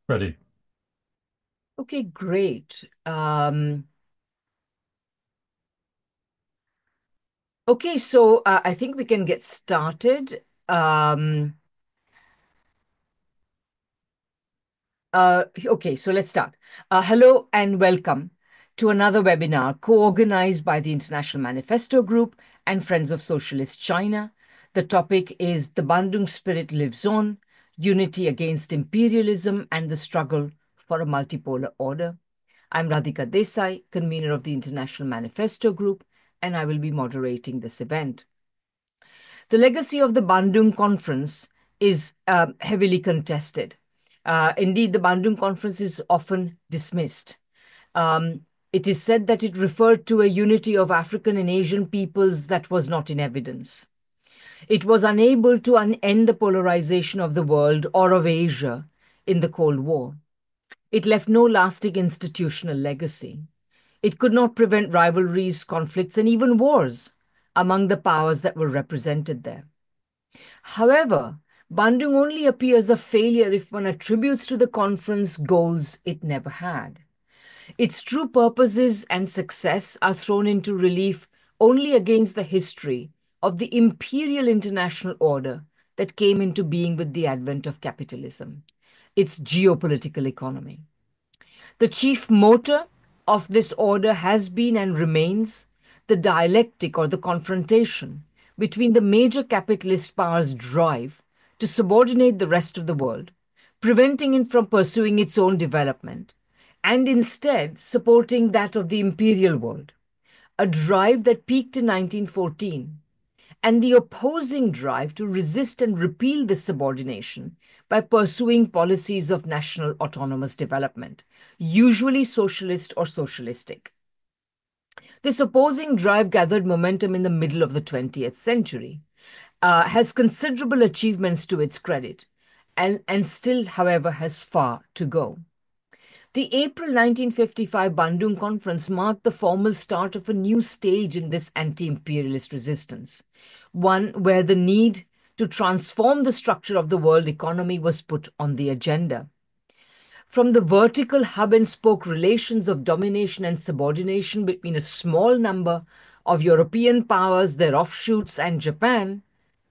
Ready. Okay, great. Okay, so I think we can get started. Okay, so let's start. Hello and welcome to another webinar co-organized by the International Manifesto Group and Friends of Socialist China. The topic is The Bandung Spirit Lives On, Unity Against Imperialism and the Struggle for a Multipolar Order. I'm Radhika Desai, convener of the International Manifesto Group, and I will be moderating this event. The legacy of the Bandung Conference is heavily contested. Indeed, the Bandung Conference is often dismissed. Um, it is said that it referred to a unity of African and Asian peoples that was not in evidence. It was unable to end the polarization of the world or of Asia in the Cold War. It left no lasting institutional legacy. It could not prevent rivalries, conflicts, and even wars among the powers that were represented there. However, Bandung only appears a failure if one attributes to the conference goals it never had. Its true purposes and success are thrown into relief only against the history of the imperial international order that came into being with the advent of capitalism, its geopolitical economy. The chief motor of this order has been and remains the dialectic or the confrontation between the major capitalist powers' drive to subordinate the rest of the world, preventing it from pursuing its own development, and instead supporting that of the imperial world, a drive that peaked in 1914 and the opposing drive to resist and repeal this subordination by pursuing policies of national autonomous development, usually socialist or socialistic. This opposing drive gathered momentum in the middle of the 20th century, has considerable achievements to its credit, and still, however, has far to go. The April 1955 Bandung Conference marked the formal start of a new stage in this anti-imperialist resistance, one where the need to transform the structure of the world economy was put on the agenda. From the vertical hub and spoke relations of domination and subordination between a small number of European powers, their offshoots, and Japan,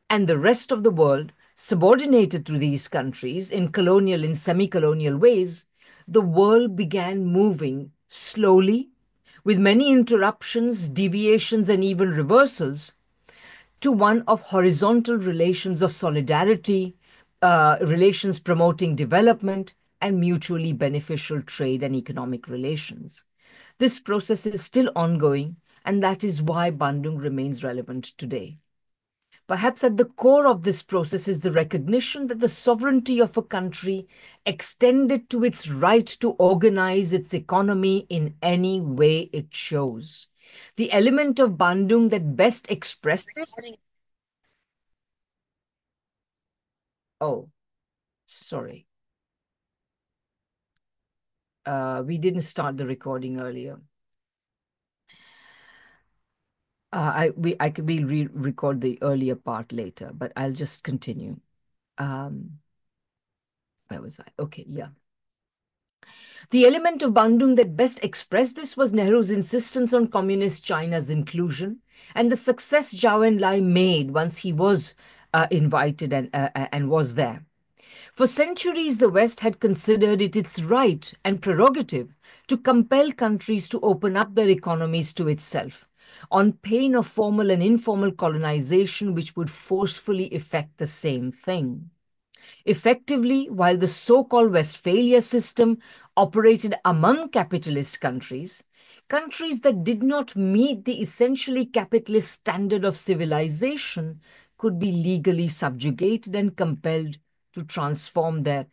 and the rest of the world, subordinated to these countries in colonial and semi-colonial ways, the world began moving slowly, with many interruptions, deviations, and even reversals, to one of horizontal relations of solidarity, relations promoting development, and mutually beneficial trade and economic relations. This process is still ongoing, and that is why Bandung remains relevant today. Perhaps at the core of this process is the recognition that the sovereignty of a country extended to its right to organize its economy in any way it chose. The element of Bandung that best expressed this. Oh, sorry. We didn't start the recording earlier. We'll re-record the earlier part later, but I'll just continue. Um, where was I? Okay, yeah. The element of Bandung that best expressed this was Nehru's insistence on communist China's inclusion and the success Zhou Enlai made once he was invited and was there. For centuries, the West had considered it its right and prerogative to compel countries to open up their economies to itself, on pain of formal and informal colonization, which would forcefully effect the same thing. Effectively, while the so-called Westphalia system operated among capitalist countries, countries that did not meet the essentially capitalist standard of civilization could be legally subjugated and compelled to transform their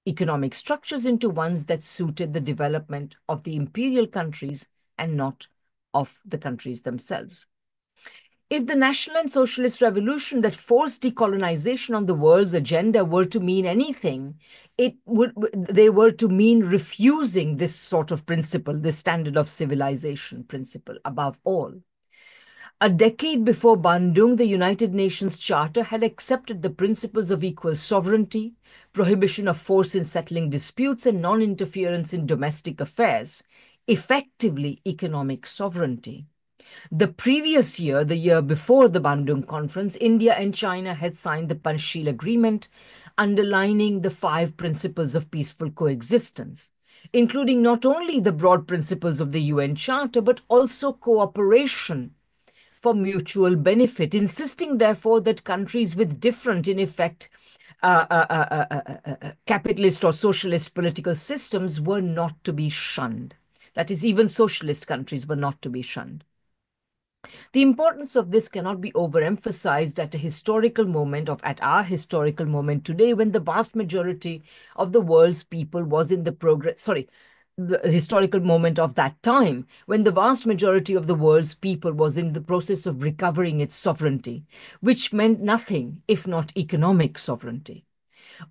economic structures into ones that suited the development of the imperial countries and not of the countries themselves. If the national and socialist revolution that forced decolonization on the world's agenda were to mean anything, they were to mean refusing this sort of principle, this standard of civilization principle above all. A decade before Bandung, the United Nations Charter had accepted the principles of equal sovereignty, prohibition of force in settling disputes, and non interference in domestic affairs, effectively economic sovereignty. The previous year, the year before the Bandung Conference, India and China had signed the Panchsheel Agreement, underlining the five principles of peaceful coexistence, including not only the broad principles of the UN Charter, but also cooperation for mutual benefit, insisting, therefore, that countries with different, in effect, capitalist or socialist political systems were not to be shunned. That is, even socialist countries were not to be shunned. The importance of this cannot be overemphasized at our historical moment today, when the vast majority of the world's people was in the historical moment of that time, when the vast majority of the world's people was in the process of recovering its sovereignty, which meant nothing if not economic sovereignty.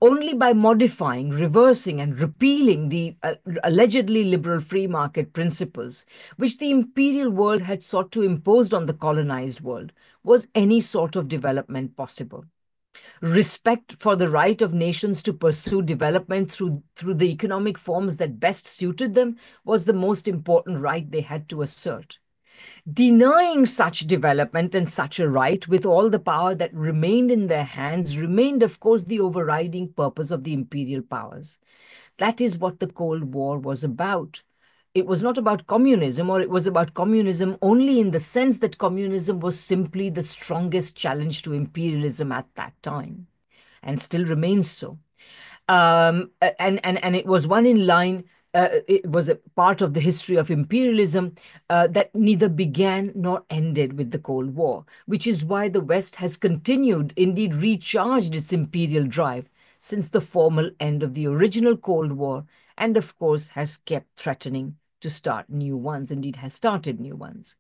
Only by modifying, reversing, and repealing the allegedly liberal free market principles, which the imperial world had sought to impose on the colonized world, was any sort of development possible. Respect for the right of nations to pursue development through the economic forms that best suited them was the most important right they had to assert. Denying such development and such a right with all the power that remained in their hands remained, of course, the overriding purpose of the imperial powers. That is what the Cold War was about. It was not about communism, or it was about communism only in the sense that communism was simply the strongest challenge to imperialism at that time, and still remains so. And it was one in line. It was a part of the history of imperialism that neither began nor ended with the Cold War, which is why the West has continued, indeed recharged its imperial drive since the formal end of the original Cold War, and of course has kept threatening to start new ones, indeed has started new ones.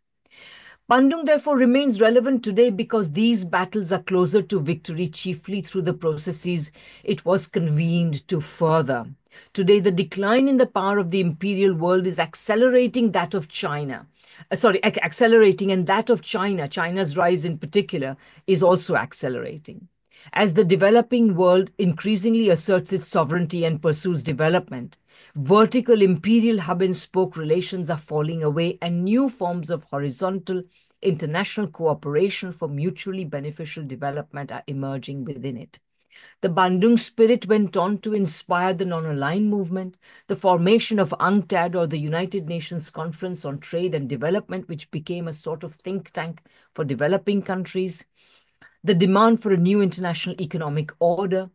Bandung therefore remains relevant today because these battles are closer to victory chiefly through the processes it was convened to further. Today, the decline in the power of the imperial world is accelerating that of China. Accelerating, and that of China, China's rise in particular, is also accelerating. As the developing world increasingly asserts its sovereignty and pursues development, vertical imperial hub-and-spoke relations are falling away, and new forms of horizontal international cooperation for mutually beneficial development are emerging within it. The Bandung spirit went on to inspire the non-aligned movement, the formation of UNCTAD, or the United Nations Conference on Trade and Development, which became a sort of think tank for developing countries, the demand for a new international economic order,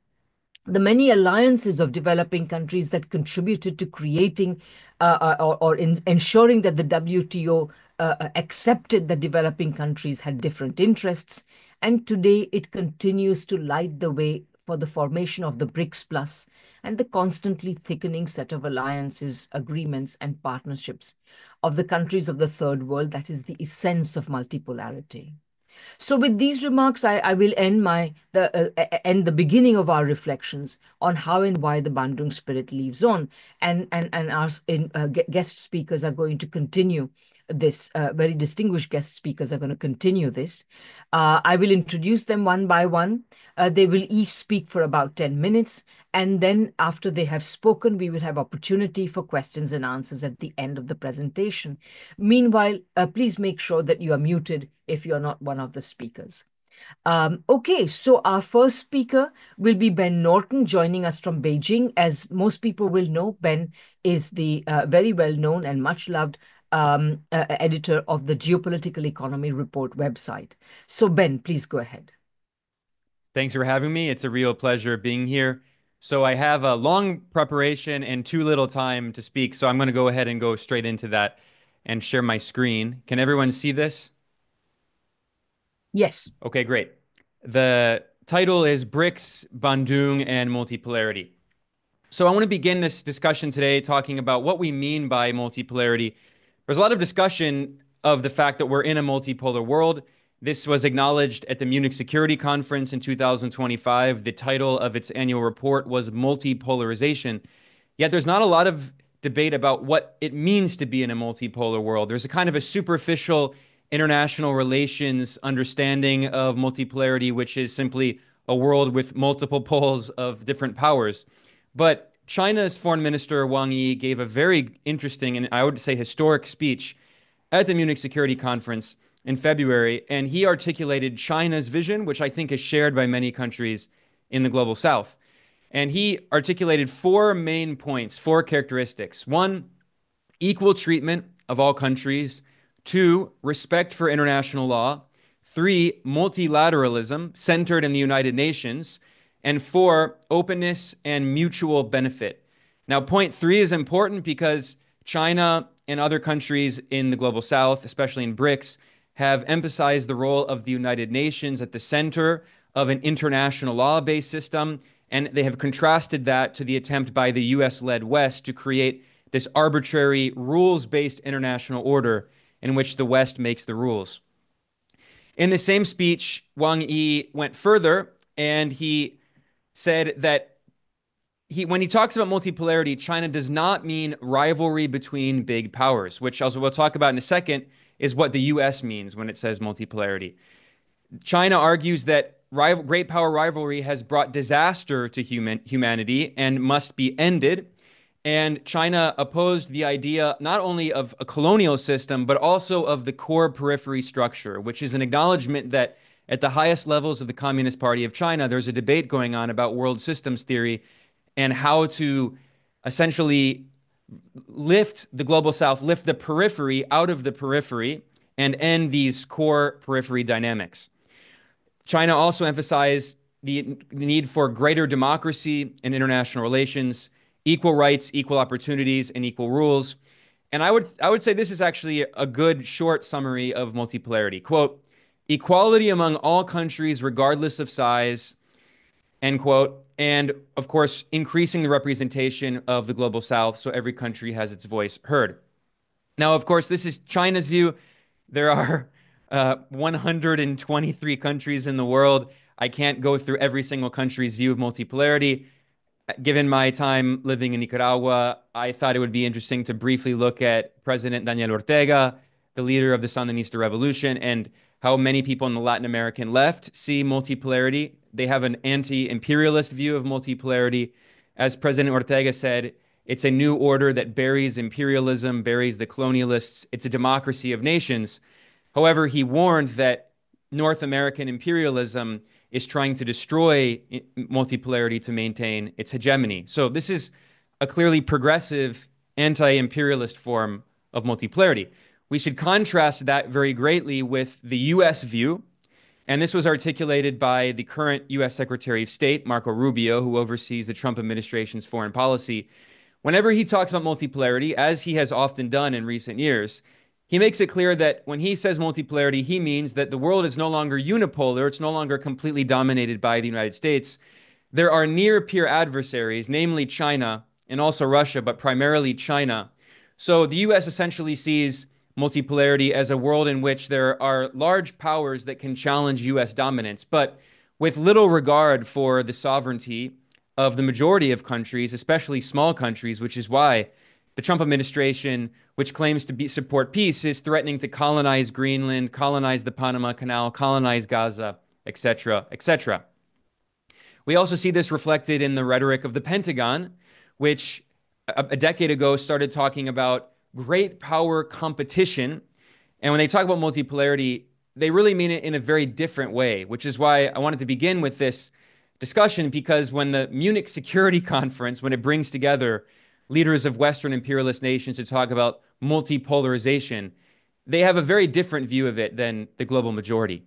the many alliances of developing countries that contributed to creating ensuring that the WTO accepted that developing countries had different interests. And today it continues to light the way for the formation of the BRICS Plus and the constantly thickening set of alliances, agreements, and partnerships of the countries of the third world that is the essence of multipolarity. So with these remarks, I will end the beginning of our reflections on how and why the Bandung spirit lives on, and our guest speakers are going to continue this. Very distinguished guest speakers are going to continue this. I will introduce them one by one. They will each speak for about 10 minutes, and then after they have spoken, we will have opportunity for questions and answers at the end of the presentation. Meanwhile, please make sure that you are muted if you're not one of the speakers. Okay, so our first speaker will be Ben Norton, joining us from Beijing. As most people will know, Ben is the very well-known and much-loved editor of the Geopolitical Economy Report website. So Ben, please go ahead. Thanks for having me. It's a real pleasure being here. So I have a long preparation and too little time to speak, so I'm going to go ahead and go straight into that and share my screen. Can everyone see this? Yes. Okay, great. The title is BRICS, Bandung, and Multipolarity. So I want to begin this discussion today talking about what we mean by multipolarity. There's a lot of discussion of the fact that we're in a multipolar world. This was acknowledged at the Munich Security Conference in 2025. The title of its annual report was Multipolarization. Yet there's not a lot of debate about what it means to be in a multipolar world. There's a kind of a superficial international relations understanding of multipolarity, which is simply a world with multiple poles of different powers. But China's foreign minister Wang Yi gave a very interesting and I would say historic speech at the Munich Security Conference in February, and he articulated China's vision, which I think is shared by many countries in the global south. And he articulated four main points, four characteristics. One, equal treatment of all countries. Two, respect for international law. Three, multilateralism centered in the United Nations. And four, openness and mutual benefit. Now, point three is important because China and other countries in the global south, especially in BRICS, have emphasized the role of the United Nations at the center of an international law based system. And they have contrasted that to the attempt by the US led West to create this arbitrary rules based international order in which the West makes the rules. In the same speech, Wang Yi went further and he said that when he talks about multipolarity, China does not mean rivalry between big powers, which also we'll talk about in a second, is what the US means when it says multipolarity. China argues that great power rivalry has brought disaster to humanity and must be ended. And China opposed the idea not only of a colonial system, but also of the core periphery structure, which is an acknowledgement that at the highest levels of the Communist Party of China, there's a debate going on about world systems theory and how to essentially lift the global south, lift the periphery out of the periphery, and end these core periphery dynamics. China also emphasized the need for greater democracy in international relations, equal rights, equal opportunities, and equal rules. And I would say this is actually a good short summary of multipolarity. Quote, equality among all countries regardless of size, end quote. And of course, increasing the representation of the global south so every country has its voice heard. Now, of course, this is China's view. There are 123 countries in the world. I can't go through every single country's view of multipolarity. Given my time living in Nicaragua, I thought it would be interesting to briefly look at President Daniel Ortega, the leader of the Sandinista revolution, and how many people in the Latin American left see multipolarity. They have an anti-imperialist view of multipolarity. As President Ortega said, it's a new order that buries imperialism, buries the colonialists. It's a democracy of nations. However, he warned that North American imperialism is trying to destroy multipolarity to maintain its hegemony. So this is a clearly progressive anti-imperialist form of multipolarity. We should contrast that very greatly with the US view, and this was articulated by the current US Secretary of State, Marco Rubio, who oversees the Trump administration's foreign policy. Whenever he talks about multipolarity, as he has often done in recent years, he makes it clear that when he says multipolarity, he means that the world is no longer unipolar. It's no longer completely dominated by the United States. There are near-peer adversaries, namely China and also Russia, but primarily China. So the US essentially sees multipolarity as a world in which there are large powers that can challenge US dominance, but with little regard for the sovereignty of the majority of countries, especially small countries, which is why the Trump administration, which claims to support peace, is threatening to colonize Greenland, colonize the Panama Canal, colonize Gaza, etc., etc. We also see this reflected in the rhetoric of the Pentagon, which a decade ago started talking about great power competition. And when they talk about multipolarity, they really mean it in a very different way, which is why I wanted to begin with this discussion, because when the Munich Security Conference, when it brings together leaders of Western imperialist nations to talk about multipolarization, they have a very different view of it than the global majority.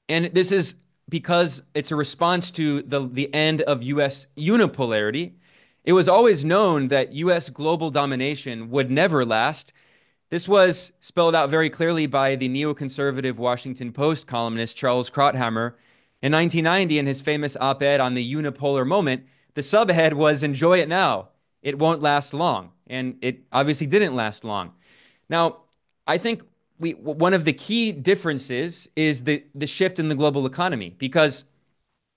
And this is because it's a response to the end of US unipolarity. It was always known that US global domination would never last. This was spelled out very clearly by the neoconservative Washington Post columnist Charles Krauthammer in 1990 in his famous op-ed on the unipolar moment. The subhead was "Enjoy it now. It won't last long." And it obviously didn't last long. Now, I think one of the key differences is the shift in the global economy, because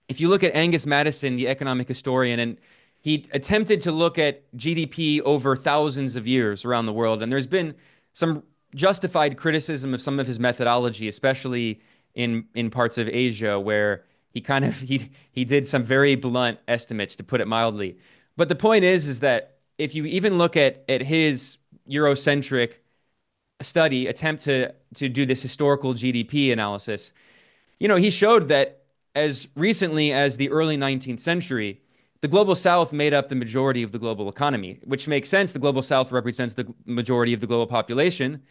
if you look at Angus Madison, the economic historian, and he attempted to look at GDP over thousands of years around the world, and there's been some justified criticism of some of his methodology, especially in parts of Asia where he did some very blunt estimates, to put it mildly. But the point is that if you even look at his Eurocentric study attempt to do this historical GDP analysis, he showed that as recently as the early 19th century, the global south made up the majority of the global economy, which makes sense. The global south represents the majority of the global population.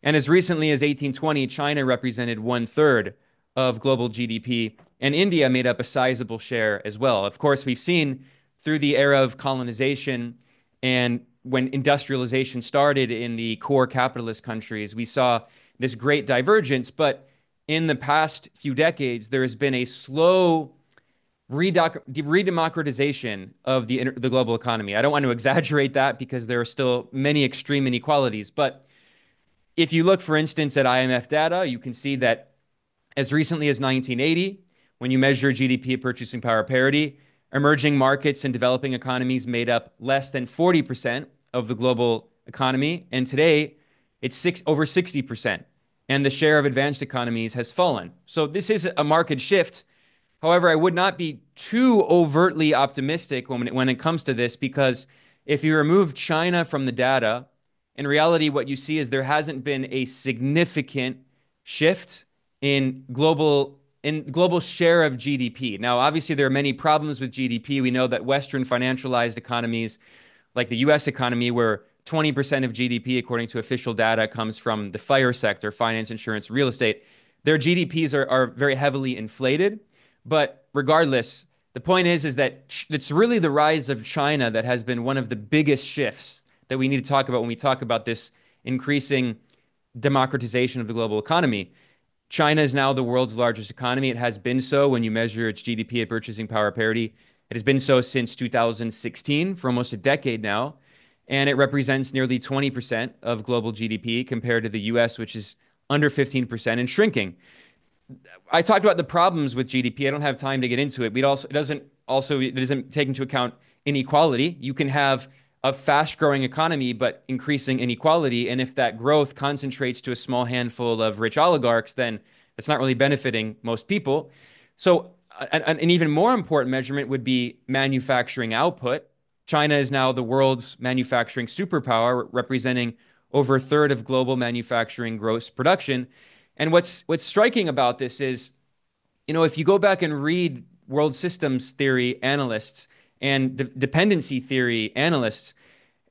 And as recently as 1820, China represented one third of global GDP, and India made up a sizable share as well. Of course, we've seen through the era of colonization and when industrialization started in the core capitalist countries, we saw this great divergence. But in the past few decades, there has been a slow redemocratization of the global economy. I don't want to exaggerate that because there are still many extreme inequalities. But if you look, for instance, at IMF data, you can see that as recently as 1980, when you measure GDP at purchasing power parity, emerging markets and developing economies made up less than 40% of the global economy. And today, it's over 60%. And the share of advanced economies has fallen. So this is a market shift. However, I would not be too overtly optimistic when it comes to this, because if you remove China from the data, in reality, what you see is there hasn't been a significant shift in global share of GDP. Now, obviously, there are many problems with GDP. We know that Western financialized economies, like the US economy, where 20% of GDP, according to official data, comes from the FIRE sector, finance, insurance, real estate, their GDPs are very heavily inflated. But regardless, the point is that it's really the rise of China that has been one of the biggest shifts that we need to talk about when we talk about this increasing democratization of the global economy. China is now the world's largest economy. It has been so when you measure its GDP at purchasing power parity. It has been so since 2016, for almost a decade now. And it represents nearly 20% of global GDP compared to the US, which is under 15% and shrinking. I talked about the problems with GDP. I don't have time to get into it. It doesn't take into account inequality. You can have a fast-growing economy, but increasing inequality. And if that growth concentrates to a small handful of rich oligarchs, then it's not really benefiting most people. So an even more important measurement would be manufacturing output. China is now the world's manufacturing superpower, representing over a third of global manufacturing gross production. And what's striking about this is, if you go back and read world systems theory analysts and dependency theory analysts,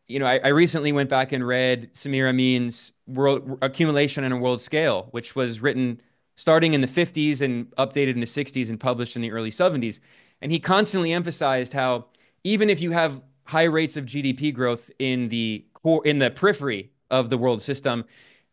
I recently went back and read Samir Amin's World Accumulation on a World Scale, which was written starting in the 50s and updated in the 60s and published in the early 70s. And he constantly emphasized how even if you have high rates of GDP growth in the periphery of the world system,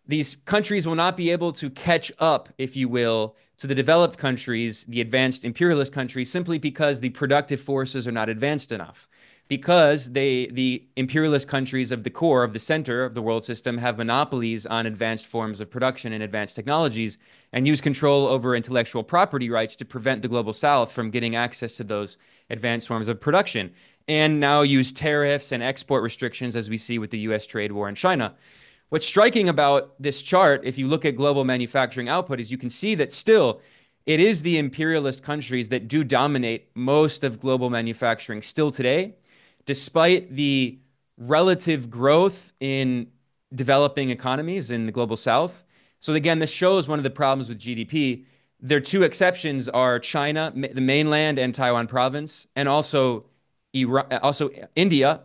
these countries will not be able to catch up, if you will, to the developed countries, the advanced imperialist countries, simply because the productive forces are not advanced enough. Because the imperialist countries of the core, of the center of the world system, have monopolies on advanced forms of production and advanced technologies, and use control over intellectual property rights to prevent the global south from getting access to those advanced forms of production. And now use tariffs and export restrictions, as we see with the US trade war in China. What's striking about this chart, if you look at global manufacturing output, is you can see that still it is the imperialist countries that do dominate most of global manufacturing still today, despite the relative growth in developing economies in the global south. So again, this shows one of the problems with GDP. Their two exceptions are China, the mainland and Taiwan province, and also India.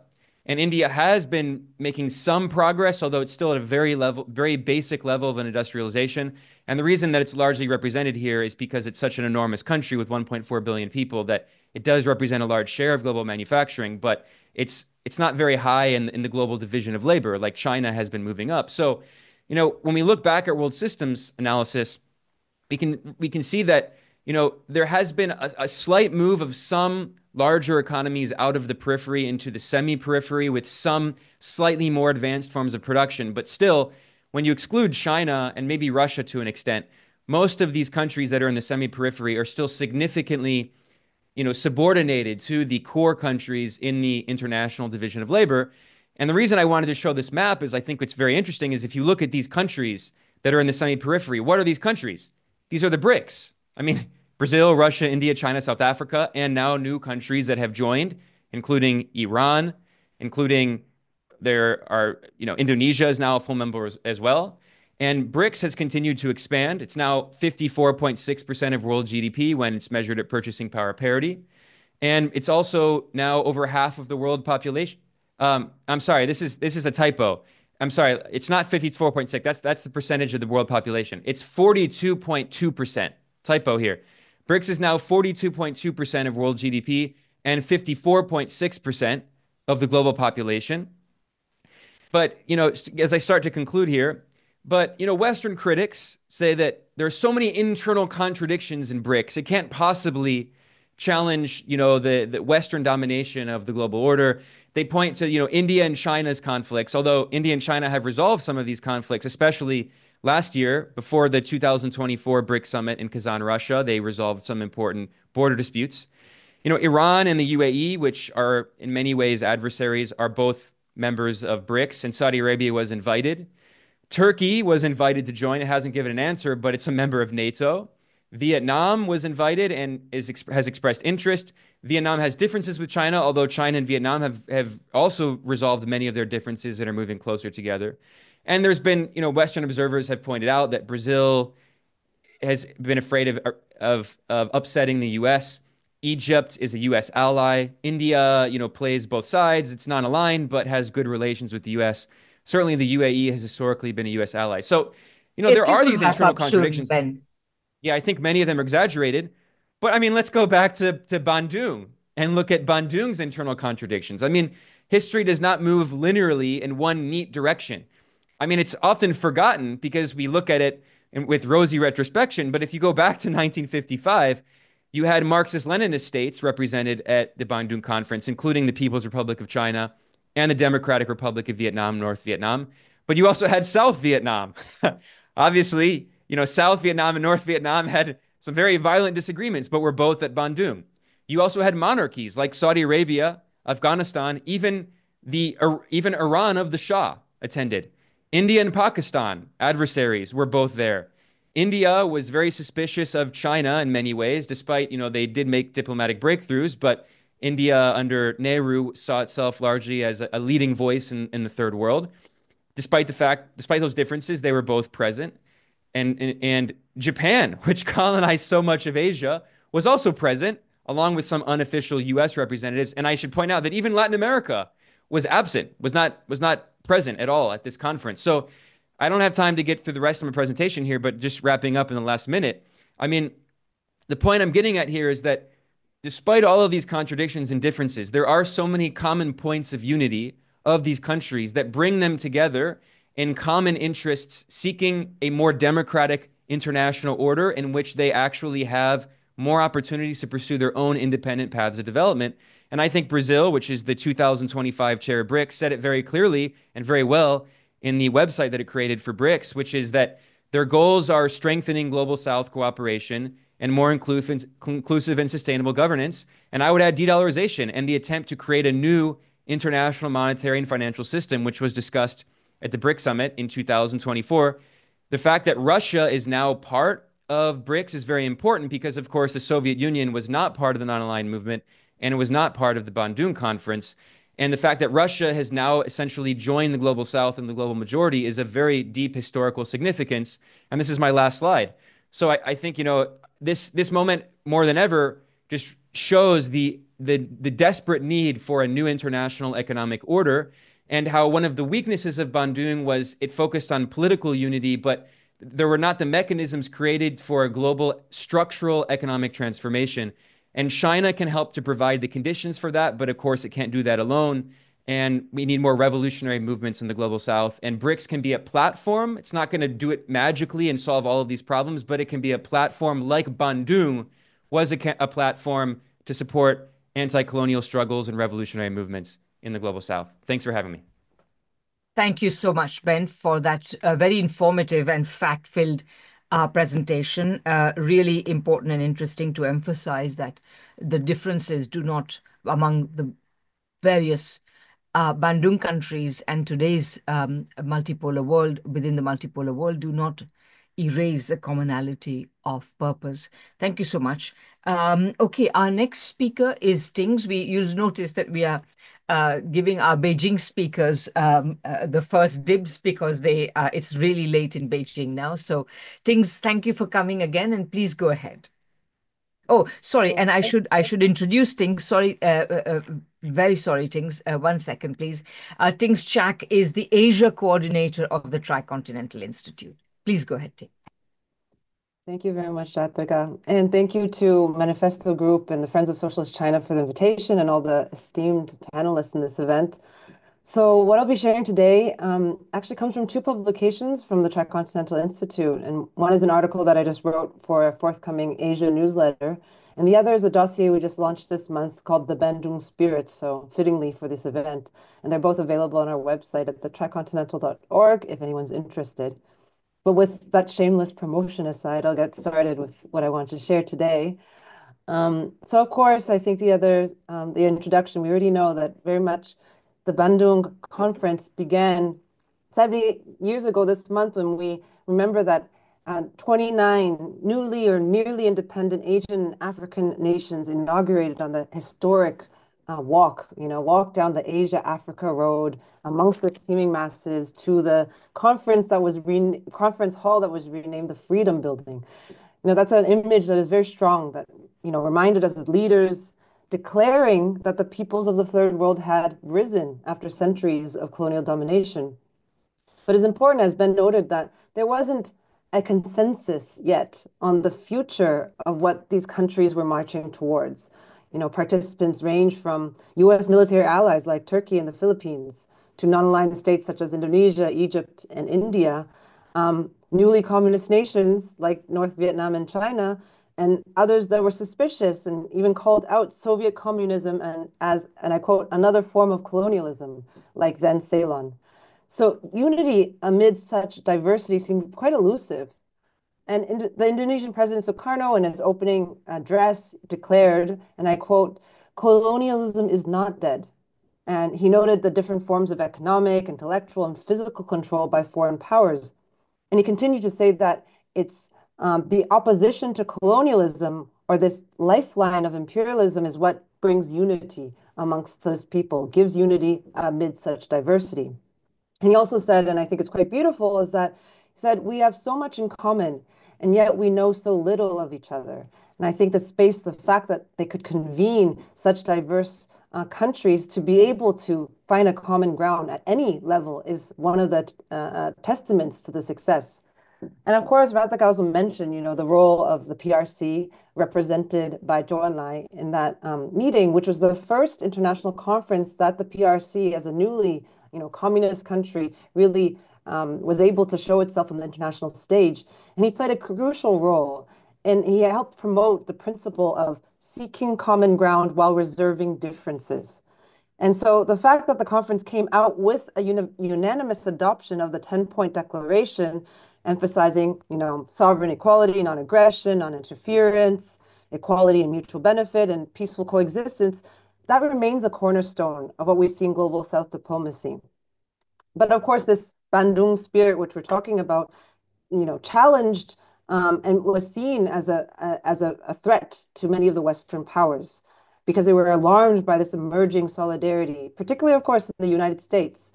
And India has been making some progress, although it's still at a very basic level of an industrialization. And the reason that it's largely represented here is because it's such an enormous country with 1.4 billion people that it does represent a large share of global manufacturing, but it's not very high in the global division of labor, like China has been moving up. So, when we look back at world systems analysis, we can see that, there has been a slight move of some larger economies out of the periphery into the semi-periphery with some slightly more advanced forms of production. But still, when you exclude China and maybe Russia to an extent, most of these countries that are in the semi-periphery are still significantly, subordinated to the core countries in the international division of labor. And the reason I wanted to show this map is I think what's very interesting is if you look at these countries that are in the semi-periphery, what are these countries? These are the BRICS. I mean, Brazil, Russia, India, China, South Africa, and now new countries that have joined, including Iran, including Indonesia is now a full member as well. And BRICS has continued to expand. It's now 54.6% of world GDP when it's measured at purchasing power parity. And it's also now over half of the world population. I'm sorry, this is a typo. I'm sorry, it's not 54.6. That's the percentage of the world population. It's 42.2%. Typo here. BRICS is now 42.2% of world GDP and 54.6% of the global population. But, as I start to conclude here, but, Western critics say that there are so many internal contradictions in BRICS, it can't possibly challenge, the Western domination of the global order. They point to, India and China's conflicts, although India and China have resolved some of these conflicts, especially last year before the 2024 BRICS summit in Kazan, Russia. They resolved some important border disputes. Iran and the UAE, which are in many ways adversaries, are both members of BRICS, and Saudi Arabia was invited. Turkey was invited to join. It hasn't given an answer, but it's a member of NATO. Vietnam was invited and has expressed interest. Vietnam has differences with China, although China and Vietnam have also resolved many of their differences and are moving closer together. And there's been, Western observers have pointed out that Brazil has been afraid of upsetting the U.S. Egypt is a U.S. ally. India, plays both sides. It's non-aligned, but has good relations with the U.S. Certainly, the UAE has historically been a U.S. ally. So, there If you are could these wrap internal up soon, contradictions. Ben. Yeah, I think many of them are exaggerated. But I mean, let's go back to Bandung and look at Bandung's internal contradictions. I mean, history does not move linearly in one neat direction. I mean, it's often forgotten because we look at it with rosy retrospection. But if you go back to 1955, you had Marxist-Leninist states represented at the Bandung Conference, including the People's Republic of China and the Democratic Republic of Vietnam, North Vietnam. But you also had South Vietnam. Obviously, South Vietnam and North Vietnam had some very violent disagreements, but were both at Bandung. You also had monarchies like Saudi Arabia, Afghanistan, even Iran of the Shah attended. India and Pakistan, adversaries, were both there. India was very suspicious of China in many ways, despite, they did make diplomatic breakthroughs, but India under Nehru saw itself largely as a leading voice in the third world. Despite those differences, they were both present. And Japan, which colonized so much of Asia, was also present, along with some unofficial U.S. representatives. And I should point out that even Latin America was absent, was not present at all at this conference. So I don't have time to get through the rest of my presentation here, but just wrapping up in the last minute. I mean, the point I'm getting at here is that despite all of these contradictions and differences, there are so many common points of unity of these countries that bring them together in common interests, seeking a more democratic international order in which they actually have more opportunities to pursue their own independent paths of development. And I think Brazil, which is the 2025 chair of BRICS, said it very clearly and very well in the website that it created for BRICS, which is that their goals are strengthening global South cooperation and more inclusive and sustainable governance. And I would add de-dollarization and the attempt to create a new international monetary and financial system, which was discussed at the BRICS summit in 2024. The fact that Russia is now part of BRICS is very important because, of course, the Soviet Union was not part of the non-aligned movement and it was not part of the Bandung Conference. And the fact that Russia has now essentially joined the global South and the global majority is of very deep historical significance. And this is my last slide. So I think, this moment more than ever just shows the desperate need for a new international economic order and how one of the weaknesses of Bandung was it focused on political unity, but there were not the mechanisms created for a global structural economic transformation. And China can help to provide the conditions for that, but of course it can't do that alone. And we need more revolutionary movements in the global South. And BRICS can be a platform. It's not going to do it magically and solve all of these problems, but it can be a platform like Bandung was a platform to support anti-colonial struggles and revolutionary movements in the global South. Thanks for having me. Thank you so much, Ben, for that very informative and fact-filled presentation. Really important and interesting to emphasize that the differences do not, among the various Bandung countries and today's multipolar world, within the multipolar world, do not erase a commonality of purpose. Thank you so much. Okay, our next speaker is Tings. You'll notice that we are giving our Beijing speakers the first dibs because it's really late in Beijing now. So, Tings, thank you for coming again, and please go ahead. Oh, sorry, and I should introduce Tings. Sorry, very sorry, Tings. 1 second, please. Tings Chak is the Asia coordinator of the Tricontinental Institute. Please go ahead, Ting. Thank you very much, Jatrika. And thank you to Manifesto Group and the Friends of Socialist China for the invitation and all the esteemed panelists in this event. So what I'll be sharing today actually comes from two publications from the Tricontinental Institute. And one is an article that I just wrote for a forthcoming Asia newsletter. And the other is a dossier we just launched this month called The Bandung Spirit, so fittingly for this event. And they're both available on our website at thetricontinental.org if anyone's interested. But with that shameless promotion aside, I'll get started with what I want to share today. So of course, I think the introduction, we already know that very much the Bandung Conference began 70 years ago this month when we remember that 29 newly or nearly independent Asian and African nations inaugurated on the historic walk down the Asia-Africa road amongst the teeming masses to the conference conference hall that was renamed the Freedom Building. That's an image that is very strong that, reminded us of leaders declaring that the peoples of the third world had risen after centuries of colonial domination. But it's important, as Ben noted, that there wasn't a consensus yet on the future of what these countries were marching towards. Participants range from U.S. military allies like Turkey and the Philippines to non-aligned states such as Indonesia, Egypt, and India, newly communist nations like North Vietnam and China, and others that were suspicious and even called out Soviet communism and I quote, another form of colonialism, like then Ceylon. So unity amid such diversity seemed quite elusive. And the Indonesian President Sukarno, in his opening address, declared, and I quote, colonialism is not dead. And he noted the different forms of economic, intellectual, and physical control by foreign powers. And he continued to say that it's the opposition to colonialism or this lifeline of imperialism is what brings unity amongst those people, gives unity amid such diversity. And he also said, and I think it's quite beautiful, is that he said, we have so much in common, and yet we know so little of each other. And I think the fact that they could convene such diverse countries to be able to find a common ground at any level is one of the testaments to the success. And of course, Rathak also mentioned, the role of the PRC represented by Zhou Enlai in that meeting, which was the first international conference that the PRC, as a newly, communist country, really was able to show itself on the international stage. And he played a crucial role, and he helped promote the principle of seeking common ground while reserving differences. And so the fact that the conference came out with a unanimous adoption of the 10-point declaration, emphasizing, sovereign equality, non-aggression, non-interference, equality and mutual benefit, and peaceful coexistence, that remains a cornerstone of what we see in global South diplomacy. But of course, this Bandung spirit, which we're talking about, challenged and was seen as a threat to many of the Western powers because they were alarmed by this emerging solidarity, particularly, of course, in the United States.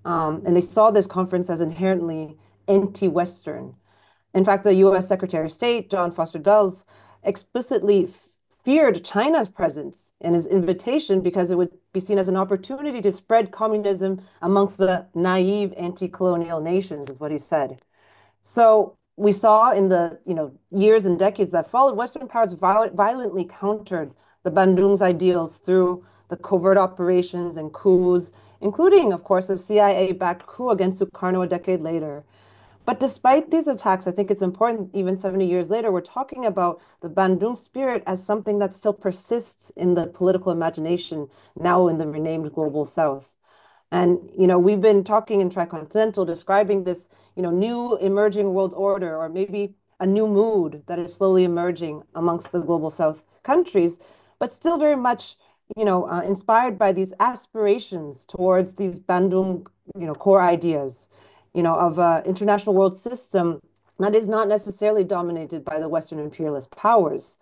And they saw this conference as inherently anti-Western. In fact, the U.S. Secretary of State, John Foster Dulles, explicitly feared China's presence in his invitation because it would be seen as an opportunity to spread communism amongst the naive anti-colonial nations, is what he said. So we saw in the years and decades that followed, Western powers violently countered the Bandung's ideals through the covert operations and coups, including, of course, the CIA-backed coup against Sukarno a decade later. But despite these attacks, I think it's important, even 70 years later, we're talking about the Bandung spirit as something that still persists in the political imagination now in the renamed Global South. And, we've been talking in Tricontinental, describing this, new emerging world order, or maybe a new mood that is slowly emerging amongst the Global South countries, but still very much inspired by these aspirations towards these Bandung, core ideas, of an international world system that is not necessarily dominated by the Western imperialist powers.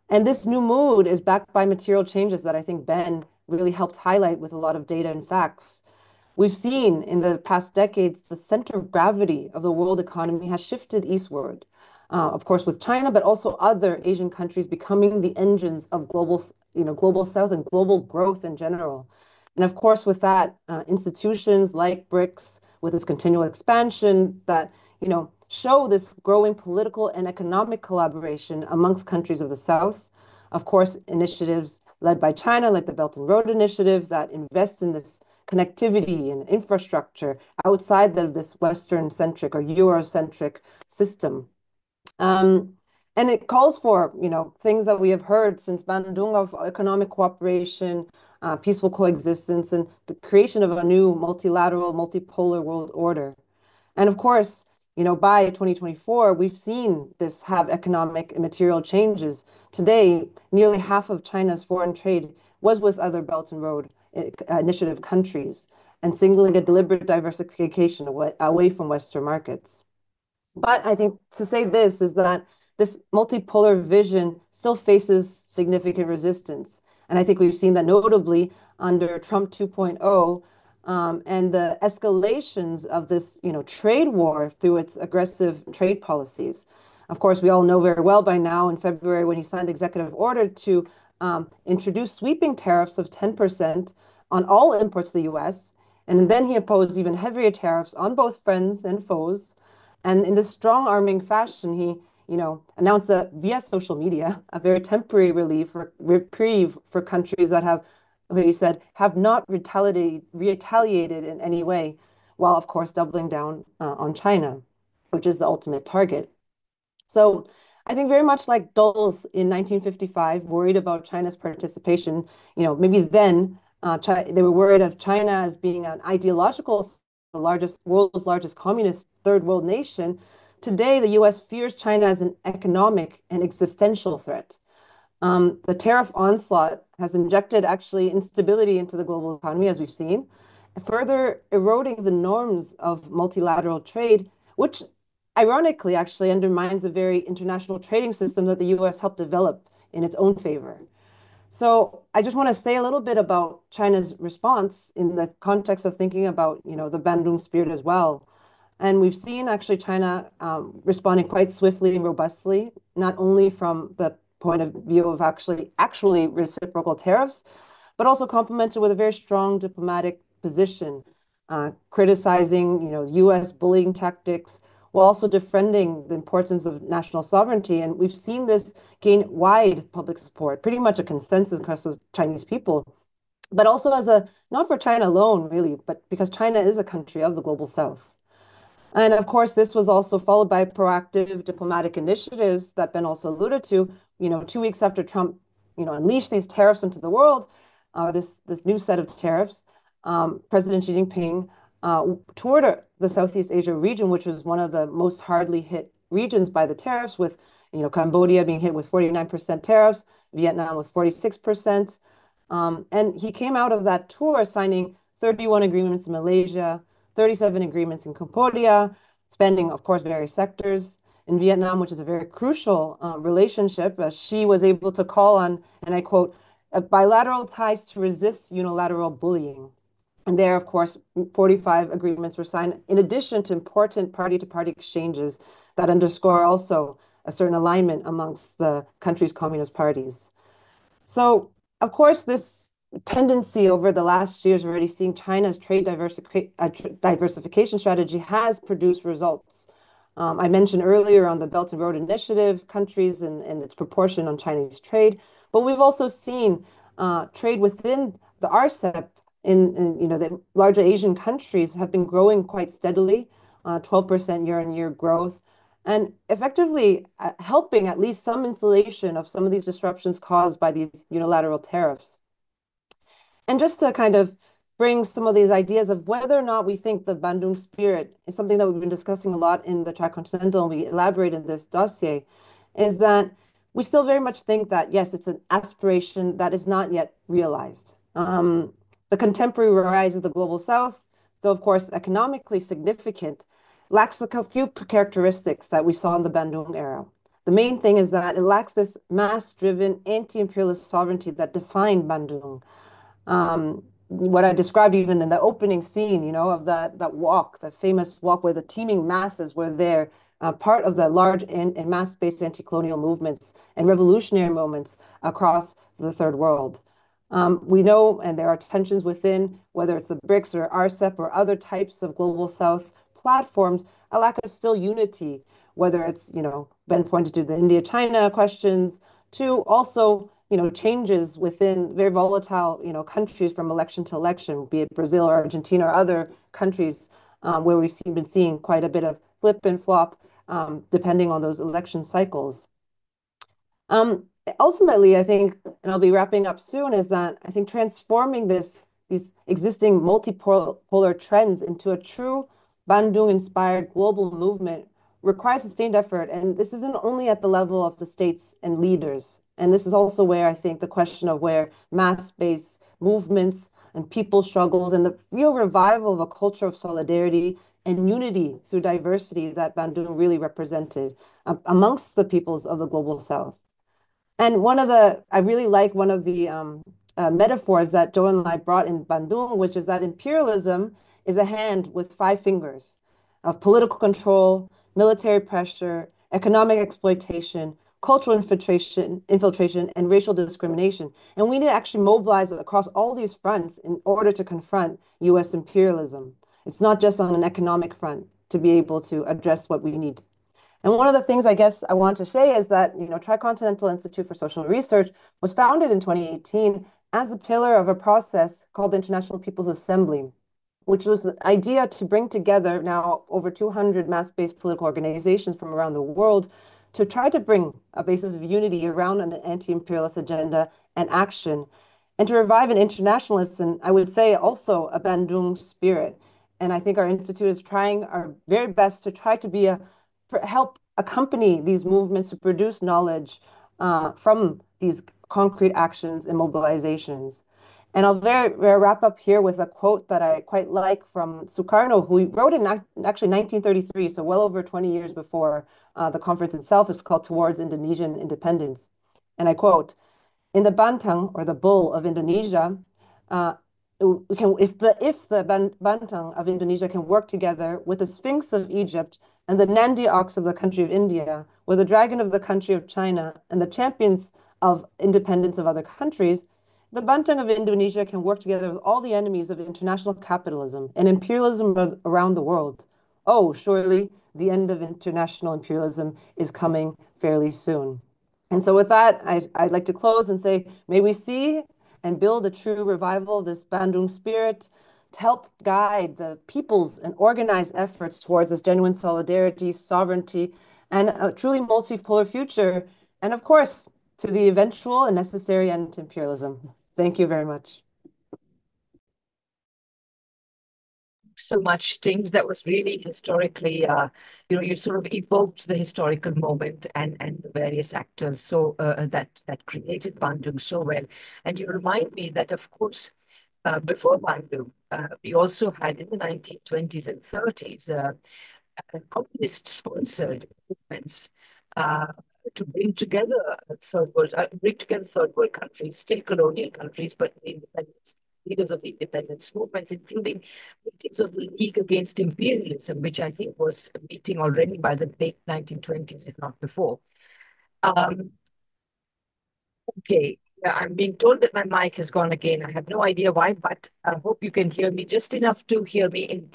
And this new mood is backed by material changes that I think Ben really helped highlight with a lot of data and facts. We've seen in the past decades the center of gravity of the world economy has shifted eastward, of course, with China, but also other Asian countries becoming the engines of global South and global growth in general. And of course, with that, institutions like BRICS, with its continual expansion, that show this growing political and economic collaboration amongst countries of the South. Of course, initiatives led by China, like the Belt and Road Initiative, that invests in this connectivity and infrastructure outside of this Western-centric or Eurocentric system. And it calls for, things that we have heard since Bandung of economic cooperation, peaceful coexistence, and the creation of a new multilateral, multipolar world order. And of course, by 2024, we've seen this have economic and material changes. Today, nearly half of China's foreign trade was with other Belt and Road Initiative countries and signaling a deliberate diversification away from Western markets. But I think to say this is that this multipolar vision still faces significant resistance. And I think we've seen that notably under Trump 2.0, and the escalations of this, trade war through its aggressive trade policies. Of course, we all know very well by now in February when he signed the executive order to introduce sweeping tariffs of 10% on all imports to the US. And then he imposed even heavier tariffs on both friends and foes. And in this strong arming fashion, he, announced via social media a very temporary reprieve for countries that have, he said, have not retaliated in any way, while of course doubling down on China, which is the ultimate target. So I think very much like Dulles in 1955, worried about China's participation, maybe then they were worried of China as being an ideological, the world's largest communist third world nation. Today, the US fears China as an economic and existential threat. The tariff onslaught has injected actually instability into the global economy, as we've seen, further eroding the norms of multilateral trade, which ironically actually undermines the very international trading system that the US helped develop in its own favor. So I just want to say a little bit about China's response in the context of thinking about, the Bandung spirit as well. And we've seen actually China responding quite swiftly and robustly, not only from the point of view of actually reciprocal tariffs, but also complemented with a very strong diplomatic position, criticizing, U.S. bullying tactics, while also defending the importance of national sovereignty. And we've seen this gain wide public support, pretty much a consensus across the Chinese people, but also as not for China alone, really, but because China is a country of the global South. And of course, this was also followed by proactive diplomatic initiatives that Ben also alluded to, 2 weeks after Trump, unleashed these tariffs into the world, this new set of tariffs, President Xi Jinping toured the Southeast Asia region, which was one of the most hardly hit regions by the tariffs, with Cambodia being hit with 49% tariffs, Vietnam with 46%. And he came out of that tour signing 31 agreements in Malaysia, 37 agreements in Cambodia, spanning, of course, various sectors. In Vietnam, which is a very crucial relationship, Xi was able to call on, and I quote, bilateral ties to resist unilateral bullying. And there, of course, 45 agreements were signed, in addition to important party-to-party exchanges that underscore also a certain alignment amongst the country's communist parties. So, of course, this tendency over the last years, already seeing China's trade diversification strategy has produced results. I mentioned earlier on the Belt and Road Initiative countries and its proportion on Chinese trade, but we've also seen trade within the RCEP in the larger Asian countries have been growing quite steadily, 12% year-on-year growth, and effectively helping at least some insulation of some of these disruptions caused by these unilateral tariffs. And just to kind of bring some of these ideas of whether or not we think the Bandung spirit is something that we've been discussing a lot in the Tricontinental, and we elaborate in this dossier, is that we still very much think that, yes, it's an aspiration that is not yet realized. The contemporary rise of the global south, though of course economically significant, lacks a few characteristics that we saw in the Bandung era. The main thing is that it lacks this mass-driven anti-imperialist sovereignty that defined Bandung. What I described even in the opening scene, of that walk, the famous walk where the teeming masses were there, part of the large and mass-based anti-colonial movements and revolutionary moments across the third world. We know, and there are tensions within, whether it's the BRICS or RCEP or other types of global South platforms, a lack of still unity, whether it's, been pointed to the India-China questions, to also, changes within very volatile, countries from election to election, be it Brazil or Argentina or other countries where we've been seeing quite a bit of flip and flop depending on those election cycles. Ultimately, I think, and I'll be wrapping up soon, is that I think transforming these existing multipolar trends into a true Bandung-inspired global movement requires sustained effort. And this isn't only at the level of the states and leaders. And this is also where I think the question of where mass-based movements and people struggles and the real revival of a culture of solidarity and unity through diversity that Bandung really represented amongst the peoples of the global South. And I really like one of the metaphors that Joe and I brought in Bandung, which is that imperialism is a hand with five fingers of political control, military pressure, economic exploitation, cultural infiltration, and racial discrimination. And we need to actually mobilize across all these fronts in order to confront US imperialism. It's not just on an economic front to be able to address what we need. And one of the things I guess I want to say is that, Tricontinental Institute for Social Research was founded in 2018 as a pillar of a process called the International People's Assembly, which was the idea to bring together now over 200 mass-based political organizations from around the world to try to bring a basis of unity around an anti-imperialist agenda and action, and to revive an internationalist and I would say also a Bandung spirit. And I think our institute is trying our very best to try to help accompany these movements to produce knowledge from these concrete actions and mobilizations. And I'll wrap up here with a quote that I quite like from Sukarno, who he wrote in actually 1933, so well over 20 years before the conference itself. It's called Towards Indonesian Independence. And I quote, "In the Bantang or the bull of Indonesia, if the Bantang of Indonesia can work together with the Sphinx of Egypt and the Nandi ox of the country of India, with the dragon of the country of China and the champions of independence of other countries, the Bantang of Indonesia can work together with all the enemies of international capitalism and imperialism around the world. Oh, surely the end of international imperialism is coming fairly soon." And so with that, I'd like to close and say, may we see and build a true revival of this Bandung spirit to help guide the people's and organized efforts towards this genuine solidarity, sovereignty, and a truly multipolar future. And of course, to the eventual and necessary end to imperialism. Thank you very much. So much things that was really historically, you sort of evoked the historical moment and the various actors that created Bandung so well. And you remind me that, of course, before Bandung, we also had in the 1920s and 30s communist-sponsored movements to bring together third world countries, still colonial countries, but independent leaders of the independence movements, including meetings of the League Against Imperialism, which I think was a meeting already by the late 1920s, if not before. Okay, I'm being told that my mic has gone again. I have no idea why, but I hope you can hear me just enough to hear me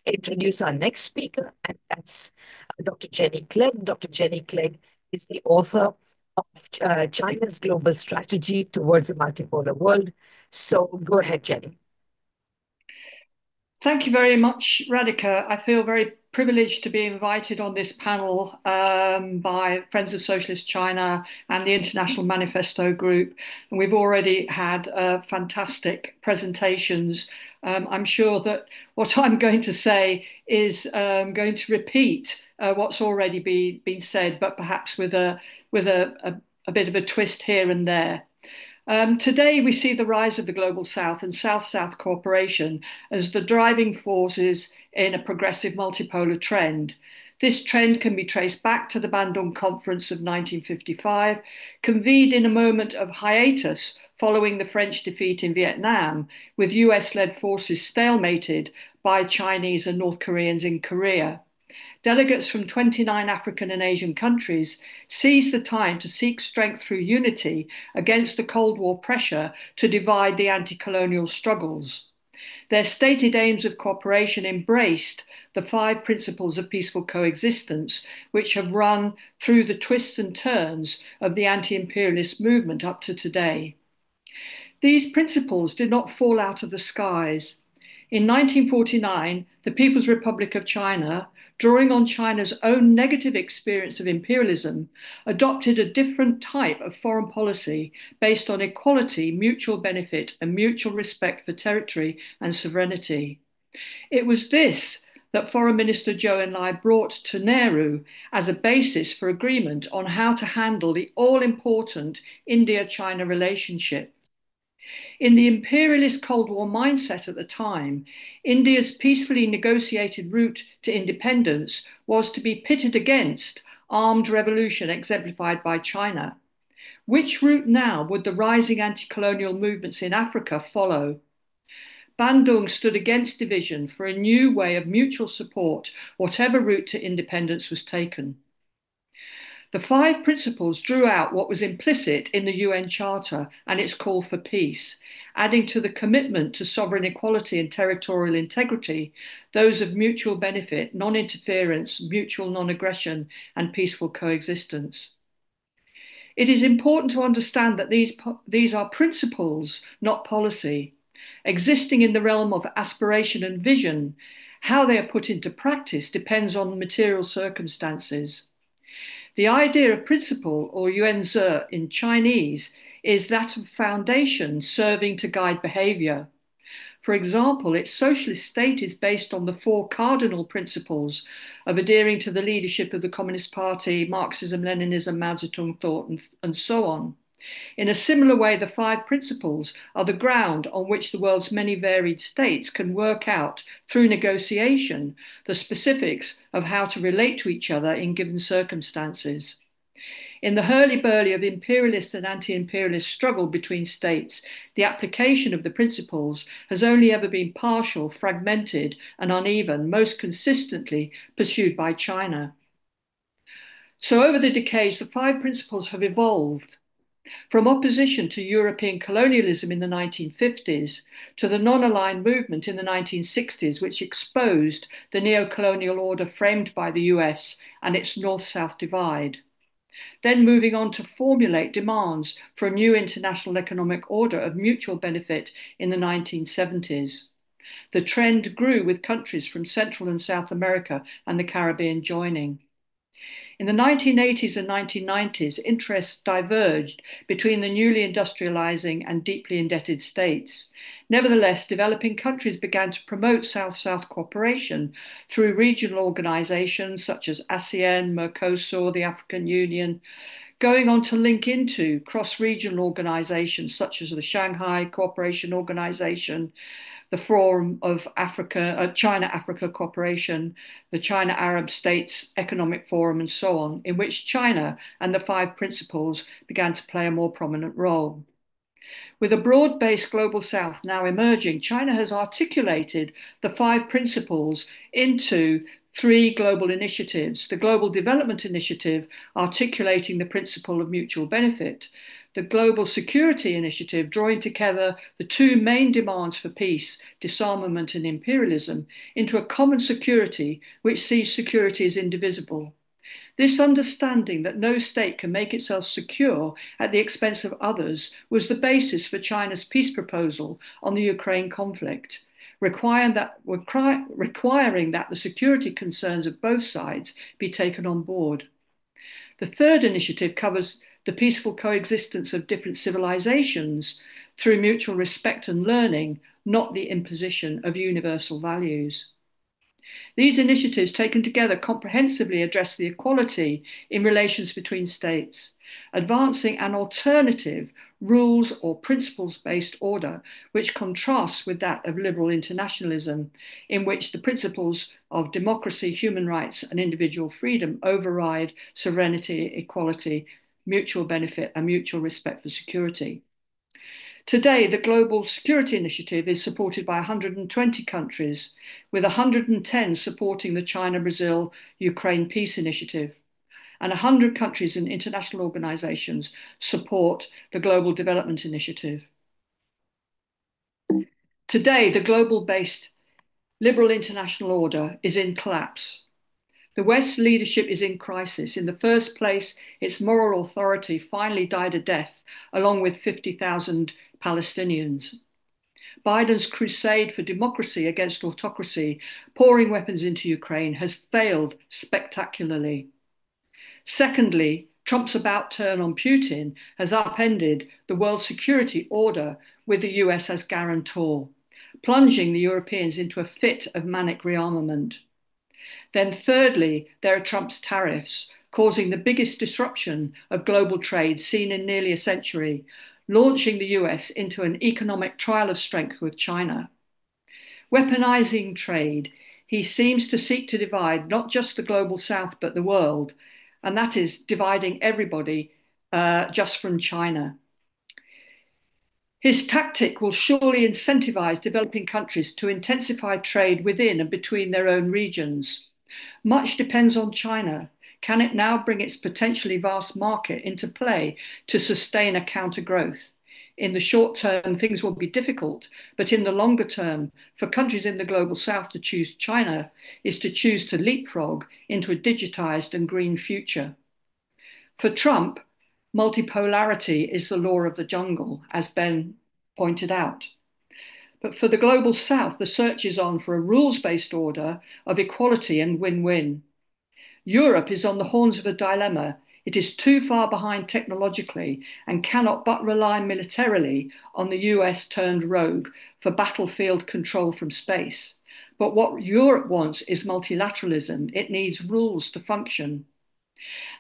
introduce our next speaker, and that's Dr. Jenny Clegg. Dr. Jenny Clegg is the author of China's Global Strategy Towards a Multipolar World. So go ahead, Jenny. Thank you very much, Radhika. I feel very privileged to be invited on this panel by Friends of Socialist China and the International Manifesto Group. And we've already had fantastic presentations. I'm sure that what I'm going to say is going to repeat what's already been said, but perhaps with a with a bit of a twist here and there. Today, we see the rise of the Global South and South-South cooperation as the driving forces in a progressive multipolar trend. This trend can be traced back to the Bandung Conference of 1955, convened in a moment of hiatus following the French defeat in Vietnam, with US-led forces stalemated by Chinese and North Koreans in Korea. Delegates from 29 African and Asian countries seized the time to seek strength through unity against the Cold War pressure to divide the anti-colonial struggles. Their stated aims of cooperation embraced the 5 principles of peaceful coexistence, which have run through the twists and turns of the anti-imperialist movement up to today. These principles did not fall out of the skies. In 1949, the People's Republic of China, drawing on China's own negative experience of imperialism, adopted a different type of foreign policy based on equality, mutual benefit, and mutual respect for territory and sovereignty. It was this that Foreign Minister Zhou Enlai brought to Nehru as a basis for agreement on how to handle the all-important India-China relationship. In the imperialist Cold War mindset at the time, India's peacefully negotiated route to independence was to be pitted against armed revolution exemplified by China. Which route now would the rising anti-colonial movements in Africa follow? Bandung stood against division for a new way of mutual support, whatever route to independence was taken. The 5 principles drew out what was implicit in the UN Charter and its call for peace, adding to the commitment to sovereign equality and territorial integrity, those of mutual benefit, non-interference, mutual non-aggression, and peaceful coexistence. It is important to understand that these are principles, not policy. Existing in the realm of aspiration and vision, how they are put into practice depends on material circumstances. The idea of principle, or yuanzi in Chinese, is that of foundation serving to guide behavior. For example, its socialist state is based on the 4 cardinal principles of adhering to the leadership of the Communist Party, Marxism, Leninism, Mao Zedong thought, and so on. In a similar way, the 5 principles are the ground on which the world's many varied states can work out, through negotiation, the specifics of how to relate to each other in given circumstances. In the hurly-burly of imperialist and anti-imperialist struggle between states, the application of the principles has only ever been partial, fragmented, and uneven, most consistently pursued by China. So over the decades, the 5 principles have evolved. From opposition to European colonialism in the 1950s to the non-aligned movement in the 1960s, which exposed the neo-colonial order framed by the US and its North-South divide. Then moving on to formulate demands for a new international economic order of mutual benefit in the 1970s. The trend grew with countries from Central and South America and the Caribbean joining. In the 1980s and 1990s, interests diverged between the newly industrializing and deeply indebted states. Nevertheless, developing countries began to promote South-South cooperation through regional organizations such as ASEAN, Mercosur, the African Union, going on to link into cross-regional organizations such as the Shanghai Cooperation Organization, the Forum of Africa, China-Africa Cooperation, the China-Arab States Economic Forum, and so on, in which China and the 5 principles began to play a more prominent role. With a broad-based global south now emerging, China has articulated the 5 principles into 3 global initiatives: the Global Development Initiative, articulating the principle of mutual benefit; the Global Security Initiative, drawing together the 2 main demands for peace, disarmament and imperialism, into a common security which sees security as indivisible. This understanding that no state can make itself secure at the expense of others was the basis for China's peace proposal on the Ukraine conflict, requiring that the security concerns of both sides be taken on board. The 3rd initiative covers the peaceful coexistence of different civilizations through mutual respect and learning, not the imposition of universal values. These initiatives, taken together, comprehensively address the equality in relations between states. advancing an alternative rules or principles-based order, which contrasts with that of liberal internationalism, in which the principles of democracy, human rights, and individual freedom override sovereignty, equality, mutual benefit, and mutual respect for security. Today, the Global Security Initiative is supported by 120 countries, with 110 supporting the China-Brazil-Ukraine Peace Initiative, and 100 countries and international organizations support the Global Development Initiative. Today, the global-based liberal international order is in collapse. The West's leadership is in crisis. In the first place, its moral authority finally died a death, along with 50,000 Palestinians. Biden's crusade for democracy against autocracy, pouring weapons into Ukraine, has failed spectacularly. Secondly, Trump's about turn on Putin has upended the world security order with the US as guarantor, plunging the Europeans into a fit of manic rearmament. Then thirdly, there are Trump's tariffs, causing the biggest disruption of global trade seen in nearly a century, launching the US into an economic trial of strength with China. Weaponizing trade, he seems to seek to divide not just the global South, but the world, and that is dividing everybody just from China. His tactic will surely incentivize developing countries to intensify trade within and between their own regions. Much depends on China. Can it now bring its potentially vast market into play to sustain a counter growth? In the short term, things will be difficult, but in the longer term, for countries in the global South to choose China is to choose to leapfrog into a digitized and green future. For Trump, multipolarity is the law of the jungle, as Ben pointed out. But for the global South, the search is on for a rules-based order of equality and win-win. Europe is on the horns of a dilemma. It is too far behind technologically and cannot but rely militarily on the US turned rogue for battlefield control from space. But what Europe wants is multilateralism. It needs rules to function.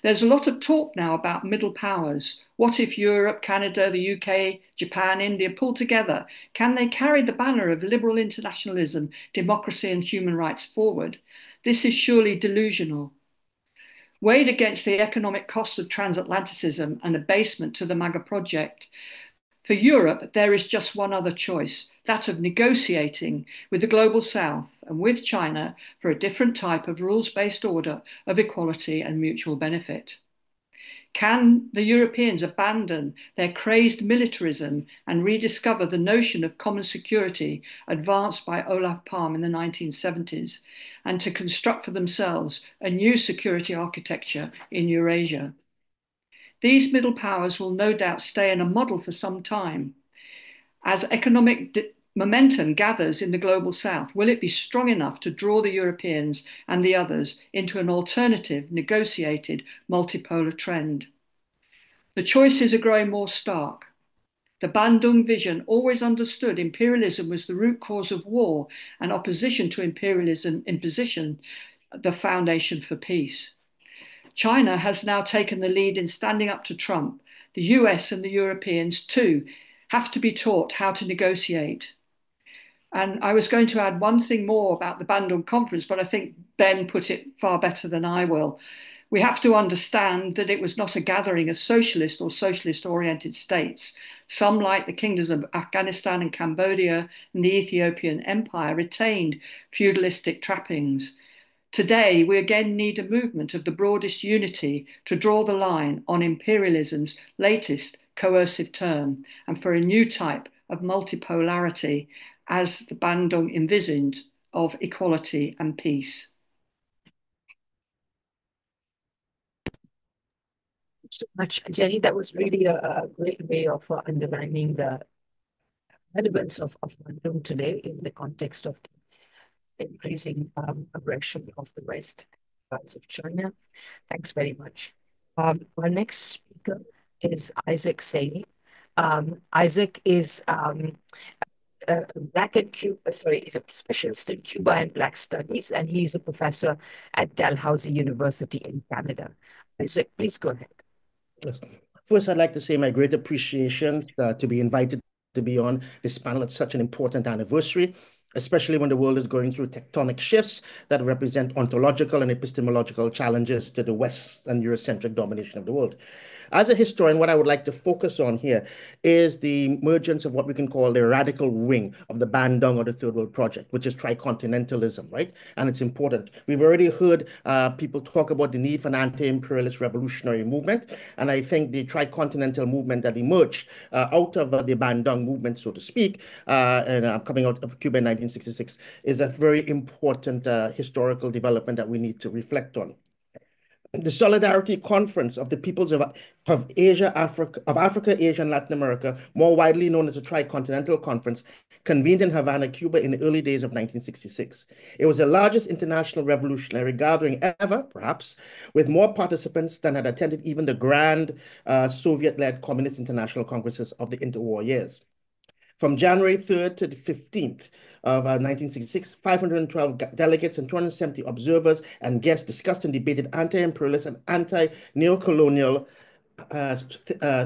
There's a lot of talk now about middle powers. What if Europe, Canada, the UK, Japan, India pull together? Can they carry the banner of liberal internationalism, democracy, and human rights forward? This is surely delusional. Weighed against the economic costs of transatlanticism and abasement to the MAGA project, for Europe, there is just one other choice, that of negotiating with the global South and with China for a different type of rules-based order of equality and mutual benefit. Can the Europeans abandon their crazed militarism and rediscover the notion of common security advanced by Olaf Palme in the 1970s, and to construct for themselves a new security architecture in Eurasia? These middle powers will no doubt stay in a model for some time. As economic momentum gathers in the global South, will it be strong enough to draw the Europeans and the others into an alternative, negotiated, multipolar trend? The choices are growing more stark. The Bandung vision always understood imperialism was the root cause of war, and opposition to imperialism imposition the foundation for peace. China has now taken the lead in standing up to Trump. The US and the Europeans, too, have to be taught how to negotiate. And I was going to add one thing more about the Bandung Conference, but I think Ben put it far better than I will. We have to understand that it was not a gathering of socialist or socialist-oriented states. Some, like the kingdoms of Afghanistan and Cambodia and the Ethiopian Empire, retained feudalistic trappings. Today, we again need a movement of the broadest unity to draw the line on imperialism's latest coercive term and for a new type of multipolarity as the Bandung envisioned of equality and peace. So much, Jenny. That was really a great way of underlining the relevance of Bandung today in the context of increasing aggression of the West, rise of China. Thanks very much. Our next speaker is Isaac Saini. Isaac is Black and Cuba, he's a specialist in Cuba and Black Studies, and he's a professor at Dalhousie University in Canada. Isaac, please go ahead. Yes. First, I'd like to say my great appreciation to be invited to be on this panel at such an important anniversary, especially when the world is going through tectonic shifts that represent ontological and epistemological challenges to the West and Eurocentric domination of the world. As a historian, what I would like to focus on here is the emergence of what we can call the radical wing of the Bandung or the Third World Project, which is tricontinentalism, right? And it's important. We've already heard people talk about the need for an anti-imperialist revolutionary movement, and I think the tricontinental movement that emerged out of the Bandung movement, so to speak, and coming out of Cuba in 1966, is a very important historical development that we need to reflect on. The Solidarity Conference of the Peoples of Africa, Asia, and Latin America, more widely known as the Tricontinental Conference, convened in Havana, Cuba in the early days of 1966. It was the largest international revolutionary gathering ever, perhaps, with more participants than had attended even the grand Soviet-led Communist International Congresses of the interwar years. From January 3rd to the 15th of 1966, 512 delegates and 270 observers and guests discussed and debated anti-imperialist and anti-neocolonial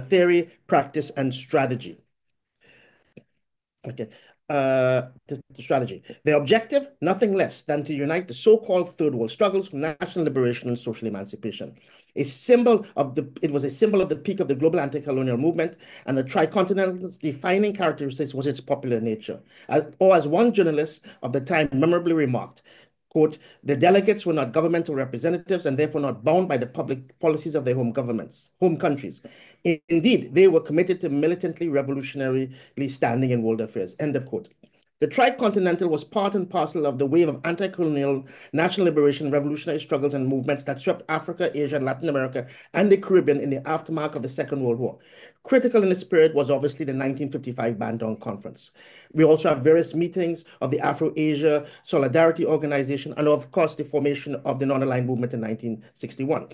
theory, practice, and strategy. Okay. The strategy. The objective, nothing less than to unite the so-called third world struggles for national liberation and social emancipation. It was a symbol of the peak of the global anti-colonial movement, and the tricontinental's defining characteristics was its popular nature. As one journalist of the time memorably remarked, quote, the delegates were not governmental representatives and therefore not bound by the public policies of their home countries. Indeed, they were committed to militantly revolutionarily standing in world affairs, end of quote. The Tricontinental was part and parcel of the wave of anti-colonial, national liberation, revolutionary struggles and movements that swept Africa, Asia, and Latin America, and the Caribbean in the aftermath of the Second World War. Critical in its spirit was obviously the 1955 Bandung Conference. We also have various meetings of the Afro-Asia Solidarity Organization, and of course, the formation of the Non-Aligned Movement in 1961.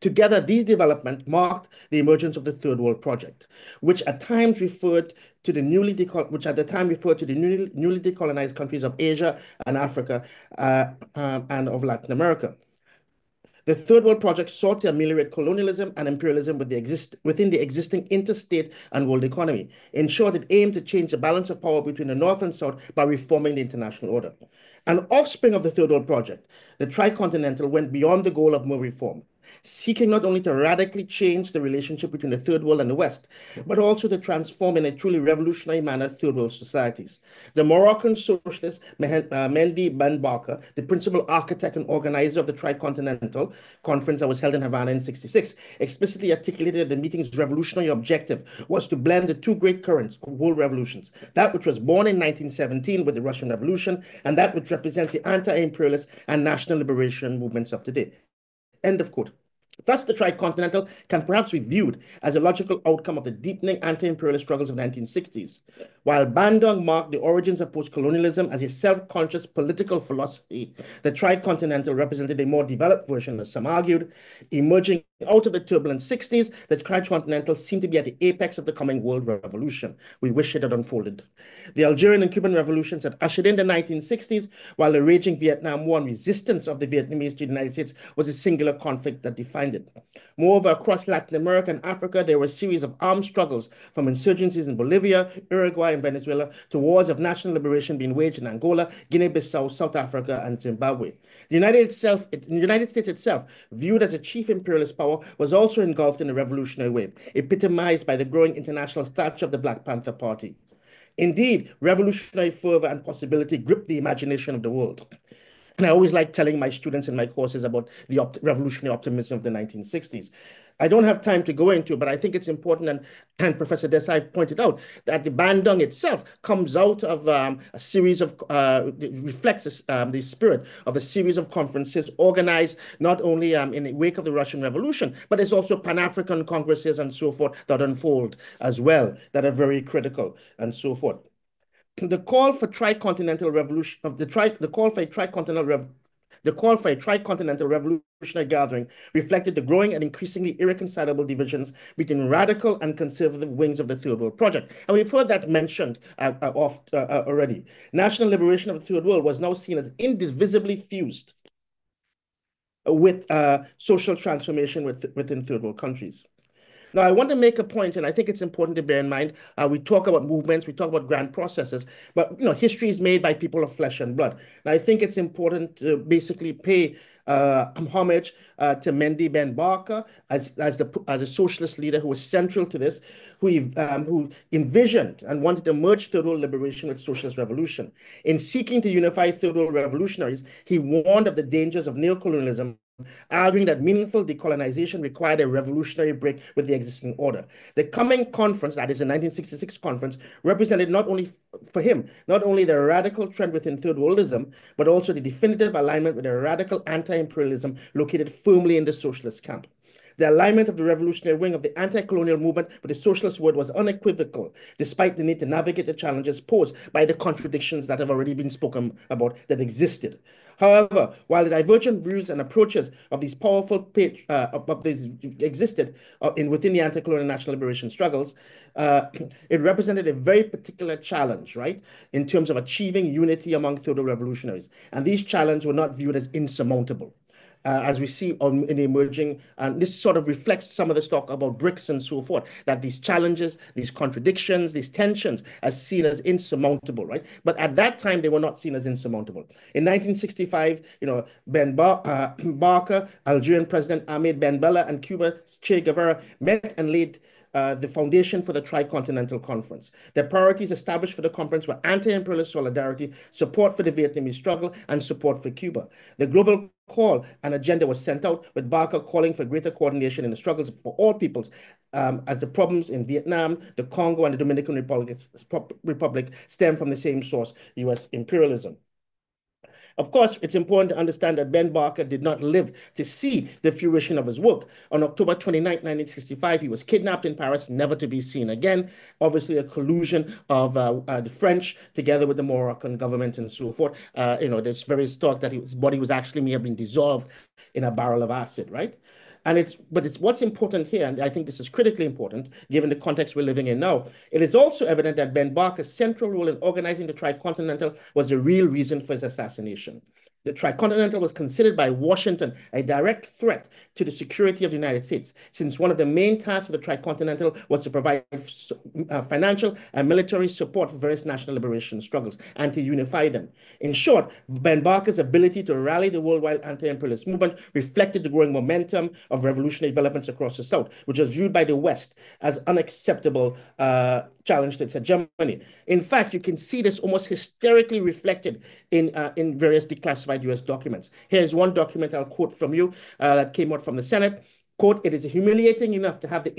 Together, these developments marked the emergence of the Third World Project, which at times referred to the newly decolonized countries of Asia and Africa and of Latin America. The Third World Project sought to ameliorate colonialism and imperialism within the existing interstate and world economy. In short, it aimed to change the balance of power between the North and South by reforming the international order. An offspring of the Third World Project, the Tricontinental went beyond the goal of more reform, seeking not only to radically change the relationship between the Third World and the West, but also to transform in a truly revolutionary manner Third World societies. The Moroccan socialist Mendy Ben Barker, the principal architect and organizer of the Tricontinental Conference that was held in Havana in 1966, explicitly articulated the meeting's revolutionary objective was to blend the two great currents of world revolutions, that which was born in 1917 with the Russian Revolution, and that which represents the anti-imperialist and national liberation movements of today. End of quote. Thus, the Tricontinental can perhaps be viewed as a logical outcome of the deepening anti-imperialist struggles of the 1960s. While Bandung marked the origins of post-colonialism as a self-conscious political philosophy, the Tricontinental represented a more developed version, as some argued. Emerging out of the turbulent 60s, the Tricontinental seemed to be at the apex of the coming world revolution. We wish it had unfolded. The Algerian and Cuban revolutions had ushered in the 1960s, while the raging Vietnam War and resistance of the Vietnamese to the United States was a singular conflict that defined it. Moreover, across Latin America and Africa, there were a series of armed struggles, from insurgencies in Bolivia, Uruguay, and Venezuela to wars of national liberation being waged in Angola, Guinea-Bissau, South Africa, and Zimbabwe. The United States itself, viewed as a chief imperialist power, was also engulfed in a revolutionary wave, epitomized by the growing international stature of the Black Panther Party. Indeed, revolutionary fervor and possibility gripped the imagination of the world. And I always like telling my students in my courses about the revolutionary optimism of the 1960s. I don't have time to go into, but I think it's important, and Professor Desai pointed out that the Bandung itself comes out of a series of, reflects the spirit of a series of conferences organized not only in the wake of the Russian Revolution, but there's also Pan-African congresses and so forth that unfold as well, that are very critical and so forth. The call for tricontinental revolution the call for a tricontinental revolutionary gathering reflected the growing and increasingly irreconcilable divisions between radical and conservative wings of the Third World Project. And we've heard that mentioned already. National liberation of the Third World was now seen as indivisibly fused with social transformation within Third World countries. Now, I want to make a point, and I think it's important to bear in mind. We talk about movements, we talk about grand processes, but history is made by people of flesh and blood. And I think it's important to basically pay homage to Mendy Ben Barker as a socialist leader who was central to this, who envisioned and wanted to merge third world liberation with socialist revolution. In seeking to unify third world revolutionaries, he warned of the dangers of neocolonialism, arguing that meaningful decolonization required a revolutionary break with the existing order. The coming conference, that is the 1966 conference, represented not only for him, not only the radical trend within third worldism, but also the definitive alignment with a radical anti-imperialism located firmly in the socialist camp. The alignment of the revolutionary wing of the anti-colonial movement with the socialist world was unequivocal, despite the need to navigate the challenges posed by the contradictions that have already been spoken about that existed. However, while the divergent views and approaches of these existed within the anti-colonial national liberation struggles, it represented a very particular challenge, right, in terms of achieving unity among third world revolutionaries. And these challenges were not viewed as insurmountable. As we see in emerging, and this sort of reflects some of the talk about BRICS and so forth, that these challenges, these contradictions, these tensions are seen as insurmountable, right? But at that time, they were not seen as insurmountable. In 1965, Barker, Algerian President Ahmed Ben Bella, and Cuba's Che Guevara met and laid the foundation for the Tricontinental Conference. The priorities established for the conference were anti-imperialist solidarity, support for the Vietnamese struggle, and support for Cuba. The global call and agenda was sent out, with Barker calling for greater coordination in the struggles for all peoples, as the problems in Vietnam, the Congo, and the Dominican Republic stem from the same source, U.S. imperialism. Of course, it's important to understand that Ben Barker did not live to see the fruition of his work. On October 29, 1965, he was kidnapped in Paris, never to be seen again. Obviously, a collusion of the French together with the Moroccan government and so forth. There's various talk that his body may have been dissolved in a barrel of acid, right? But it's what's important here, and I think this is critically important given the context we're living in now. It is also evident that Ben Barker's central role in organizing the Tricontinental was the real reason for his assassination. The Tricontinental was considered by Washington a direct threat to the security of the United States, since one of the main tasks of the Tricontinental was to provide financial and military support for various national liberation struggles and to unify them. In short, Ben Barker's ability to rally the worldwide anti-imperialist movement reflected the growing momentum of revolutionary developments across the South, which was viewed by the West as unacceptable challenge to its hegemony. In fact, you can see this almost hysterically reflected in various declassified U.S. documents. Here's one document I'll quote from you that came out from the Senate. Quote, "It is humiliating enough to have the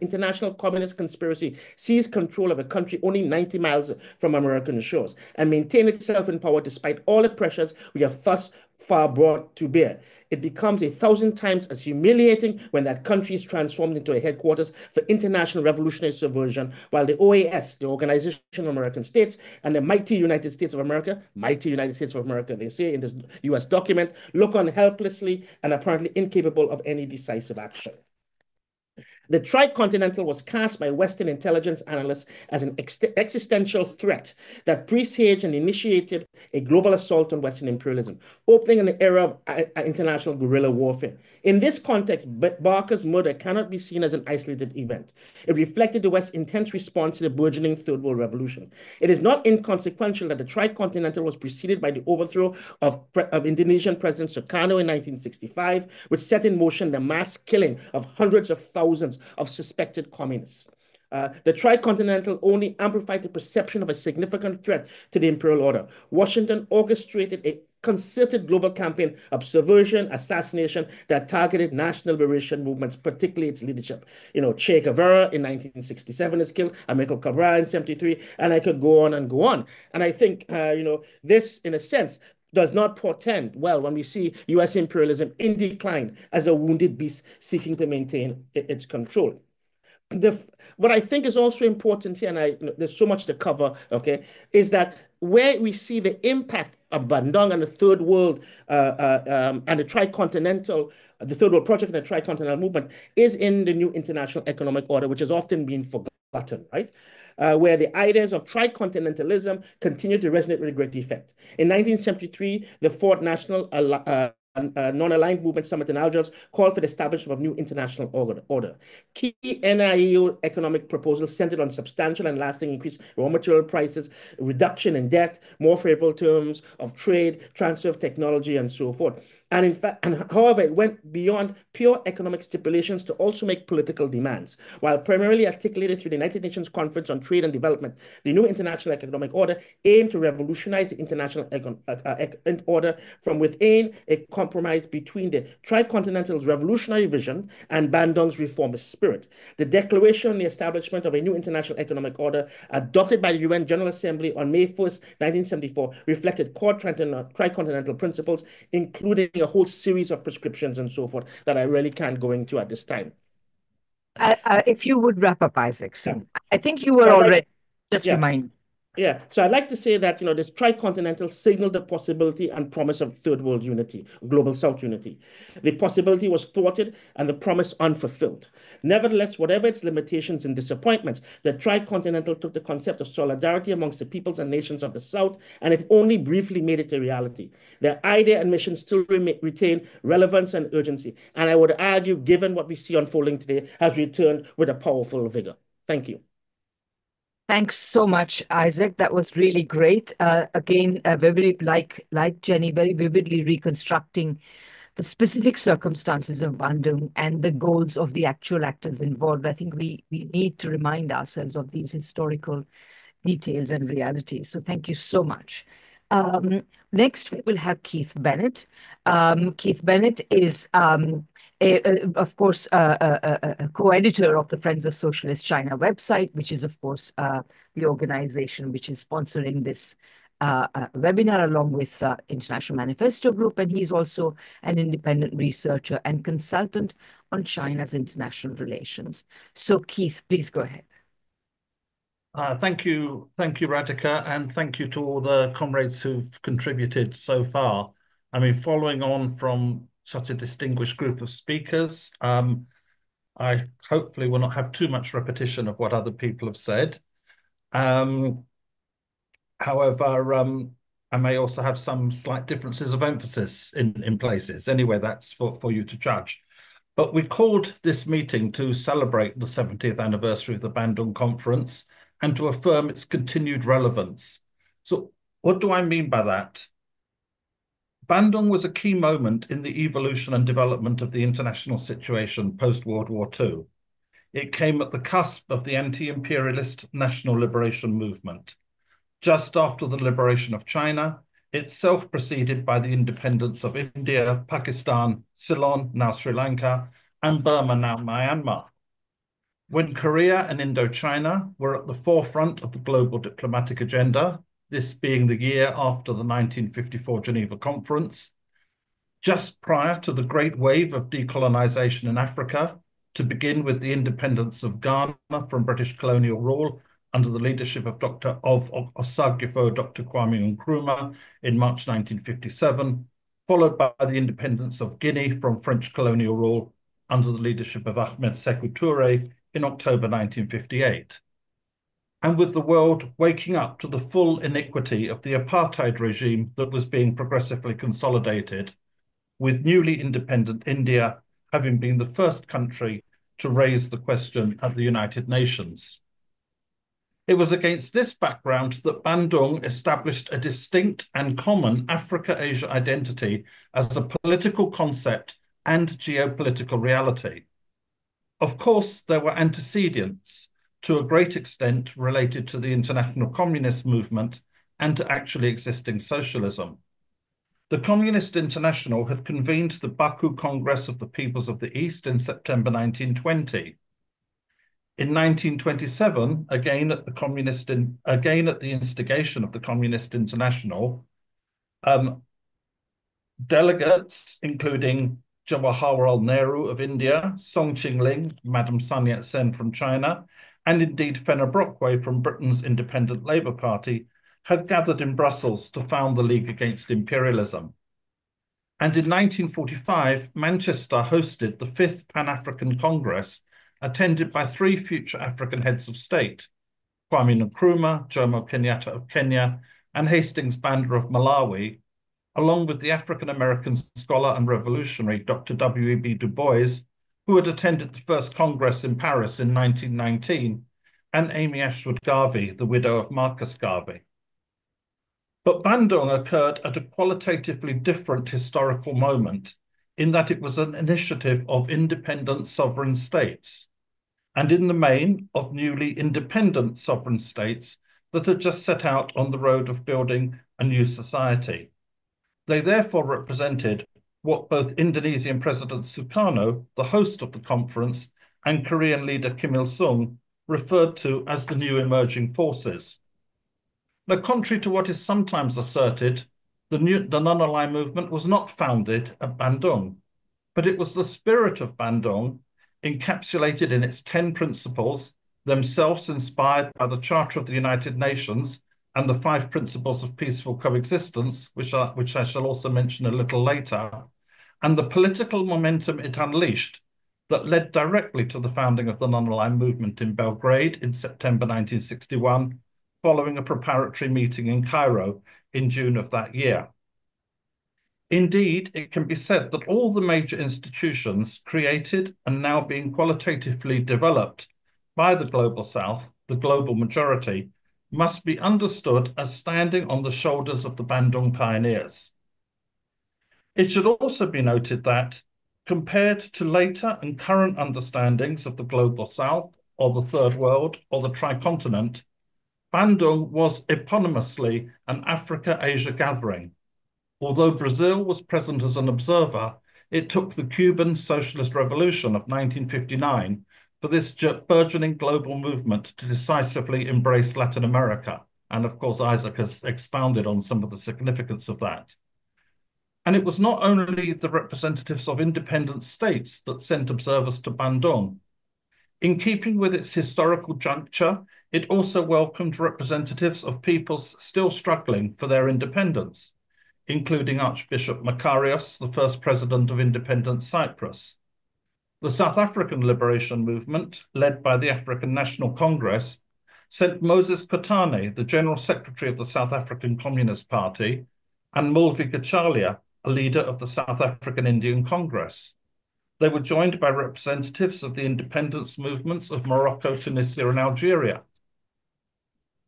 international communist conspiracy seize control of a country only 90 miles from American shores and maintain itself in power despite all the pressures we have thus far brought to bear. It becomes 1,000 times as humiliating when that country is transformed into a headquarters for international revolutionary subversion, while the OAS, the Organization of American States, and the mighty United States of America, they say in this U.S. document, look on helplessly and apparently incapable of any decisive action." The Tricontinental was cast by Western intelligence analysts as an existential threat that presaged and initiated a global assault on Western imperialism, opening an era of international guerrilla warfare. In this context, Barker's murder cannot be seen as an isolated event. It reflected the West's intense response to the burgeoning Third World Revolution. It is not inconsequential that the Tricontinental was preceded by the overthrow of Indonesian President Sukarno in 1965, which set in motion the mass killing of hundreds of thousands of suspected communists. The Tricontinental only amplified the perception of a significant threat to the imperial order. Washington orchestrated a concerted global campaign of subversion, assassination that targeted national liberation movements, particularly its leadership. Che Guevara in 1967 is killed, Amilcar Cabral in 73, and I could go on and go on. And I think, this, in a sense, does not portend well when we see U.S. imperialism in decline as a wounded beast seeking to maintain its control. What I think is also important here, and there's so much to cover, okay, is that where we see the impact of Bandung and the Third World and the Tricontinental, the Third World Project and the Tricontinental Movement is in the new international economic order, which has often been forgotten, right? Where the ideas of tricontinentalism continue to resonate with great effect. In 1973, the Fourth National Non-Aligned Movement Summit in Algiers called for the establishment of new international order. Key NIEU economic proposals centered on substantial and lasting increase in raw material prices, reduction in debt, more favorable terms of trade, transfer of technology, and so forth. And in fact, however, it went beyond pure economic stipulations to also make political demands. While primarily articulated through the United Nations Conference on Trade and Development, the new international economic order aimed to revolutionize the international order from within, a compromise between the Tricontinental's revolutionary vision and Bandung's reformist spirit. The declaration on the establishment of a new international economic order, adopted by the UN General Assembly on May 1st, 1974, reflected core tricontinental principles, including a whole series of prescriptions and so forth that I really can't go into at this time. If you would wrap up, Isaac. So yeah. I think you were so already, just yeah. remind. Yeah, so I'd like to say that, this tricontinental signaled the possibility and promise of third world unity, global south unity. The possibility was thwarted and the promise unfulfilled. Nevertheless, whatever its limitations and disappointments, the tricontinental took the concept of solidarity amongst the peoples and nations of the south, and if only briefly made it a reality. Their idea and mission still retain relevance and urgency, and I would argue, given what we see unfolding today, has returned with a powerful vigor. Thank you. Thanks so much, Isaac. That was really great. Again, very like Jenny, very vividly reconstructing the specific circumstances of Bandung and the goals of the actual actors involved. I think we need to remind ourselves of these historical details and realities. So thank you so much. Next, we will have Keith Bennett. Keith Bennett is, of course, a co-editor of the Friends of Socialist China website, which is, of course, the organization which is sponsoring this webinar along with International Manifesto Group. And he's also an independent researcher and consultant on China's international relations. So, Keith, please go ahead. Thank you, Radhika, and thank you to all the comrades who've contributed so far. I mean, following on from such a distinguished group of speakers, I hopefully will not have too much repetition of what other people have said. However, I may also have some slight differences of emphasis in places. Anyway, that's for you to judge. But we called this meeting to celebrate the 70th anniversary of the Bandung Conference and to affirm its continued relevance. So what do I mean by that? Bandung was a key moment in the evolution and development of the international situation post-World War II. It came at the cusp of the anti-imperialist national liberation movement. Just after the liberation of China, itself preceded by the independence of India, Pakistan, Ceylon, now Sri Lanka, and Burma, now Myanmar. When Korea and Indochina were at the forefront of the global diplomatic agenda, this being the year after the 1954 Geneva Conference, just prior to the great wave of decolonization in Africa, to begin with the independence of Ghana from British colonial rule under the leadership of Osagyefo Dr. Kwame Nkrumah in March 1957, followed by the independence of Guinea from French colonial rule under the leadership of Ahmed Sékou Touré in October 1958. And with the world waking up to the full iniquity of the apartheid regime that was being progressively consolidated, with newly independent India having been the first country to raise the question at the United Nations. It was against this background that Bandung established a distinct and common Africa-Asia identity as a political concept and geopolitical reality. Of course, there were antecedents, to a great extent related to the international communist movement and to actually existing socialism. The Communist International had convened the Baku Congress of the Peoples of the East in September 1920. In 1927, again at the instigation of the Communist International, delegates, including Jawaharlal Nehru of India, Song Ching-ling, Madam Sun Yat-sen from China, and indeed Fenner Brockway from Britain's Independent Labour Party, had gathered in Brussels to found the League Against Imperialism. And in 1945, Manchester hosted the 5th Pan-African Congress, attended by 3 future African heads of state, Kwame Nkrumah, Jomo Kenyatta of Kenya, and Hastings Banda of Malawi, along with the African-American scholar and revolutionary Dr. W.E.B. Du Bois, who had attended the first Congress in Paris in 1919, and Amy Ashwood Garvey, the widow of Marcus Garvey. But Bandung occurred at a qualitatively different historical moment in that it was an initiative of independent sovereign states, and in the main of newly independent sovereign states that had just set out on the road of building a new society. They therefore represented what both Indonesian President Sukarno, the host of the conference, and Korean leader Kim Il-sung referred to as the new emerging forces. Now, contrary to what is sometimes asserted, the non-aligned movement was not founded at Bandung, but it was the spirit of Bandung, encapsulated in its 10 principles, themselves inspired by the Charter of the United Nations and the 5 principles of peaceful coexistence, which I shall also mention a little later, and the political momentum it unleashed that led directly to the founding of the non-aligned movement in Belgrade in September 1961, following a preparatory meeting in Cairo in June of that year. Indeed, it can be said that all the major institutions created and now being qualitatively developed by the Global South, the global majority, must be understood as standing on the shoulders of the Bandung pioneers. It should also be noted that, compared to later and current understandings of the Global South, or the Third World, or the Tricontinent, Bandung was eponymously an Africa-Asia gathering. Although Brazil was present as an observer, it took the Cuban Socialist Revolution of 1959 for this burgeoning global movement to decisively embrace Latin America. And of course, Isaac has expounded on some of the significance of that. And it was not only the representatives of independent states that sent observers to Bandung. In keeping with its historical juncture, it also welcomed representatives of peoples still struggling for their independence, including Archbishop Makarios, the first president of independent Cyprus. The South African Liberation Movement, led by the African National Congress, sent Moses Kotane, the General Secretary of the South African Communist Party, and Mulvi Gachalia, a leader of the South African Indian Congress. They were joined by representatives of the independence movements of Morocco, Tunisia, and Algeria.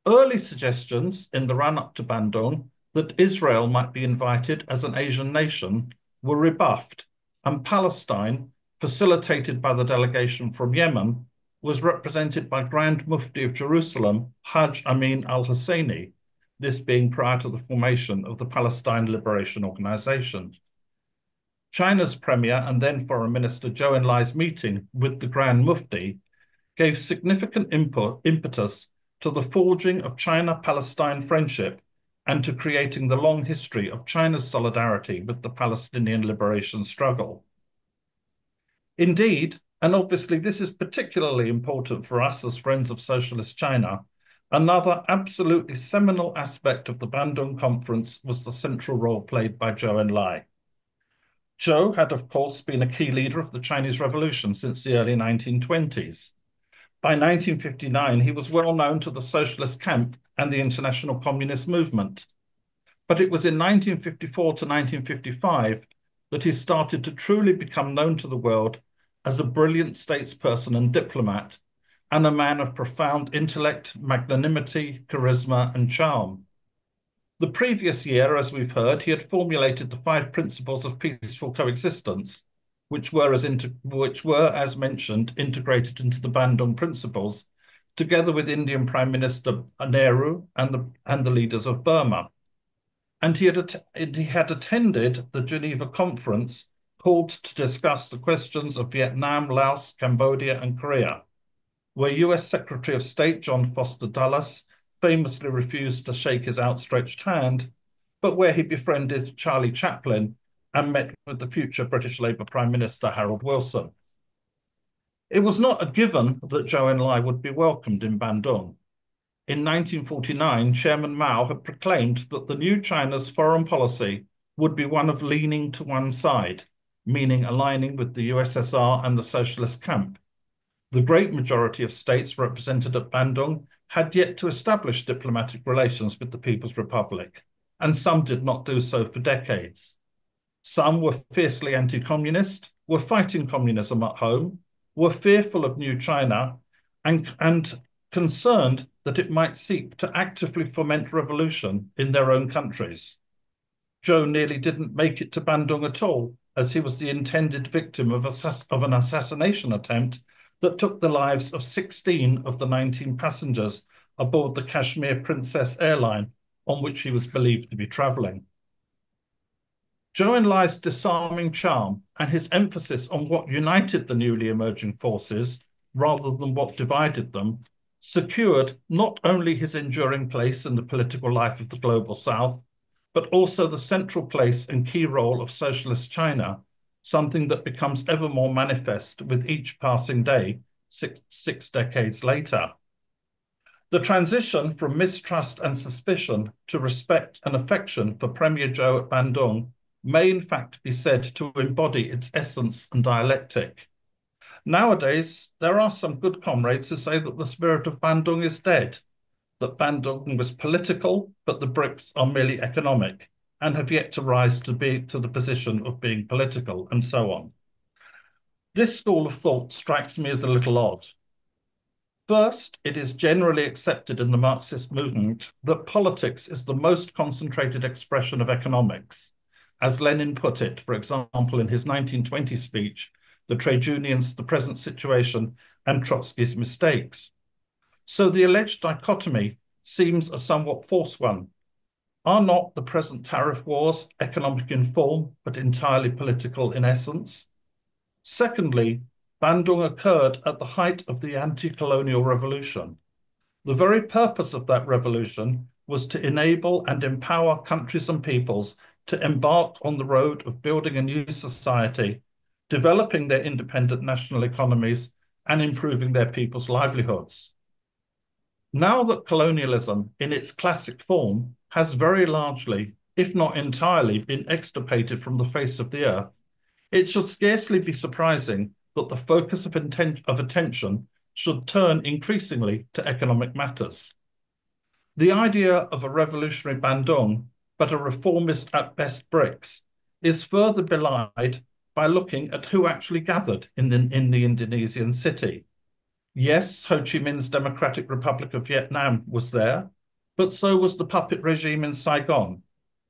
Early suggestions in the run-up to Bandung that Israel might be invited as an Asian nation were rebuffed, and Palestine, facilitated by the delegation from Yemen, was represented by Grand Mufti of Jerusalem, Hajj Amin al-Husseini, this being prior to the formation of the Palestine Liberation Organization. China's Premier and then Foreign Minister Zhou Enlai's meeting with the Grand Mufti gave significant impetus to the forging of China-Palestine friendship and to creating the long history of China's solidarity with the Palestinian liberation struggle. Indeed, and obviously this is particularly important for us as Friends of Socialist China, another absolutely seminal aspect of the Bandung Conference was the central role played by Zhou Enlai. Zhou had, of course, been a key leader of the Chinese Revolution since the early 1920s. By 1959, he was well known to the socialist camp and the international communist movement. But it was in 1954 to 1955 that he started to truly become known to the world as a brilliant statesperson and diplomat, and a man of profound intellect, magnanimity, charisma, and charm. The previous year, as we've heard, he had formulated the 5 principles of peaceful coexistence, which were, as mentioned, integrated into the Bandung Principles, together with Indian Prime Minister Nehru and the leaders of Burma. And he had attended the Geneva Conference called to discuss the questions of Vietnam, Laos, Cambodia, and Korea, where US Secretary of State John Foster Dulles famously refused to shake his outstretched hand, but where he befriended Charlie Chaplin and met with the future British Labour Prime Minister Harold Wilson. It was not a given that Zhou Enlai would be welcomed in Bandung. In 1949, Chairman Mao had proclaimed that the new China's foreign policy would be one of leaning to one side, meaning aligning with the USSR and the socialist camp. The great majority of states represented at Bandung had yet to establish diplomatic relations with the People's Republic. and some did not do so for decades. Some were fiercely anti-communist, were fighting communism at home, were fearful of new China, and concerned that it might seek to actively foment revolution in their own countries. Joe nearly didn't make it to Bandung at all, as he was the intended victim of an assassination attempt that took the lives of 16 of the 19 passengers aboard the Kashmir Princess airline on which he was believed to be traveling. Zhou Enlai's disarming charm and his emphasis on what united the newly emerging forces rather than what divided them secured not only his enduring place in the political life of the Global South, but also the central place and key role of socialist China, something that becomes ever more manifest with each passing day, six decades later. The transition from mistrust and suspicion to respect and affection for Premier Zhou at Bandung may in fact be said to embody its essence and dialectic. Nowadays, there are some good comrades who say that the spirit of Bandung is dead, that Bandung was political, but the BRICS are merely economic and have yet to rise to the position of being political, and so on. This school of thought strikes me as a little odd. First, it is generally accepted in the Marxist movement that politics is the most concentrated expression of economics. As Lenin put it, for example, in his 1920 speech, the trade unions, the present situation, and Trotsky's mistakes. So the alleged dichotomy seems a somewhat false one. Are not the present tariff wars economic in form, but entirely political in essence? Secondly, Bandung occurred at the height of the anti-colonial revolution. The very purpose of that revolution was to enable and empower countries and peoples to embark on the road of building a new society, developing their independent national economies, and improving their people's livelihoods. Now that colonialism, in its classic form, has very largely, if not entirely, been extirpated from the face of the earth, it should scarcely be surprising that the focus of attention should turn increasingly to economic matters. The idea of a revolutionary Bandung, but a reformist at best BRICS, is further belied by looking at who actually gathered in the Indonesian city. Yes, Ho Chi Minh's Democratic Republic of Vietnam was there, but so was the puppet regime in Saigon.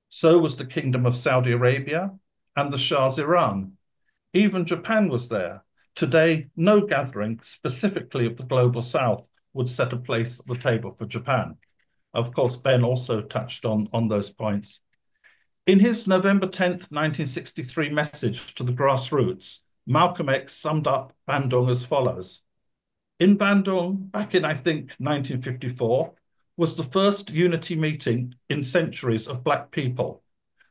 So was the Kingdom of Saudi Arabia and the Shah's Iran. Even Japan was there. Today, no gathering specifically of the Global South would set a place at the table for Japan. Of course, Ben also touched on those points. In his November 10th, 1963 message to the grassroots, Malcolm X summed up Bandung as follows. In Bandung, back in, I think, 1954, was the first unity meeting in centuries of Black people.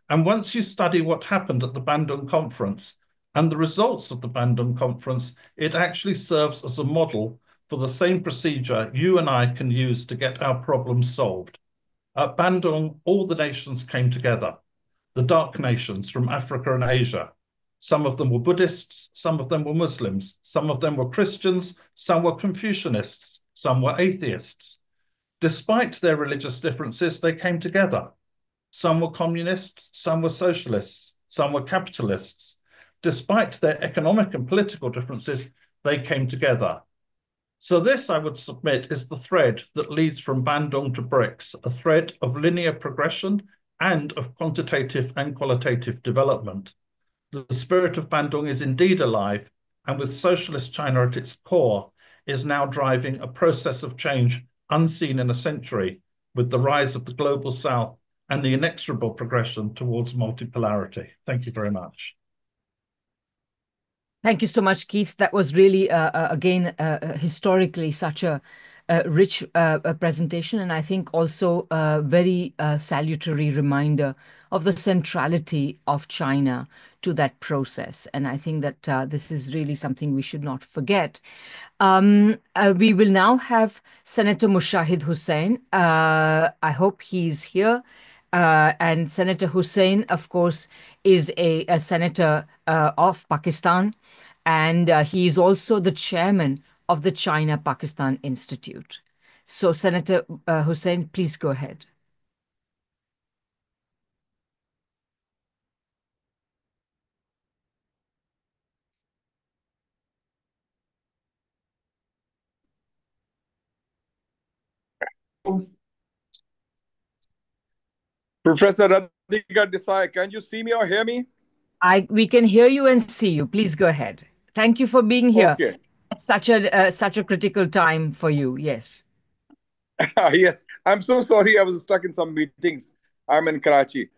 And once you study what happened at the Bandung Conference and the results of the Bandung Conference, it actually serves as a model for the same procedure you and I can use to get our problems solved. At Bandung, all the nations came together, the dark nations from Africa and Asia. Some of them were Buddhists, some of them were Muslims, some of them were Christians, some were Confucianists, some were atheists. Despite their religious differences, they came together. Some were communists, some were socialists, some were capitalists. Despite their economic and political differences, they came together. So this, I would submit, is the thread that leads from Bandung to BRICS, a thread of linear progression and of quantitative and qualitative development. The spirit of Bandung is indeed alive, and with socialist China at its core, is now driving a process of change unseen in a century, with the rise of the Global South and the inexorable progression towards multipolarity. Thank you very much. Thank you so much, Keith. That was really, again, historically such a rich presentation, and I think also a very salutary reminder of the centrality of China to that process. And I think that this is really something we should not forget. We will now have Senator Mushahid Hussain. I hope he's here. And Senator Hussain, of course, is a senator of Pakistan, and he is also the chairman of the China-Pakistan Institute. So, Senator Hussain, please go ahead. Professor Radhika Desai, can you see me or hear me? We can hear you and see you. Please go ahead. Thank you for being here Okay. at such a critical time for you. Yes. Yes, I'm so sorry. I was stuck in some meetings. I'm in Karachi.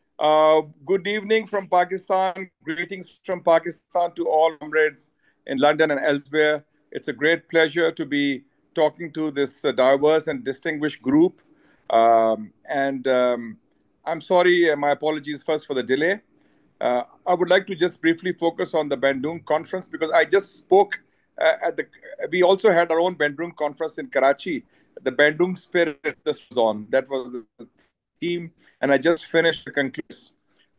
Good evening from Pakistan. Greetings from Pakistan to all comrades in London and elsewhere. It's a great pleasure to be talking to this diverse and distinguished group. And I'm sorry, my apologies first for the delay. I would like to just briefly focus on the Bandung Conference because I just spoke at the. We also had our own Bandung Conference in Karachi. The Bandung Spirit this was on. That was the theme, and I just finished the conclusions.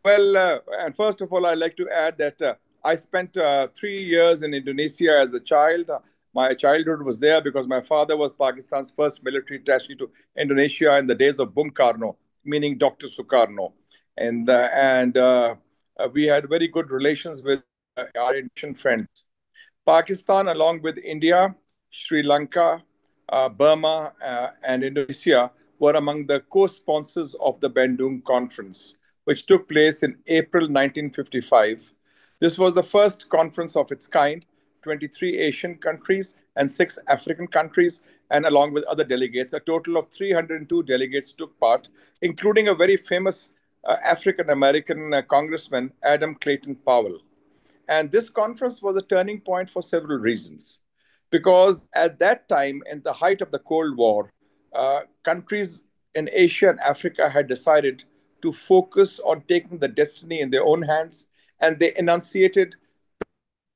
Well, and first of all, I'd like to add that I spent 3 years in Indonesia as a child. My childhood was there because my father was Pakistan's first military attaché to Indonesia in the days of Bung Karno, meaning Dr. Sukarno. And we had very good relations with our Indonesian friends. Pakistan, along with India, Sri Lanka, Burma, and Indonesia, were among the co sponsors of the Bandung Conference, which took place in April 1955. This was the first conference of its kind. 23 Asian countries and 6 African countries, and along with other delegates, a total of 302 delegates took part, including a very famous African American Congressman, Adam Clayton Powell. And this conference was a turning point for several reasons. Because at that time, in the height of the Cold War, countries in Asia and Africa had decided to focus on taking the destiny in their own hands, and they enunciated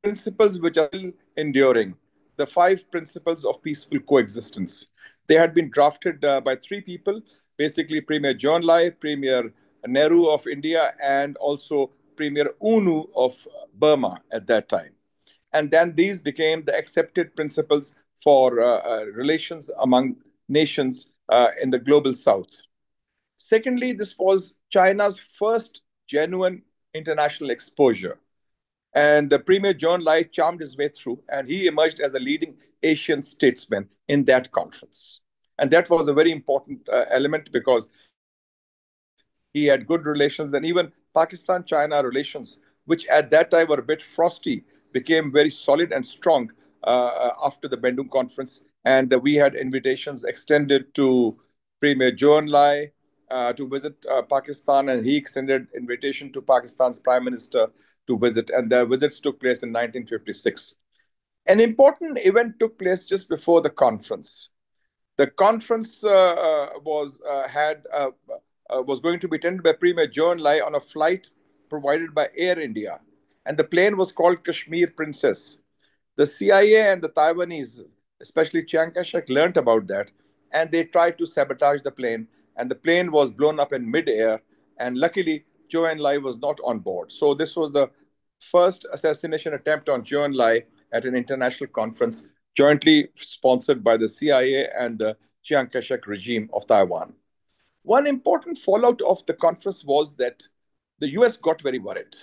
principles which are still enduring, the 5 principles of peaceful coexistence. They had been drafted by 3 people, basically Premier John Lai, Premier Nehru of India, and also Premier Unu of Burma at that time. And then these became the accepted principles for relations among nations in the global south. Secondly, this was China's first genuine international exposure. And Premier John Lai charmed his way through, and he emerged as a leading Asian statesman in that conference. And that was a very important element because he had good relations, and even Pakistan-China relations, which at that time were a bit frosty, became very solid and strong after the Bandung Conference. And we had invitations extended to Premier John Lai to visit Pakistan, and he extended invitation to Pakistan's Prime Minister to visit. And their visits took place in 1956. An important event took place just before the conference. The conference was going to be attended by Premier John Lai on a flight provided by Air India, and the plane was called Kashmir Princess. The CIA and the Taiwanese, especially Chiang Kai-shek, learned about that, and they tried to sabotage the plane, and the plane was blown up in mid-air, and luckily, Zhou Enlai was not on board. So this was the first assassination attempt on Zhou Enlai at an international conference, jointly sponsored by the CIA and the Chiang Kai-shek regime of Taiwan. One important fallout of the conference was that the US got very worried.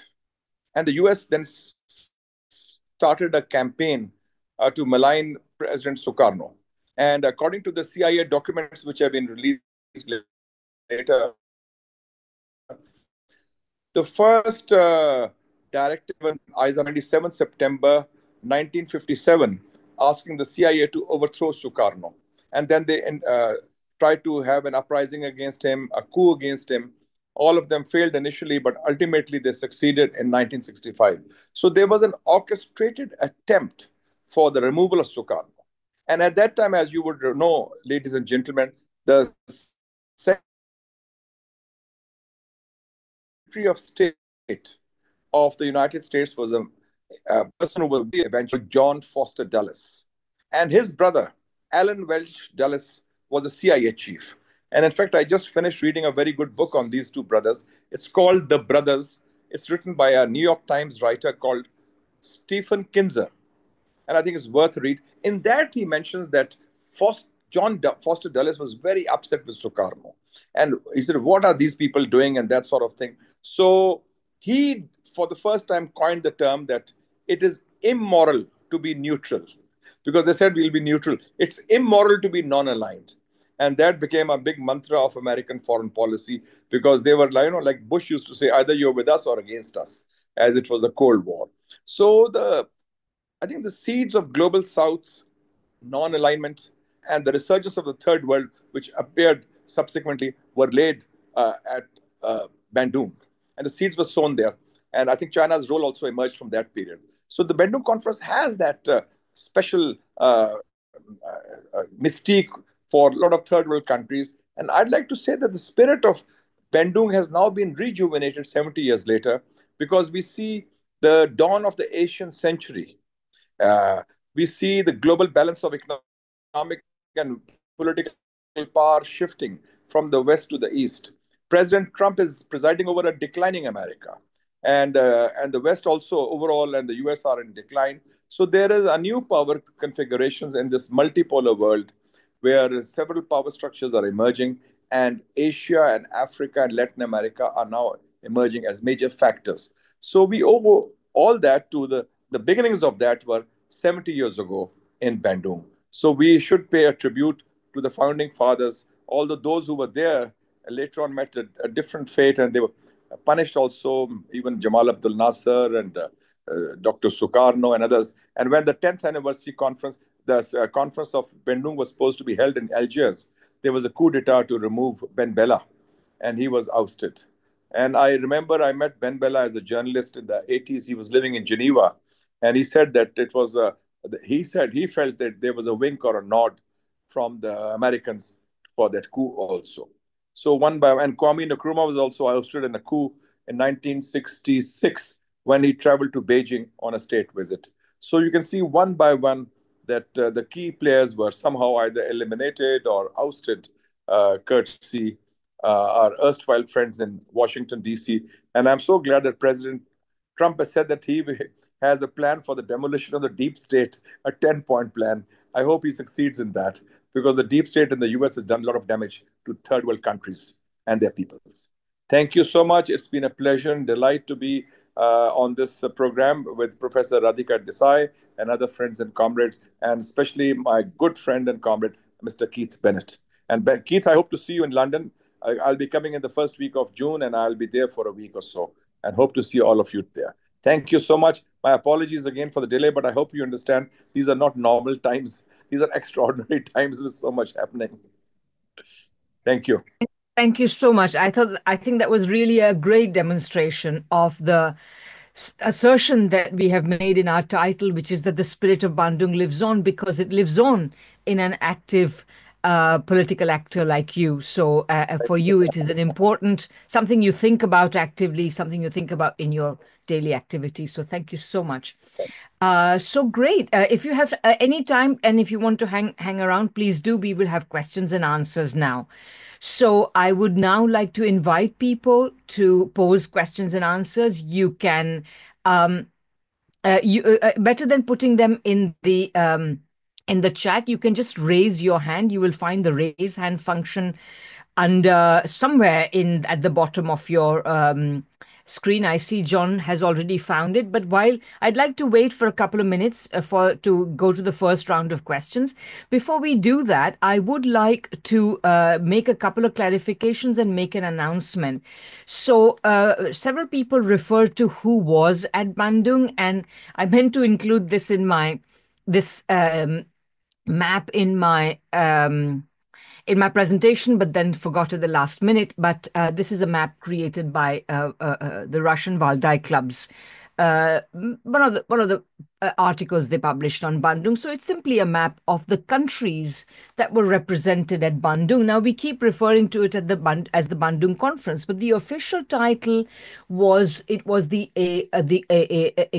And the US then started a campaign to malign President Sukarno. And according to the CIA documents which have been released later, the first directive on 27 September 1957 asking the CIA to overthrow Sukarno. And then they tried to have an uprising against him, a coup against him. All of them failed initially, but ultimately they succeeded in 1965. So there was an orchestrated attempt for the removal of Sukarno. And at that time, as you would know, ladies and gentlemen, the Secretary of State of the United States was a person who will be eventually John Foster Dulles. And his brother, Alan Welch Dulles, was a CIA chief. And in fact, I just finished reading a very good book on these 2 brothers. It's called The Brothers. It's written by a New York Times writer called Stephen Kinzer. And I think it's worth a read. In that, he mentions that John Foster Dulles was very upset with Sukarno. And he said, what are these people doing? And that sort of thing. So he, for the first time, coined the term that it is immoral to be neutral. Because they said we'll be neutral. It's immoral to be non-aligned. And that became a big mantra of American foreign policy, because they were, like Bush used to say, either you're with us or against us, as it was a Cold War. So I think the seeds of global South non-alignment and the resurgence of the third world, which appeared subsequently, were laid at Bandung, and the seeds were sown there. And I think China's role also emerged from that period. So the Bandung Conference has that special mystique for a lot of third world countries. And I'd like to say that the spirit of Bandung has now been rejuvenated 70 years later, because we see the dawn of the Asian century. Uh, we see the global balance of economic and political power shifting from the west to the east. President Trump is presiding over a declining America, and the West also overall and the US are in decline. So there is a new power configurations in this multipolar world, where several power structures are emerging, and Asia and Africa and Latin America are now emerging as major factors. So we owe all that to the beginnings of that were 70 years ago in Bandung. So we should pay a tribute to the founding fathers, although those who were there later on met a different fate, and they were punished also, even Jamal Abdul Nasser and Dr. Sukarno and others. And when the 10th anniversary conference, the conference of Bandung was supposed to be held in Algiers, there was a coup d'etat to remove Ben Bella, and he was ousted. And I remember I met Ben Bella as a journalist in the 80s. He was living in Geneva, and he said that it was he said he felt that there was a wink or a nod from the Americans for that coup also. So one by and Kwame Nkrumah was also ousted in a coup in 1966 when he traveled to Beijing on a state visit. So you can see one by one that the key players were somehow either eliminated or ousted, courtesy our erstwhile friends in Washington, D.C. And I'm so glad that President Trump has said that he has a plan for the demolition of the deep state, a 10-point plan. I hope he succeeds in that, because the deep state in the US has done a lot of damage to third world countries and their peoples. Thank you so much. It's been a pleasure and delight to be on this program with Professor Radhika Desai and other friends and comrades, and especially my good friend and comrade, Mr. Keith Bennett. And Keith, I hope to see you in London. I'll be coming in the first week of June, and I'll be there for a week or so, and hope to see all of you there. Thank you so much. My apologies again for the delay, but I hope you understand these are not normal times. These are extraordinary times with so much happening. Thank you. Thank you so much. I think that was really a great demonstration of the assertion that we have made in our title, which is that the spirit of Bandung lives on, because it lives on in an active political actor like you. So for you, it is an important, something you think about actively, something you think about in your daily activity. So thank you so much. So great. If you have any time and if you want to hang around, please do. We will have questions and answers now. So I would now like to invite people to pose questions and answers. You can, better than putting them in the chat, you can just raise your hand. You will find the raise hand function under somewhere at the bottom of your screen. I see John has already found it, but while I'd like to wait for a couple of minutes to go to the first round of questions. Before we do that, I would like to make a couple of clarifications and make an announcement. So several people referred to who was at Bandung, and I meant to include this in this map in my presentation, but then forgot at the last minute. But this is a map created by the Russian Valdai clubs. One of the articles they published on Bandung. So it's simply a map of the countries that were represented at Bandung. Now we keep referring to it as the Bandung Conference, but the official title was a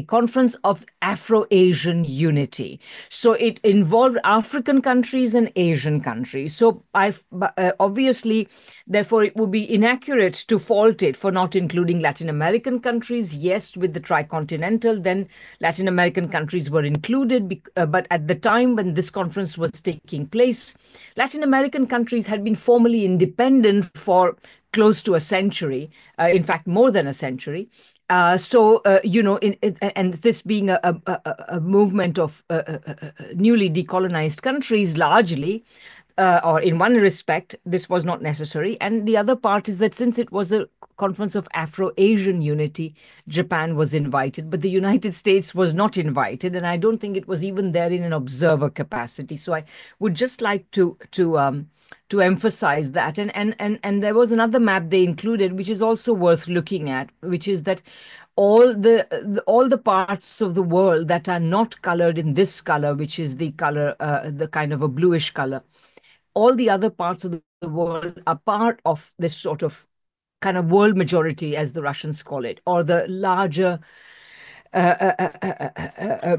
conference of Afro-Asian unity. So it involved African countries and Asian countries. So obviously, therefore, it would be inaccurate to fault it for not including Latin American countries. Yes, with the tricontinental, then Latin American countries were included, but at the time when this conference was taking place, Latin American countries had been formally independent for close to a century, in fact, more than a century. And this being a movement of newly decolonized countries, largely, or in one respect, this was not necessary. And the other part is that since it was a conference of Afro-Asian unity, Japan was invited, but the United States was not invited. And I don't think it was even there in an observer capacity. So I would just like to emphasize that. And there was another map they included, which is also worth looking at, which is that all the parts of the world that are not colored in this color, which is the color, the kind of a bluish color, all the other parts of the world are part of this sort of kind of world majority, as the Russians call it, or the larger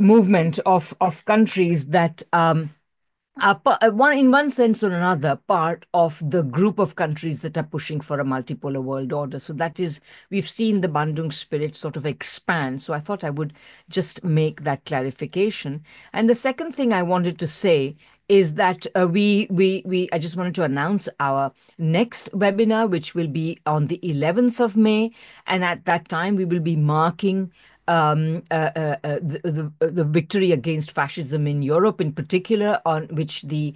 movement of countries that in one sense or another, part of the group of countries that are pushing for a multipolar world order. So that is, we've seen the Bandung spirit sort of expand. So I thought I would just make that clarification. And the second thing I wanted to say is that I just wanted to announce our next webinar, which will be on the 11th of May. And at that time, we will be marking the victory against fascism in Europe, in particular, on which the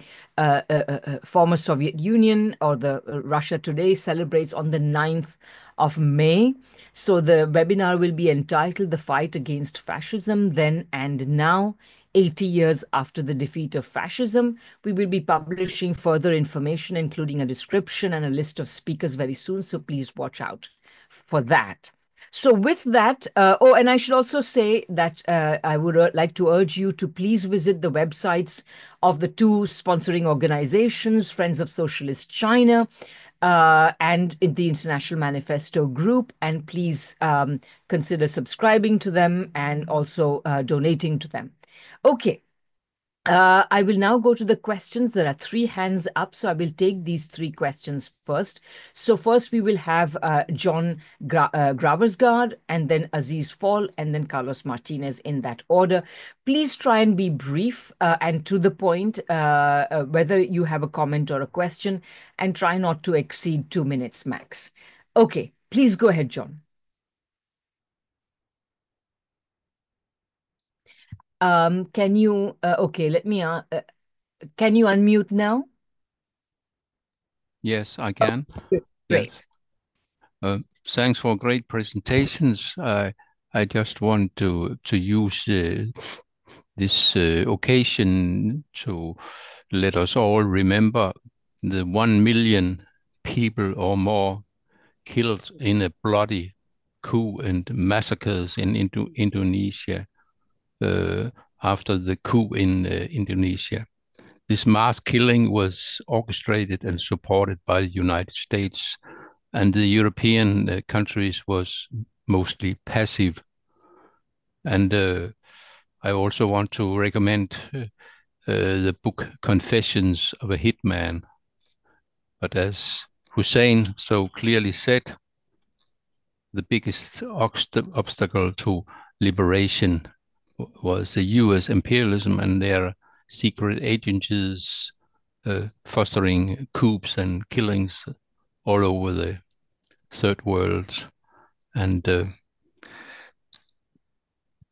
former Soviet Union, or the Russia today, celebrates on the 9th of May. So the webinar will be entitled "The Fight Against Fascism Then and Now, 80 years after the defeat of fascism." We will be publishing further information, including a description and a list of speakers, very soon. So please watch out for that. So with that, and I should also say that I would like to urge you to please visit the websites of the two sponsoring organizations, Friends of Socialist China and the International Manifesto Group, and please consider subscribing to them and also donating to them. Okay. I will now go to the questions. There are 3 hands up, so I will take these 3 questions first. So first we will have John Graversgaard, and then Aziz Fall, and then Carlos Martinez, in that order. Please try and be brief and to the point, whether you have a comment or a question, and try not to exceed 2 minutes max. Okay, please go ahead, John. Can you, okay, can you unmute now? Yes, I can. Great. Yes. Thanks for great presentations. I just want to use this occasion to let us all remember the 1 million people or more killed in a bloody coup and massacres in Indonesia after the coup in Indonesia. This mass killing was orchestrated and supported by the United States, and the European countries was mostly passive. And I also want to recommend the book Confessions of a Hitman. But as Hussein so clearly said, the biggest obstacle to liberation was the US imperialism and their secret agencies fostering coups and killings all over the third world. And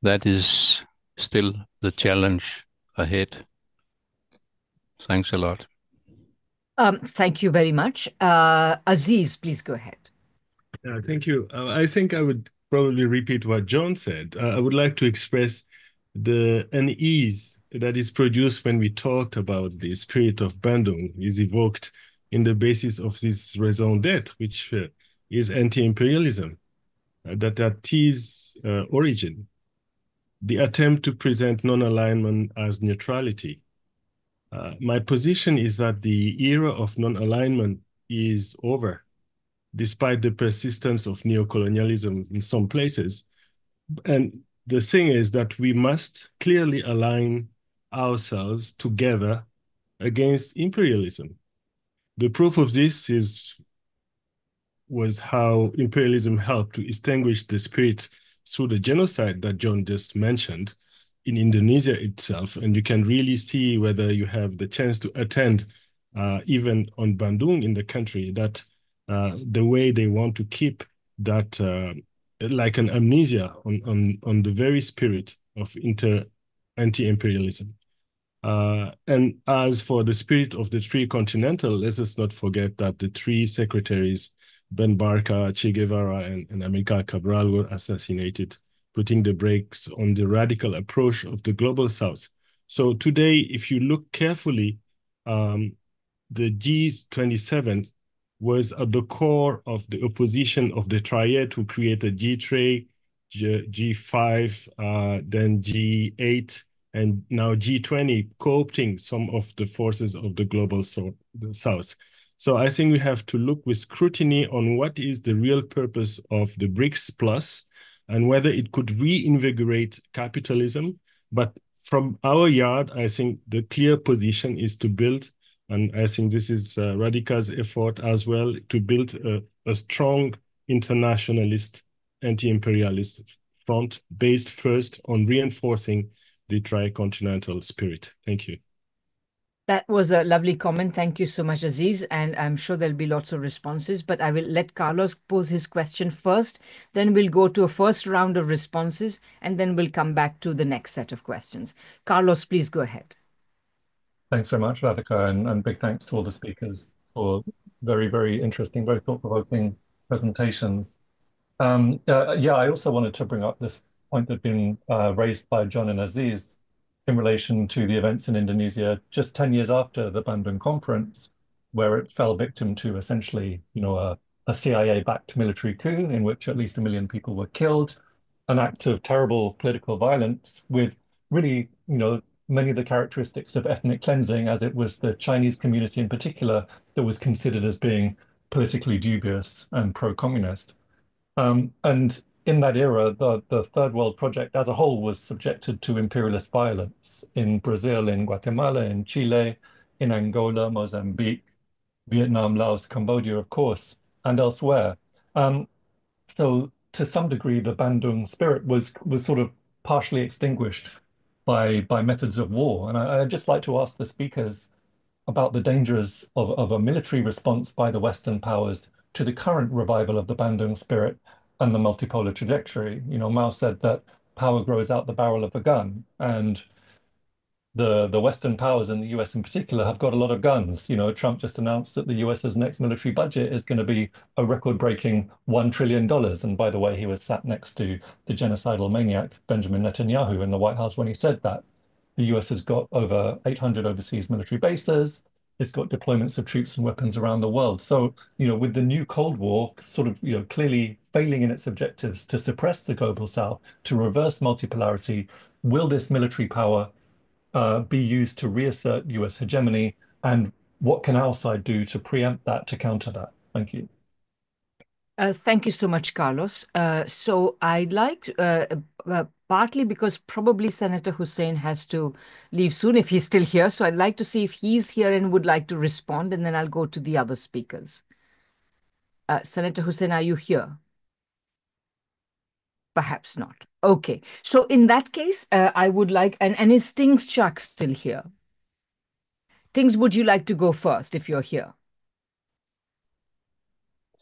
that is still the challenge ahead. Thanks a lot. Thank you very much. Aziz, please go ahead. Thank you. I think I would probably repeat what John said. I would like to express the unease that is produced when we talked about the spirit of Bandung is evoked in the basis of this raison d'etre, which is anti-imperialism, that at its origin, the attempt to present non-alignment as neutrality. My position is that the era of non-alignment is over, despite the persistence of neocolonialism in some places. And the thing is that we must clearly align ourselves together against imperialism. The proof of this was how imperialism helped to extinguish the spirit through the genocide that John just mentioned in Indonesia itself. And you can really see, whether you have the chance to attend even on Bandung in the country, that the way they want to keep that like an amnesia on the very spirit of anti-imperialism. And as for the spirit of the Tricontinental, let us not forget that the three secretaries, Ben Barka, Che Guevara, and Amilcar Cabral, were assassinated, putting the brakes on the radical approach of the Global South. So today, if you look carefully, the G27 was at the core of the opposition of the triad to create a G3, G5, then G8, and now G20, co-opting some of the forces of the global south. So I think we have to look with scrutiny on what is the real purpose of the BRICS Plus and whether it could reinvigorate capitalism. But from our yard, I think the clear position is to build, and I think this is Radhika's effort as well, to build a strong internationalist, anti-imperialist front based first on reinforcing the tricontinental spirit. Thank you. That was a lovely comment. Thank you so much, Aziz. And I'm sure there'll be lots of responses, but I will let Carlos pose his question first. Then we'll go to a first round of responses, and then we'll come back to the next set of questions. Carlos, please go ahead. Thanks very much, Radhika, and big thanks to all the speakers for very, very interesting, very thought-provoking presentations. Yeah, I also wanted to bring up this point that had been raised by John and Aziz in relation to the events in Indonesia just 10 years after the Bandung Conference, where it fell victim to essentially, a CIA-backed military coup in which at least 1 million people were killed, an act of terrible political violence with really, many of the characteristics of ethnic cleansing, as it was the Chinese community in particular that was considered as being politically dubious and pro-communist. And in that era, the Third World Project as a whole was subjected to imperialist violence in Brazil, in Guatemala, in Chile, in Angola, Mozambique, Vietnam, Laos, Cambodia, of course, and elsewhere. So to some degree, the Bandung spirit was sort of partially extinguished by methods of war. And I'd just like to ask the speakers about the dangers of a military response by the Western powers to the current revival of the Bandung spirit and the multipolar trajectory. Mao said that power grows out the barrel of a gun, and the Western powers and the US in particular have got a lot of guns. Trump just announced that the US's next military budget is going to be a record-breaking $1 trillion. And by the way, he was sat next to the genocidal maniac Benjamin Netanyahu in the White House when he said that. The US has got over 800 overseas military bases. It's got deployments of troops and weapons around the world. So, with the new Cold War sort of, clearly failing in its objectives to suppress the global South, to reverse multipolarity, will this military power be used to reassert US hegemony? And what can our side do to preempt that, to counter that? Thank you. Thank you so much, Carlos. So I'd like, partly because probably Senator Hussain has to leave soon if he's still here. So I'd like to see if he's here and would like to respond, and then I'll go to the other speakers. Senator Hussain, are you here? Perhaps not. Okay. So in that case, I would like, and is Tings Chuck still here? Tings, would you like to go first if you're here?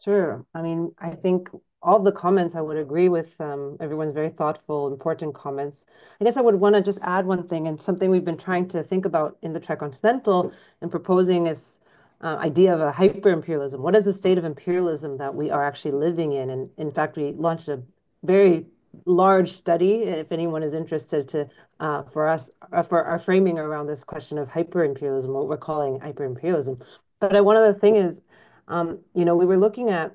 Sure. I mean, I think all the comments I would agree with. Everyone's very thoughtful, important comments. I guess I would want to just add one thing, and something we've been trying to think about in the Tricontinental and proposing this idea of a hyper-imperialism. What is the state of imperialism that we are actually living in? And in fact, we launched a very large study, if anyone is interested, to for our framing around this question of hyper-imperialism, what we're calling hyper-imperialism. But one other thing is, we were looking at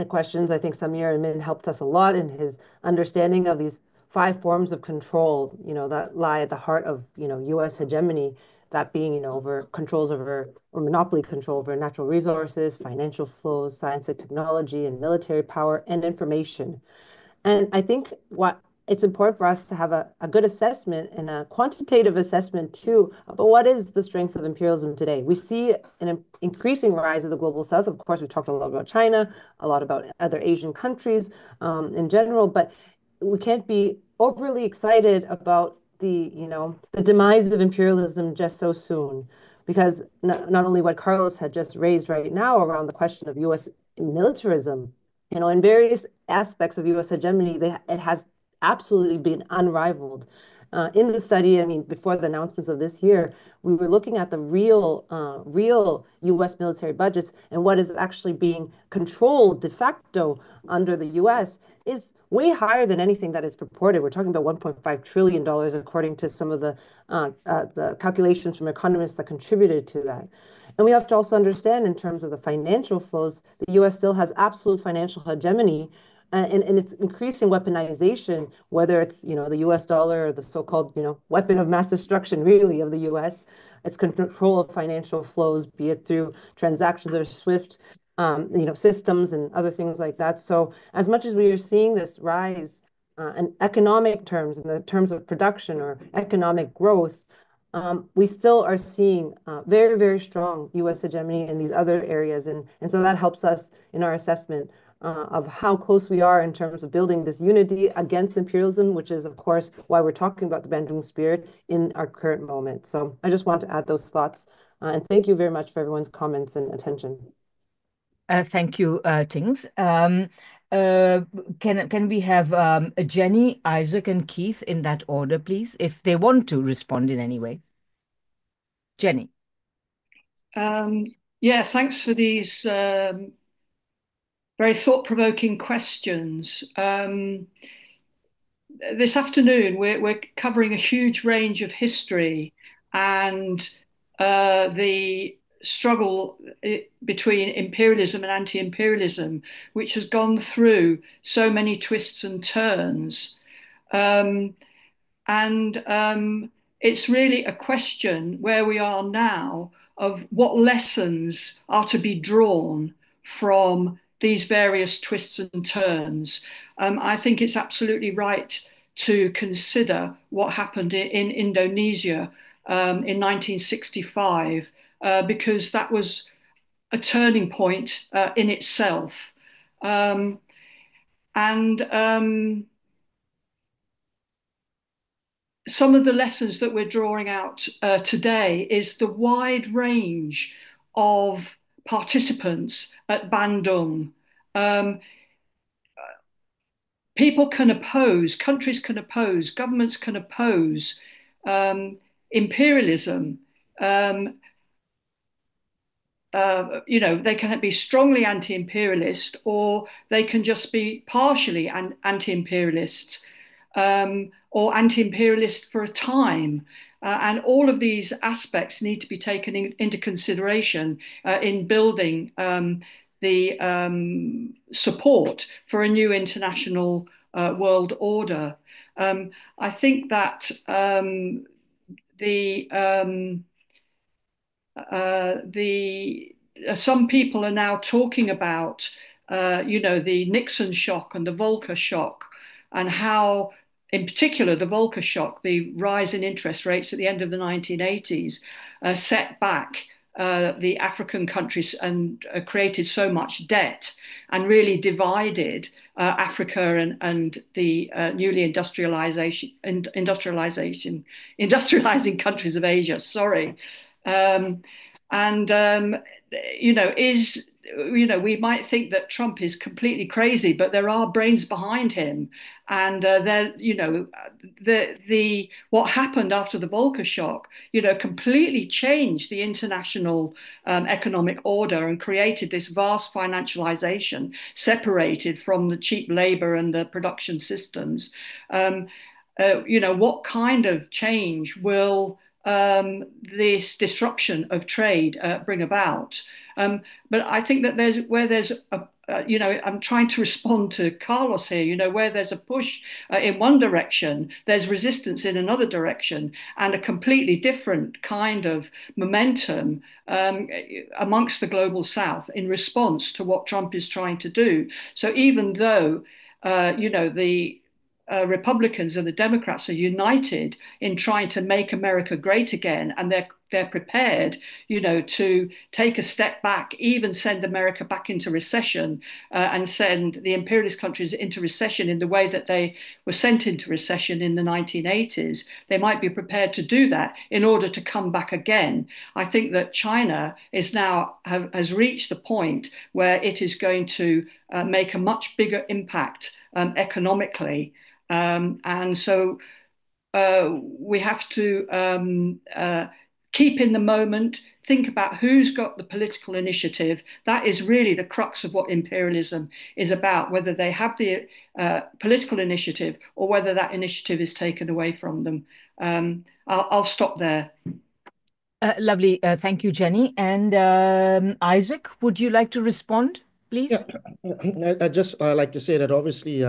questions. I think Samir Amin helped us a lot in his understanding of these 5 forms of control, that lie at the heart of, U.S. hegemony, that being, over controls over, or monopoly control over natural resources, financial flows, science and technology, and military power and information. And I think it's important for us to have a good assessment and a quantitative assessment too about what is the strength of imperialism today. We see an increasing rise of the global South. Of course, we talked a lot about China, a lot about other Asian countries in general, but we can't be overly excited about the demise of imperialism just so soon, because not only what Carlos had just raised right now around the question of U.S. militarism, in various aspects of U.S. hegemony, it has absolutely been unrivaled. in the study, I mean, before the announcements of this year, we were looking at the real U.S. military budgets, and what is actually being controlled de facto under the U.S. is way higher than anything that is purported. We're talking about $1.5 trillion, according to some of the calculations from economists that contributed to that. And we have to also understand, in terms of the financial flows, the U.S. still has absolute financial hegemony, and it's increasing weaponization, whether it's, the U.S. dollar or the so-called, weapon of mass destruction, really, of the U.S. It's control of financial flows, be it through transactions or SWIFT, systems and other things like that. So as much as we are seeing this rise in economic terms, in the terms of production or economic growth, we still are seeing very, very strong U.S. hegemony in these other areas. And so that helps us in our assessment of how close we are in terms of building this unity against imperialism, which is, of course, why we're talking about the Bandung spirit in our current moment. So I just want to add those thoughts. And thank you very much for everyone's comments and attention. Thank you, Tings. Can we have Jenny, Isaac, and Keith in that order, please, if they want to respond in any way? Jenny. Yeah, thanks for these very thought-provoking questions. This afternoon, we're covering a huge range of history and the struggle between imperialism and anti-imperialism, which has gone through so many twists and turns. It's really a question where we are now of what lessons are to be drawn from these various twists and turns. I think it's absolutely right to consider what happened in Indonesia in 1965, because that was a turning point in itself. Some of the lessons that we're drawing out today is the wide range of participants at Bandung. People can oppose, countries can oppose, governments can oppose imperialism. They can be strongly anti-imperialist, or they can just be partially anti-imperialist, or anti-imperialist for a time. And all of these aspects need to be taken into consideration in building the support for a new international world order. I think that some people are now talking about the Nixon shock and the Volcker shock, and how, in particular, the Volcker shock, the rise in interest rates at the end of the 1980s, set back the African countries and created so much debt and really divided Africa and the newly industrializing countries of Asia. Sorry. We might think that Trump is completely crazy, but there are brains behind him. And what happened after the Volcker shock, completely changed the international economic order and created this vast financialization separated from the cheap labor and the production systems. What kind of change will this disruption of trade bring about? But I think that I'm trying to respond to Carlos here, where there's a push in one direction, there's resistance in another direction, and a completely different kind of momentum amongst the global South in response to what Trump is trying to do. So even though, the Republicans and the Democrats are united in trying to make America great again, and they're prepared, to take a step back, even send America back into recession, and send the imperialist countries into recession in the way that they were sent into recession in the 1980s. They might be prepared to do that in order to come back again. I think that China is now has reached the point where it is going to make a much bigger impact economically. And so we have to keep in the moment, think about who's got the political initiative. That is really the crux of what imperialism is about, whether they have the political initiative or whether that initiative is taken away from them. I'll stop there. Lovely. Thank you, Jenny. And Isaac, would you like to respond, please? Yeah, I just like to say that obviously,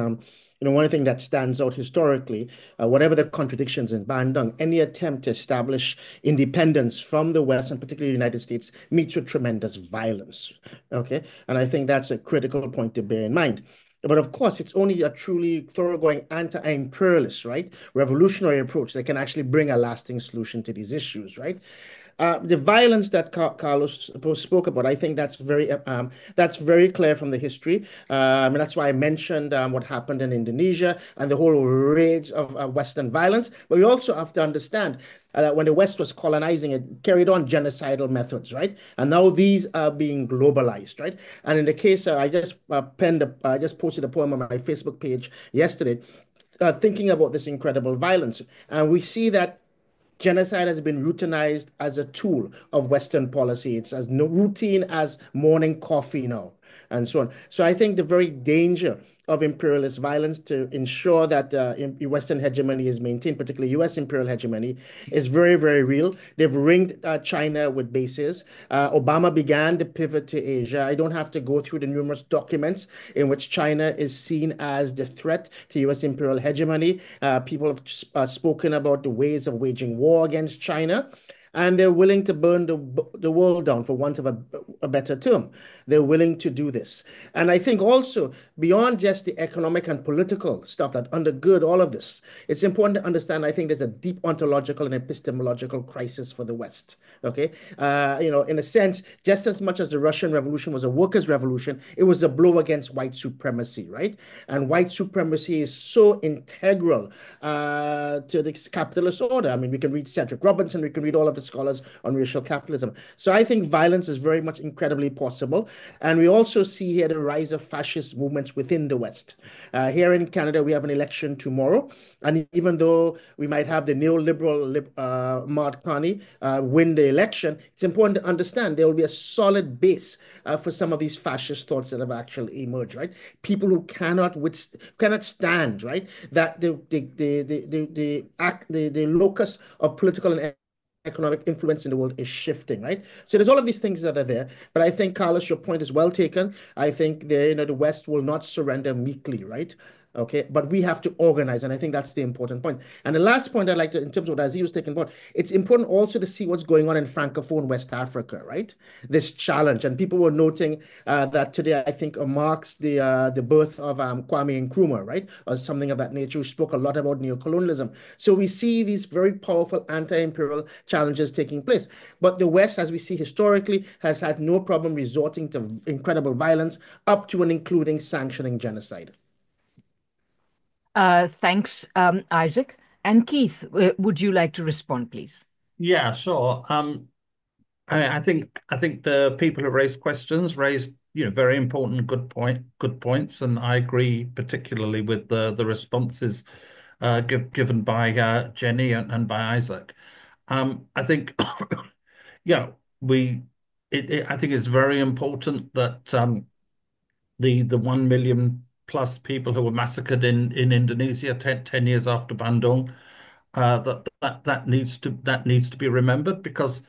one thing that stands out historically, whatever the contradictions in Bandung, any attempt to establish independence from the West and particularly the United States meets with tremendous violence. Okay, and I think that's a critical point to bear in mind. But of course, it's only a truly thoroughgoing anti-imperialist, right, revolutionary approach that can actually bring a lasting solution to these issues, right? The violence that Carlos spoke about, I think that's very clear from the history. And that's why I mentioned what happened in Indonesia and the whole rage of Western violence. But we also have to understand that when the West was colonizing, it carried on genocidal methods, right? And now these are being globalized, right? And in the case, I just posted a poem on my Facebook page yesterday, thinking about this incredible violence, and we see that genocide has been routinized as a tool of Western policy. It's as routine as morning coffee now, and so on. So I think the very danger of imperialist violence to ensure that Western hegemony is maintained, particularly U.S. imperial hegemony, is very, very real. They've ringed China with bases. Obama began the pivot to Asia. I don't have to go through the numerous documents in which China is seen as the threat to U.S. imperial hegemony. People have spoken about the ways of waging war against China. And they're willing to burn the world down, for want of a better term. They're willing to do this. And I think also, beyond just the economic and political stuff that undergird all of this, it's important to understand, I think there's a deep ontological and epistemological crisis for the West. Okay? In a sense, just as much as the Russian Revolution was a workers' revolution, it was a blow against white supremacy, right? And white supremacy is so integral to the capitalist order. I mean, we can read Cedric Robinson, we can read all of the scholars on racial capitalism. So I think violence is very much incredibly possible. And we also see here the rise of fascist movements within the West. Here in Canada, we have an election tomorrow. And even though we might have the neoliberal Mark Carney win the election, it's important to understand there will be a solid base for some of these fascist thoughts that have actually emerged, right? People who cannot stand, right, that the locus of political and economic influence in the world is shifting, right? So there's all of these things that are there. But I think, Carlos, your point is well taken. I think the West will not surrender meekly, right? Okay, but we have to organize, and I think that's the important point. And the last point I'd like to, in terms of what Aziz was taking about, it's important also to see what's going on in Francophone West Africa, right? This challenge, and people were noting that today, I think, marks the birth of Kwame Nkrumah, right? Or something of that nature, who spoke a lot about neocolonialism. So we see these very powerful anti-imperial challenges taking place. But the West, as we see historically, has had no problem resorting to incredible violence, up to and including sanctioning genocide. Thanks, Isaac. And Keith, would you like to respond, please? Yeah, sure. I think the people who raised questions raised very important good points, and I agree particularly with the responses given by Jenny and by Isaac. I think I think it's very important that the 1 million plus people who were massacred in Indonesia 10 years after Bandung, that needs to be remembered, because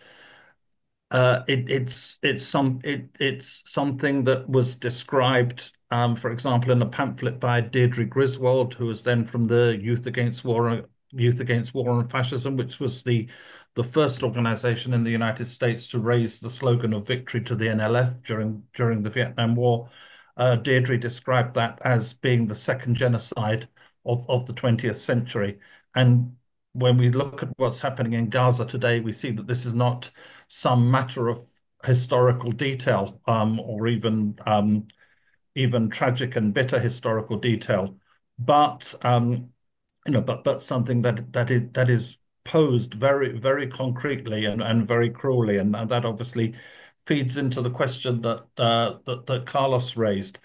it's something that was described, for example, in a pamphlet by Deirdre Griswold, who was then from the Youth Against War and Fascism, which was the first organization in the United States to raise the slogan of victory to the NLF during the Vietnam War. Deirdre described that as being the second genocide of the 20th century. And when we look at what's happening in Gaza today, we see that this is not some matter of historical detail, or even tragic and bitter historical detail, but something that is posed very, very concretely and very cruelly, and that obviously feeds into the question that Carlos raised.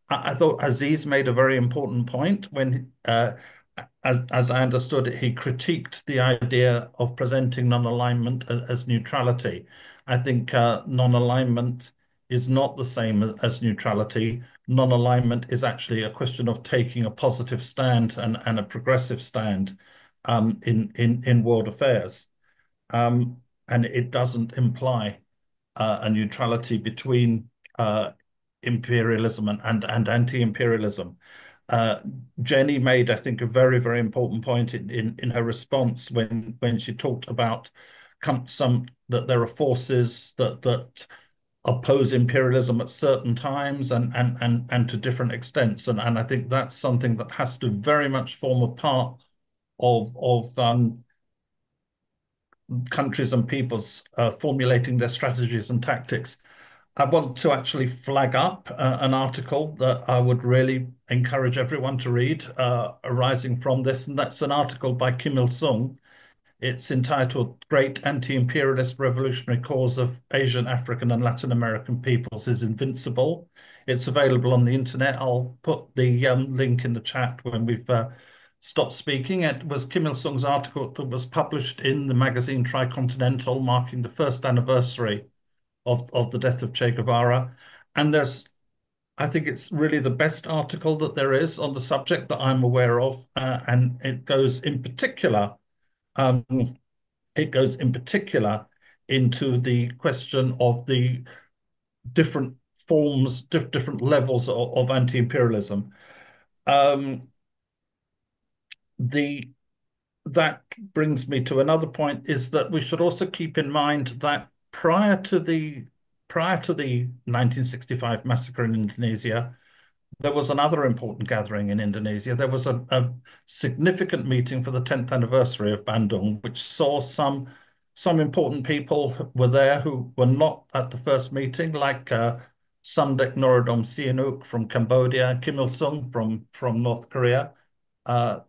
I thought Aziz made a very important point when as I understood it, he critiqued the idea of presenting non-alignment as neutrality. I think non-alignment is not the same as neutrality. Non-alignment is actually a question of taking a positive stand and a progressive stand in world affairs. And it doesn't imply a neutrality between imperialism and anti-imperialism. Jenny made, I think, a very, very important point in her response when she talked about that there are forces that oppose imperialism at certain times and to different extents. And I think that's something that has to very much form a part of countries and peoples formulating their strategies and tactics. I want to actually flag up an article that I would really encourage everyone to read arising from this, and that's an article by Kim Il-sung. It's entitled Great Anti-Imperialist Revolutionary Cause of Asian, African and Latin American Peoples is Invincible. It's available on the internet. I'll put the link in the chat when we've stopped speaking. It was Kim Il-sung's article that was published in the magazine Tricontinental, marking the first anniversary of the death of Che Guevara. And I think it's really the best article that there is on the subject that I'm aware of. And it goes in particular into the question of the different forms, different levels of anti-imperialism. That brings me to another point, is that we should also keep in mind that prior to the 1965 massacre in Indonesia, there was another important gathering in Indonesia. There was a significant meeting for the 10th anniversary of Bandung, which saw some important people were there who were not at the first meeting, like Samdech Norodom Sihanouk from Cambodia, Kim Il-sung from North Korea.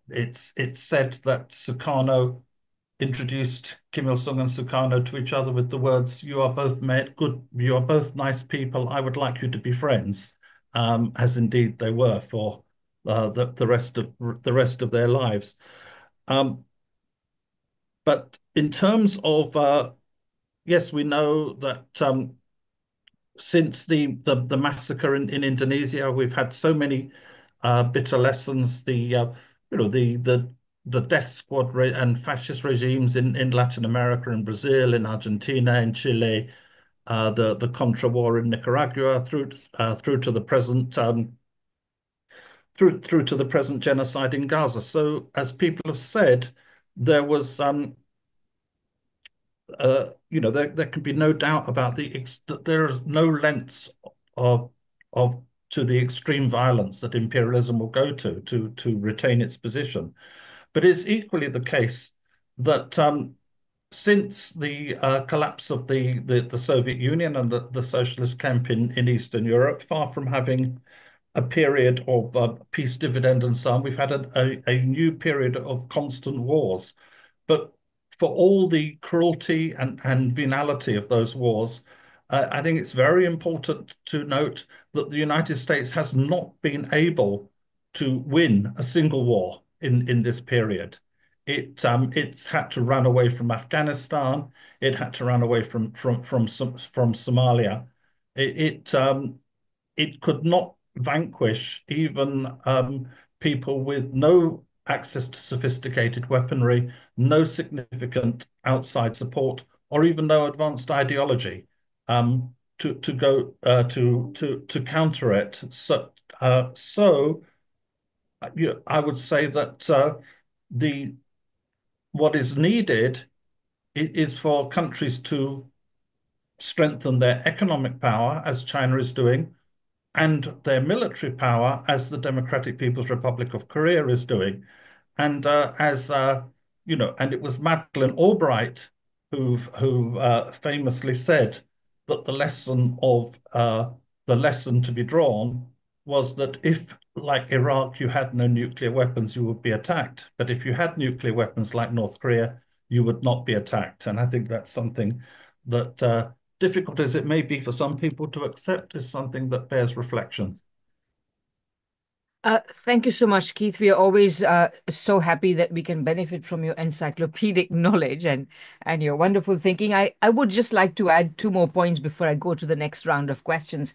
It's said that Sukarno introduced Kim Il-sung and Sukarno to each other with the words, "You are both you are both nice people. I would like you to be friends," as indeed they were for the rest of their lives. But in terms of yes, we know that since the massacre in Indonesia, we've had so many bitter lessons. The death squad and fascist regimes in Latin America, in Brazil, in Argentina, in Chile, the Contra war in Nicaragua, through to the present through to the present genocide in Gaza. So, as people have said, there was there can be no doubt about that there is no lengths of to the extreme violence that imperialism will go to retain its position. But it's equally the case that since the collapse of the Soviet Union and the socialist camp in Eastern Europe, far from having a period of peace dividend and so on, we've had a new period of constant wars. But for all the cruelty and venality of those wars, I think it's very important to note that the United States has not been able to win a single war in this period. It's had to run away from Afghanistan. It had to run away from Somalia. It could not vanquish even people with no access to sophisticated weaponry, no significant outside support, or even no advanced ideology to counter it. So I would say that what is needed is for countries to strengthen their economic power, as China is doing, and their military power, as the Democratic People's Republic of Korea is doing. And and it was Madeleine Albright who famously said that the lesson to be drawn was that if, like Iraq, you had no nuclear weapons, you would be attacked. But if you had nuclear weapons like North Korea, you would not be attacked. And I think that's something that, difficult as it may be for some people to accept, is something that bears reflection. Thank you so much, Keith. We are always so happy that we can benefit from your encyclopedic knowledge and your wonderful thinking. I would just like to add two more points before I go to the next round of questions.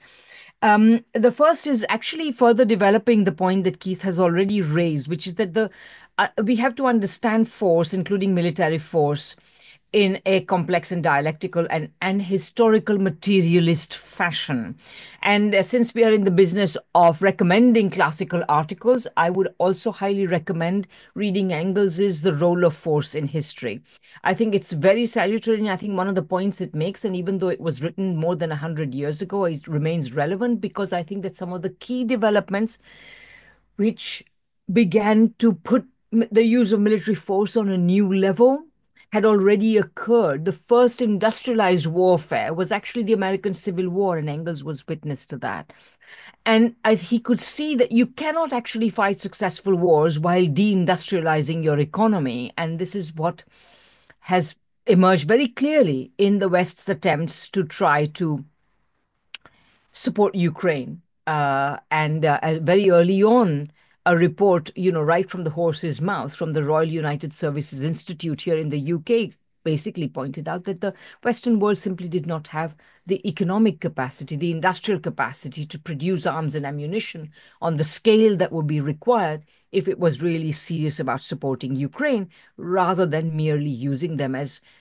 The first is actually further developing the point that Keith has already raised, which is that we have to understand force, including military force, in a complex and dialectical and historical materialist fashion. And since we are in the business of recommending classical articles, I would also highly recommend reading Engels's The Role of Force in History. I think it's very salutary, and I think one of the points it makes, and even though it was written more than 100 years ago, it remains relevant because I think that some of the key developments which began to put the use of military force on a new level had already occurred. The first industrialized warfare was actually the American Civil War, and Engels was witness to that. And he could see that you cannot actually fight successful wars while deindustrializing your economy. And this is what has emerged very clearly in the West's attempts to try to support Ukraine. Very early on, a report, right from the horse's mouth, from the Royal United Services Institute here in the UK, basically pointed out that the Western world simply did not have the economic capacity, the industrial capacity to produce arms and ammunition on the scale that would be required if it was really serious about supporting Ukraine, rather than merely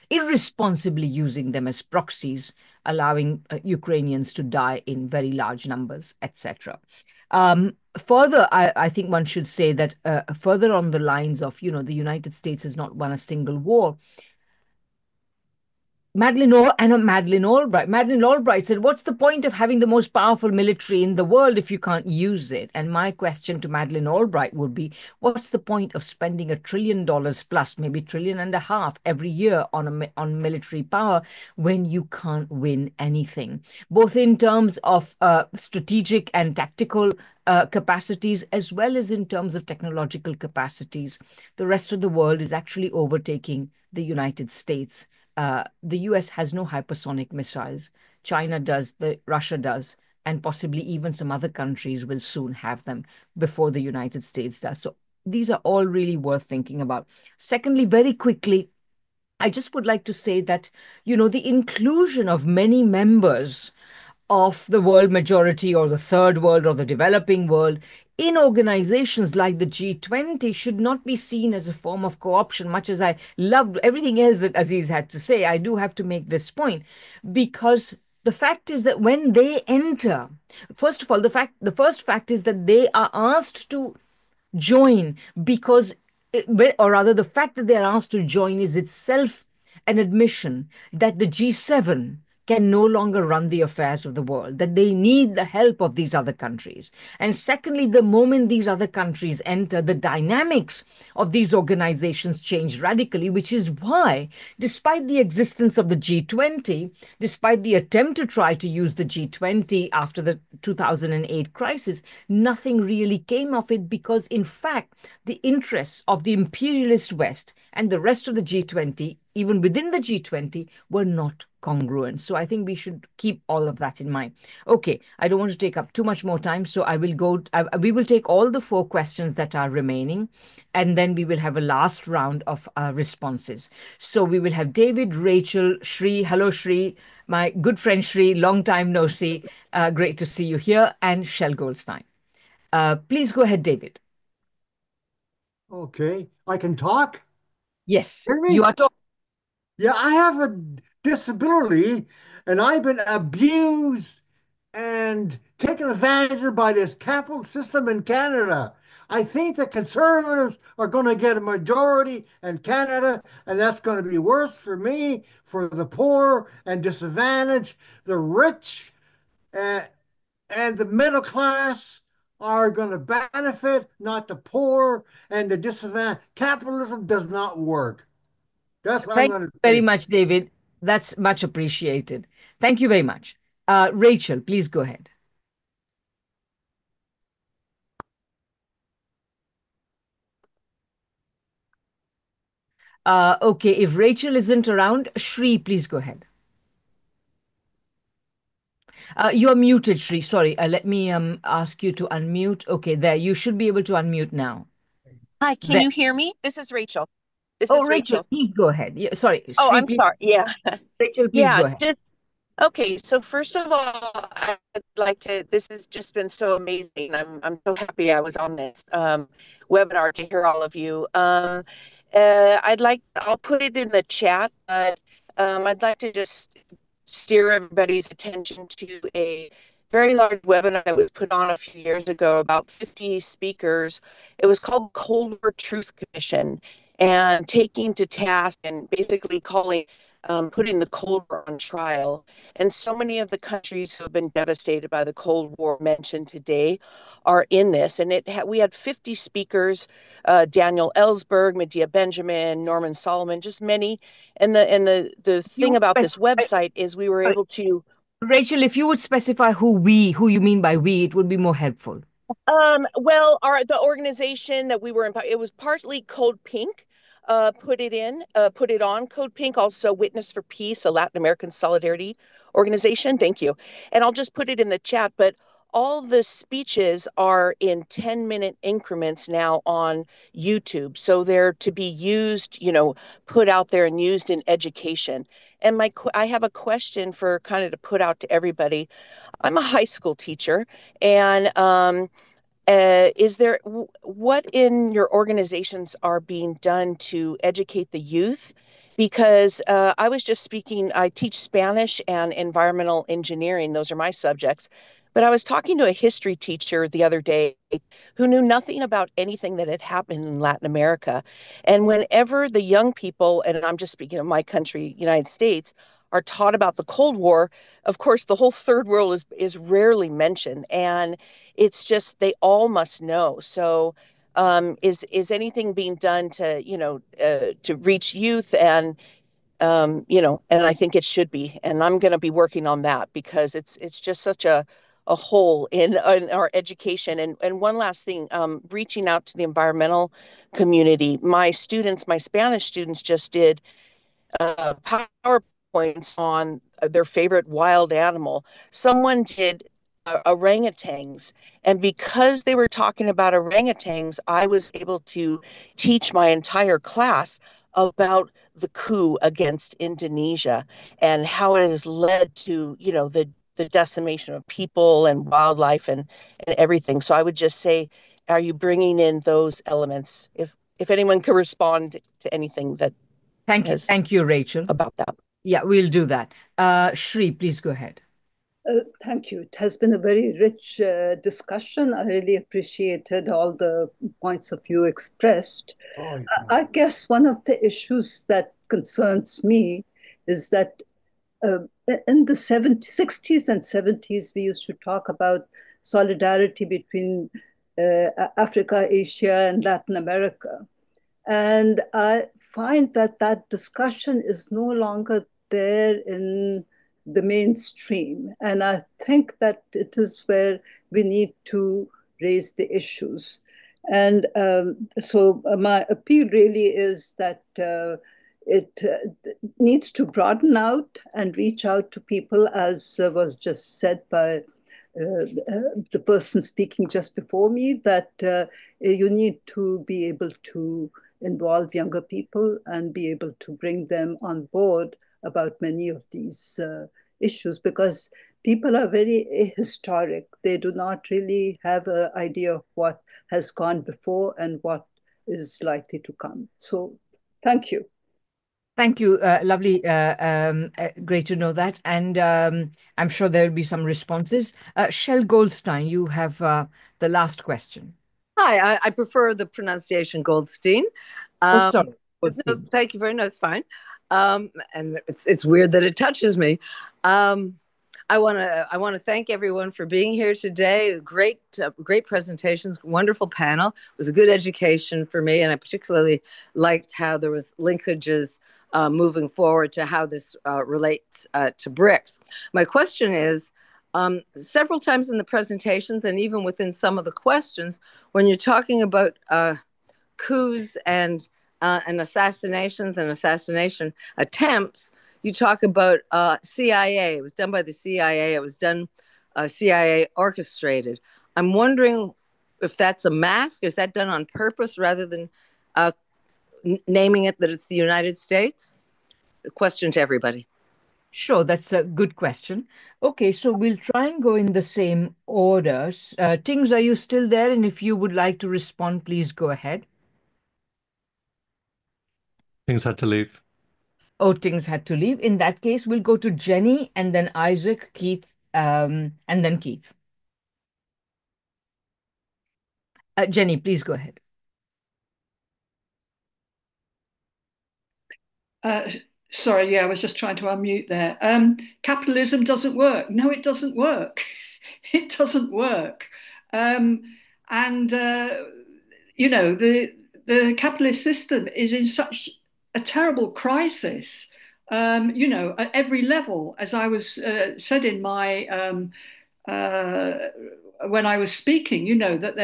irresponsibly using them as proxies, allowing Ukrainians to die in very large numbers, etc. Further, I think one should say that further on the lines of, the United States has not won a single war. Madeleine Albright. Madeleine Albright said, "What's the point of having the most powerful military in the world if you can't use it?" And my question to Madeleine Albright would be, what's the point of spending $1 trillion plus, maybe $1.5 trillion every year on military power when you can't win anything, both in terms of strategic and tactical capacities, as well as in terms of technological capacities? The rest of the world is actually overtaking the United States. The US has no hypersonic missiles. China does, Russia does, and possibly even some other countries will soon have them before the United States does. So these are all really worth thinking about. Secondly, very quickly, I just would like to say that, the inclusion of many members of the world majority or the third world or the developing world in organizations like the G20 should not be seen as a form of co-option. Much as I loved everything else that Aziz had to say, I do have to make this point, because the fact is that when they enter, first of all, the first fact is that they are asked to join because, or rather, the fact that they're asked to join is itself an admission that the G7 can no longer run the affairs of the world, that they need the help of these other countries. And secondly, the moment these other countries enter, the dynamics of these organizations change radically, which is why, despite the existence of the G20, despite the attempt to try to use the G20 after the 2008 crisis, nothing really came of it, because in fact, the interests of the imperialist West and the rest of the G20, even within the G20, were not congruent. So I think we should keep all of that in mind. Okay, I don't want to take up too much more time, so we will take all the 4 questions that are remaining, and then we will have a last round of responses. So we will have David, Rachel, Shri. Hello, Shri. My good friend Shri, long time no see. Great to see you here. And Shell Goldstein. Please go ahead, David. Okay, I can talk? Yes, Hear me? you are talking. Yeah, I have a disability and I've been abused and taken advantage of by this capitalist system in Canada. I think the Conservatives are going to get a majority in Canada, and that's going to be worse for me, for the poor and disadvantaged. The rich and the middle class are going to benefit, not the poor and the disadvantaged. Capitalism does not work. That's what I'm Thank going you to very say. much, David. That's much appreciated. Thank you very much. Rachel, please go ahead. Okay, if Rachel isn't around, Shri, please go ahead. You're muted, Shri. Sorry, let me ask you to unmute. Okay, there. You should be able to unmute now. Hi, can There. you hear me? This is Rachel. This Oh, is Rachel, Rachel. please go ahead. Yeah, sorry, Oh, Shri, I'm please. sorry. Yeah. Rachel, please Yeah, go ahead. okay. So first of all, I'd like to, this has just been so amazing. I'm so happy I was on this webinar to hear all of you. I'll put it in the chat, but I'd like to just steer everybody's attention to a very large webinar that was put on a few years ago, about 50 speakers. It was called Cold War Truth Commission, and taking to task and basically putting the Cold War on trial. And so many of the countries who have been devastated by the Cold War mentioned today are in this. And we had 50 speakers, Daniel Ellsberg, Medea Benjamin, Norman Solomon, just many. And the thing about this website is we were able to. Rachel, if you would specify who you mean by we, it would be more helpful. Well, the organization that we were in, it was partly Code Pink, put it on Code Pink, also Witness for Peace, a Latin American solidarity organization. Thank you. And I'll just put it in the chat, but all the speeches are in 10-minute increments now on YouTube. So they're to be used, put out there and used in education. And I have a question for kind of to put out to everybody. I'm a high school teacher, and what in your organizations are being done to educate the youth? Because I was just speaking, I teach Spanish and environmental engineering. Those are my subjects. But I was talking to a history teacher the other day who knew nothing about anything that had happened in Latin America. And whenever the young people, and I'm just speaking of my country, United States, are taught about the Cold War, of course, the whole third world is rarely mentioned. And it's just they all must know. So is anything being done to reach youth and and I think it should be, and I'm going to be working on that because it's just such a hole in our education. And one last thing, reaching out to the environmental community. My Spanish students just did PowerPoints on their favorite wild animal. Someone did orangutans. And because they were talking about orangutans, I was able to teach my entire class about the coup against Indonesia and how it has led to, the decimation of people and wildlife and everything. So I would just say, are you bringing in those elements? If anyone could respond to anything that Thank you, Rachel. About that. Yeah, we'll do that. Shri, please go ahead. Thank you. It has been a very rich discussion. I really appreciated all the points of view expressed. I guess one of the issues that concerns me is that in the 60s and 70s, we used to talk about solidarity between Africa, Asia, and Latin America. And I find that that discussion is no longer there in the mainstream. And I think that it is where we need to raise the issues. And so my appeal really is that it needs to broaden out and reach out to people, as was just said by the person speaking just before me, that you need to be able to involve younger people and be able to bring them on board about many of these issues, because people are very ahistoric. They do not really have an idea of what has gone before and what is likely to come. So thank you. Thank you. Lovely. Great to know that. And I'm sure there will be some responses. Shel Goldstein, you have the last question. Hi, I prefer the pronunciation Goldstein. Sorry. So thank you very much. It's fine. And it's weird that it touches me. I want to thank everyone for being here today. Great presentations, wonderful panel. It was a good education for me, and I particularly liked how there was linkages moving forward to how this relates to BRICS. My question is, several times in the presentations and even within some of the questions, when you're talking about coups and assassinations and assassination attempts, you talk about CIA. It was done by the CIA. It was done CIA orchestrated. I'm wondering if that's a mask. Is that done on purpose rather than naming it that it's the United States? A question to everybody. Sure, that's a good question. Okay, so we'll try and go in the same order. Tings, are you still there? And if you would like to respond, please go ahead. Things had to leave. Oh, Tings had to leave. In that case, we'll go to Jenny and then Isaac, Keith, and then Keith. Jenny, please go ahead. Sorry, yeah, I was just trying to unmute there. Capitalism doesn't work. No, it doesn't work. It doesn't work. And you know, the capitalist system is in such a terrible crisis. You know, at every level, as I was said in my when I was speaking, you know, that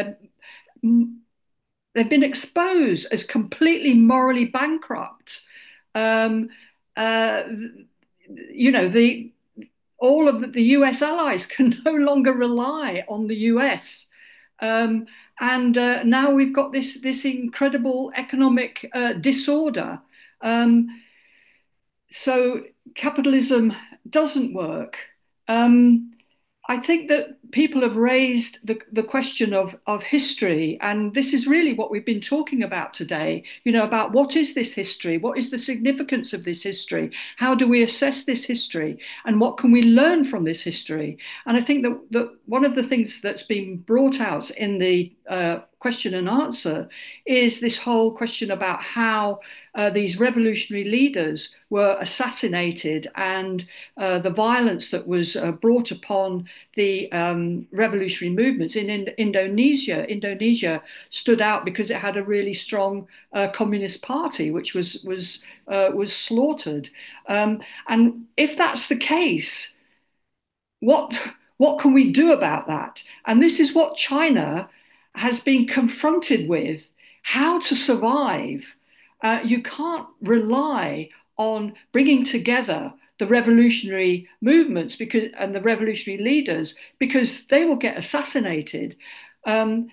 they've been exposed as completely morally bankrupt. Um, uh, you know, all of the US allies can no longer rely on the US. And now we've got this incredible economic disorder. So capitalism doesn't work. I think that people have raised the question of history, and this is really what we've been talking about today, you know, about what is this history? What is the significance of this history? How do we assess this history? And what can we learn from this history? And I think that one of the things that's been brought out in the question and answer is this whole question about how these revolutionary leaders were assassinated and the violence that was brought upon the revolutionary movements in Indonesia. Indonesia stood out because it had a really strong communist party, which was slaughtered. And if that's the case, what can we do about that? And this is what China has been confronted with: how to survive. You can't rely on bringing together the revolutionary movements and the revolutionary leaders, because they will get assassinated. And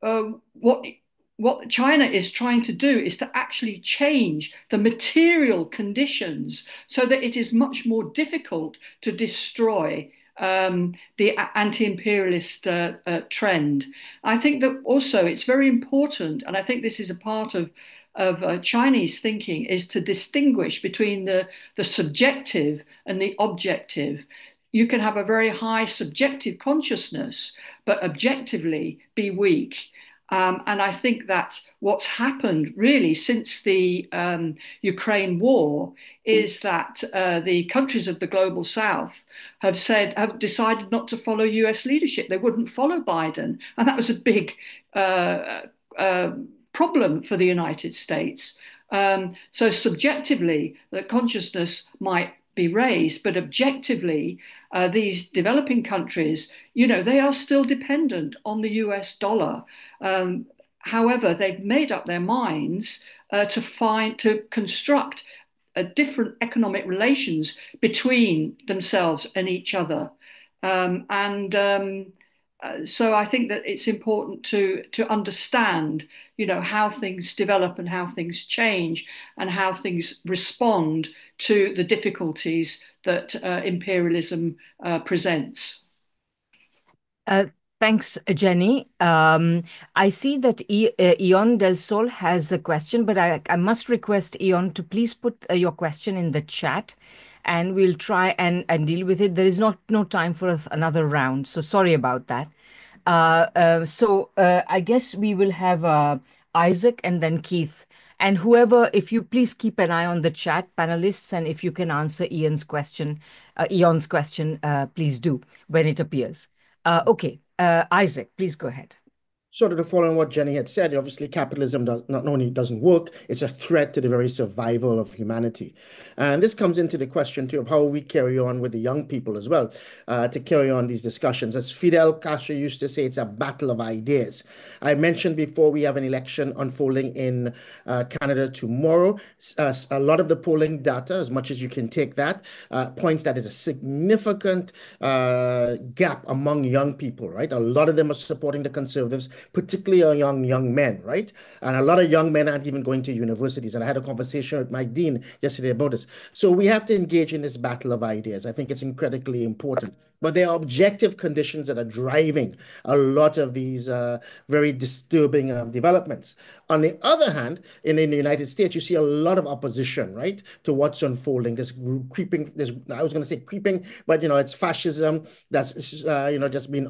what China is trying to do is to actually change the material conditions so that it is much more difficult to destroy the anti-imperialist trend. I think that also it's very important, and I think this is a part of Chinese thinking, is to distinguish between the subjective and the objective. You can have a very high subjective consciousness, but objectively be weak. And I think that what's happened really since the Ukraine war is that the countries of the global south have decided not to follow US leadership. They wouldn't follow Biden. And that was a big problem for the United States. So subjectively, the consciousness might be raised, but objectively, these developing countries, you know, they are still dependent on the US dollar. However, they've made up their minds to construct different economic relations between themselves and each other. So I think that it's important to understand, you know, how things develop and how things change and how things respond to the difficulties that imperialism presents. Thanks, Jenny. I see that Ion Del Sol has a question, but I must request Ion to please put your question in the chat, and we'll try and deal with it. There is no time for another round, so sorry about that. So I guess we will have Isaac and then Keith. And whoever, if you please keep an eye on the chat, panelists, and if you can answer Ion's question, please do when it appears. Okay, Isaac, please go ahead. sort of to follow on what Jenny had said, obviously capitalism not only doesn't work, it's a threat to the very survival of humanity. And this comes into the question too of how we carry on with the young people as well, to carry on these discussions. As Fidel Castro used to say, it's a battle of ideas. I mentioned before we have an election unfolding in Canada tomorrow. A lot of the polling data, as much as you can take that, points that there's a significant gap among young people, right? A lot of them are supporting the Conservatives, particularly young men, right? And a lot of young men aren't even going to universities. And I had a conversation with Mike Dean yesterday about this. So we have to engage in this battle of ideas. I think it's incredibly important. But there are objective conditions that are driving a lot of these very disturbing developments. On the other hand, in the United States, you see a lot of opposition, right, to what's unfolding. This creeping, I was going to say creeping, but it's fascism that's just been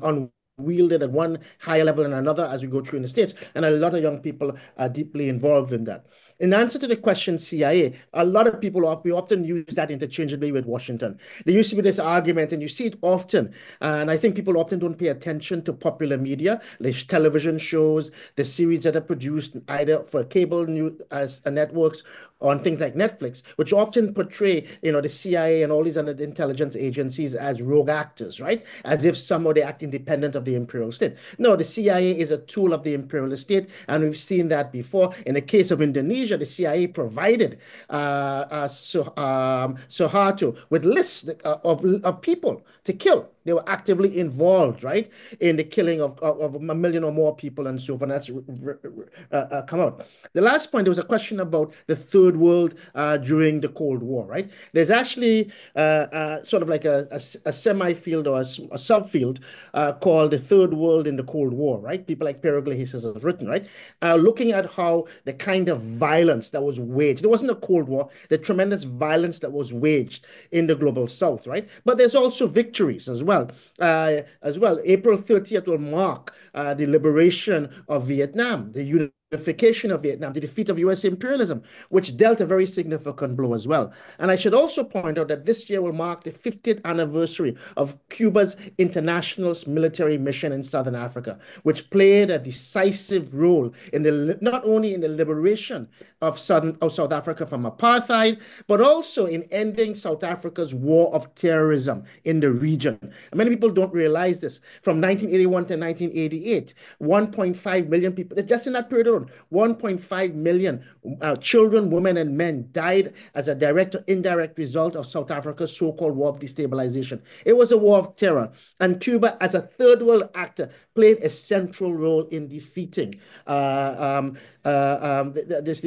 unwielded at one higher level than another as we go through in the States. And a lot of young people are deeply involved in that. In answer to the question CIA, a lot of people we often use that interchangeably with Washington. There used to be this argument, and you see it often, and I think people often don't pay attention to popular media, the television shows, the series that are produced either for cable news networks on things like Netflix, which often portray, the CIA and all these other intelligence agencies as rogue actors, right? As if somehow they act independent of the imperial state. No, the CIA is a tool of the imperialist state, and we've seen that before. In the case of Indonesia, the CIA provided Suharto with lists of people to kill. They were actively involved, right, in the killing of a million or more people and so forth. And that's come out. The last point, there was a question about the third world during the Cold War, right? There's actually sort of like a semi-field or a subfield called the third world in the Cold War, right? People like Pericles has written, right? Looking at how the kind of violence that was waged. It wasn't a Cold War, the tremendous violence that was waged in the global South, right? But there's also victories as well. April 30th will mark the liberation of Vietnam, the unification of Vietnam, the defeat of U.S. imperialism, which dealt a very significant blow as well. And I should also point out that this year will mark the 50th anniversary of Cuba's international military mission in Southern Africa, which played a decisive role in not only in the liberation of South Africa from apartheid, but also in ending South Africa's war of terrorism in the region. And many people don't realize this. From 1981 to 1988, 1.5 million people, just in that period alone, 1.5 million children, women, and men died as a direct or indirect result of South Africa's so-called war of destabilization. It was a war of terror, and Cuba, as a third world actor, played a central role in defeating the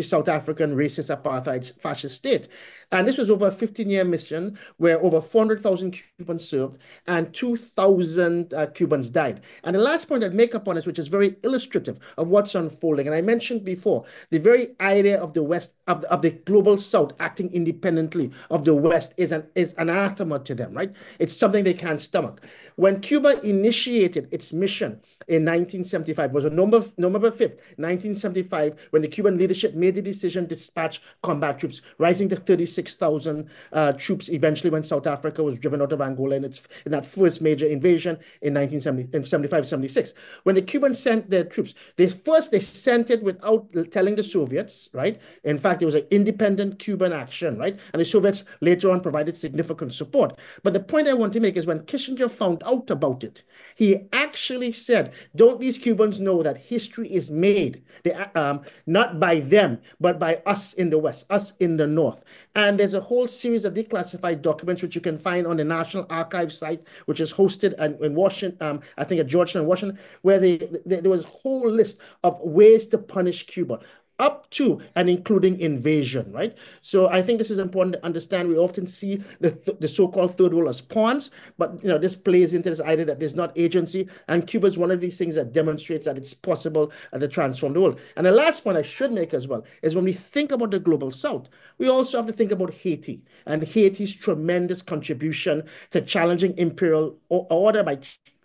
South African racist apartheid fascist state. And this was over a 15-year mission where over 400,000 Cubans served and 2,000 Cubans died. And the last point I'd make upon this, which is very illustrative of what's unfolding, and I mentioned before, the very idea of the West, of the global South acting independently of the West is anathema to them, right? It's something they can't stomach. When Cuba initiated its mission in 1975, it was on November 5th, 1975, when the Cuban leadership made the decision to dispatch combat troops, rising to 36,000 troops eventually when South Africa was driven out of Angola in that first major invasion in 1975-76. When the Cubans sent their troops, they sent it without telling the Soviets, right? In fact, it was an independent Cuban action, right? And the Soviets later on provided significant support. But the point I want to make is when Kissinger found out about it, he actually said, don't these Cubans know that history is made, not by them, but by us in the West, us in the North. And there's a whole series of declassified documents which you can find on the National Archives site, which is hosted in Washington, I think at Georgetown, Washington, where there was a whole list of ways to punish Cuba, up to and including invasion, right? So I think this is important to understand. We often see the so-called third world as pawns, but this plays into this idea that there's not agency, and Cuba is one of these things that demonstrates that it's possible to transform the world. And the last point I should make as well is when we think about the global South, we also have to think about Haiti and Haiti's tremendous contribution to challenging imperial order by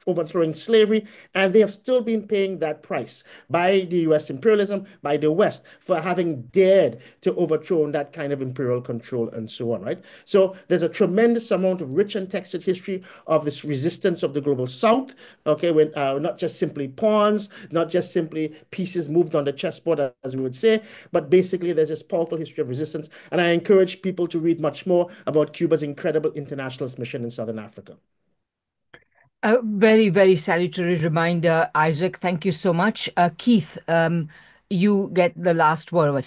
overthrowing slavery, and they have still been paying that price by the US imperialism, by the West, for having dared to overthrow that kind of imperial control and so on, right? So there's a tremendous amount of rich and textured history of this resistance of the global South, okay, when not just simply pawns, not just simply pieces moved on the chessboard, as we would say, but basically there's this powerful history of resistance, and I encourage people to read much more about Cuba's incredible internationalist mission in Southern Africa. A very, very salutary reminder, Isaac. Thank you so much. Keith, you get the last word,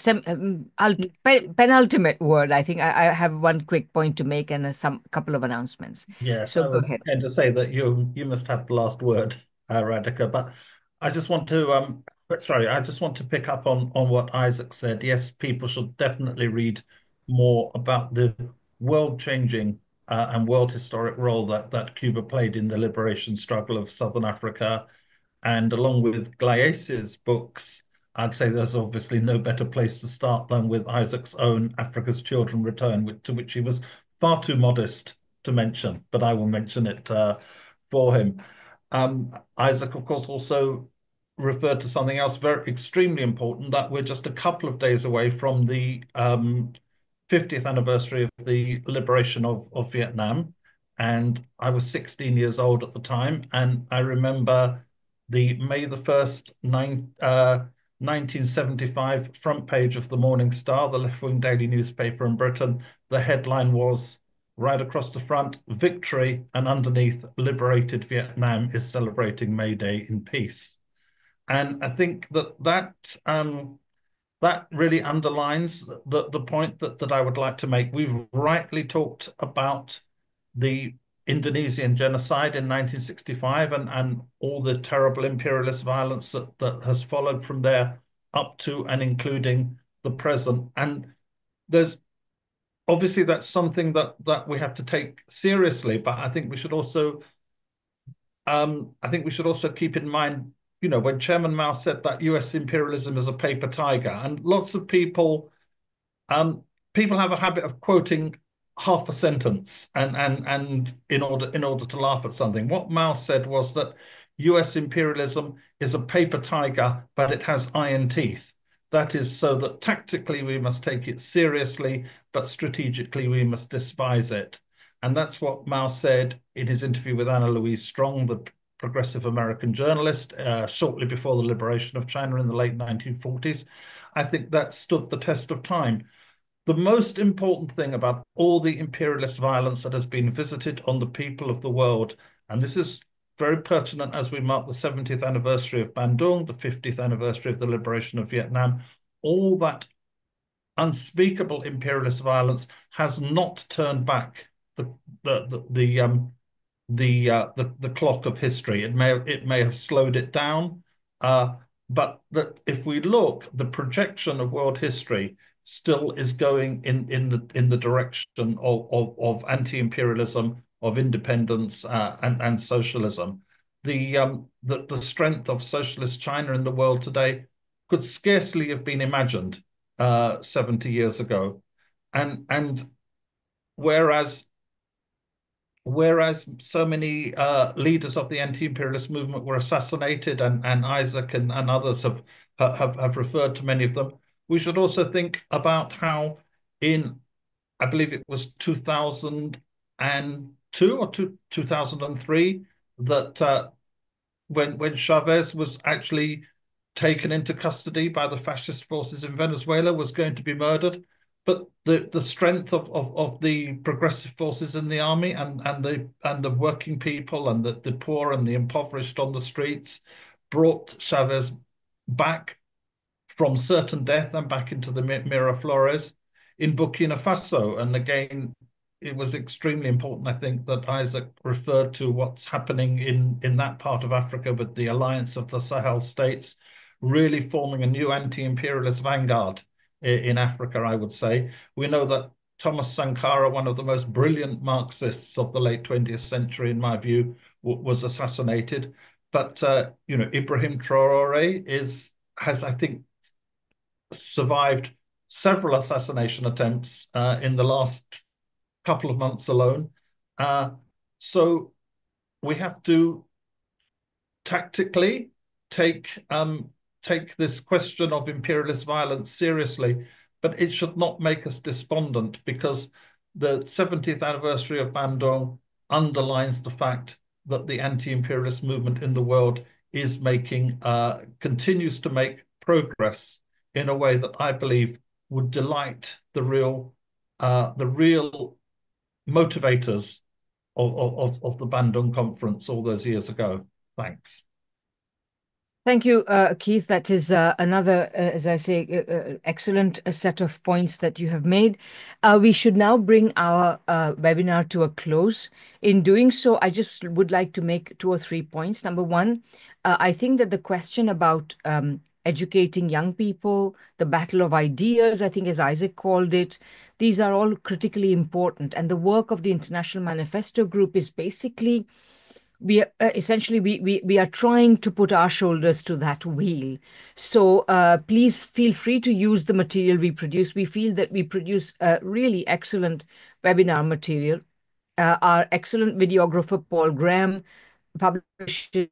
penultimate word. I think I have one quick point to make and some couple of announcements. Yes, So I go was ahead. going to say that you must have the last word, Radhika, but I just want to I just want to pick up on what Isaac said. Yes, people should definitely read more about the world-changing and world historic role that Cuba played in the liberation struggle of Southern Africa. And along with Glaese's books, I'd say there's obviously no better place to start than with Isaac's own Africa's Children Return, to which he was far too modest to mention, but I will mention it for him. Isaac, of course, also referred to something else very extremely important, that we're just a couple of days away from the 50th anniversary of the liberation of Vietnam. And I was 16 years old at the time. And I remember the May the 1st, 1975 front page of the Morning Star, the left-wing daily newspaper in Britain. The headline was, right across the front, "Victory," and underneath, "Liberated Vietnam is celebrating May Day in peace." And I think that really underlines the point that I would like to make. We've rightly talked about the Indonesian genocide in 1965 and all the terrible imperialist violence that has followed from there up to and including the present. And there's obviously that's something that we have to take seriously, but I think we should also keep in mind, you know, when Chairman Mao said that US imperialism is a paper tiger, and lots of people have a habit of quoting half a sentence and in order to laugh at something. What Mao said was that US imperialism is a paper tiger, but it has iron teeth. That is so that tactically we must take it seriously, but strategically we must despise it. And that's what Mao said in his interview with Anna Louise Strong, the progressive American journalist, shortly before the liberation of China in the late 1940s. I think that stood the test of time. The most important thing about all the imperialist violence that has been visited on the people of the world, and this is very pertinent as we mark the 70th anniversary of Bandung, the 50th anniversary of the liberation of Vietnam, all that unspeakable imperialist violence has not turned back the clock of history. It may have slowed it down, but that if we look, the projection of world history still is going in the direction of anti-imperialism, of independence, and socialism. The strength of socialist China in the world today could scarcely have been imagined 70 years ago, and whereas so many leaders of the anti-imperialist movement were assassinated, and Isaac and others have referred to many of them, we should also think about how in, I believe it was 2002 or 2003, that when Chavez was actually taken into custody by the fascist forces in Venezuela, was going to be murdered. But the strength of the progressive forces in the army and the working people and the poor and the impoverished on the streets brought Chavez back from certain death and back into the Miraflores in Burkina Faso. And again, it was extremely important, I think, that Isaac referred to what's happening in that part of Africa with the alliance of the Sahel states, really forming a new anti-imperialist vanguard in Africa, I would say. We know that Thomas Sankara, one of the most brilliant Marxists of the late 20th century, in my view, was assassinated. But you know, Ibrahim Traore has, I think, survived several assassination attempts in the last couple of months alone. So we have to tactically take this question of imperialist violence seriously, but it should not make us despondent, because the 70th anniversary of Bandung underlines the fact that the anti-imperialist movement in the world is continues to make progress in a way that I believe would delight the real motivators of the Bandung Conference all those years ago. Thanks. Thank you, Keith. That is another, as I say, excellent set of points that you have made. We should now bring our webinar to a close. In doing so, I just would like to make 2 or 3 points. Number one, I think that the question about educating young people, the battle of ideas, I think as Isaac called it, these are all critically important. And the work of the International Manifesto Group is basically we are, essentially we are trying to put our shoulders to that wheel. So please feel free to use the material we produce. We feel that we produce really excellent webinar material. Our excellent videographer, Paul Graham, publishes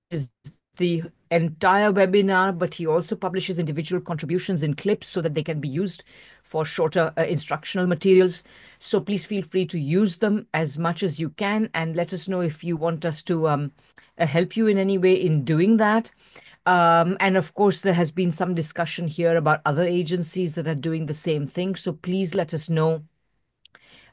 the entire webinar, but he also publishes individual contributions in clips so that they can be used for shorter instructional materials. So please feel free to use them as much as you can, and let us know if you want us to help you in any way in doing that. And of course, there has been some discussion here about other agencies that are doing the same thing. So please let us know,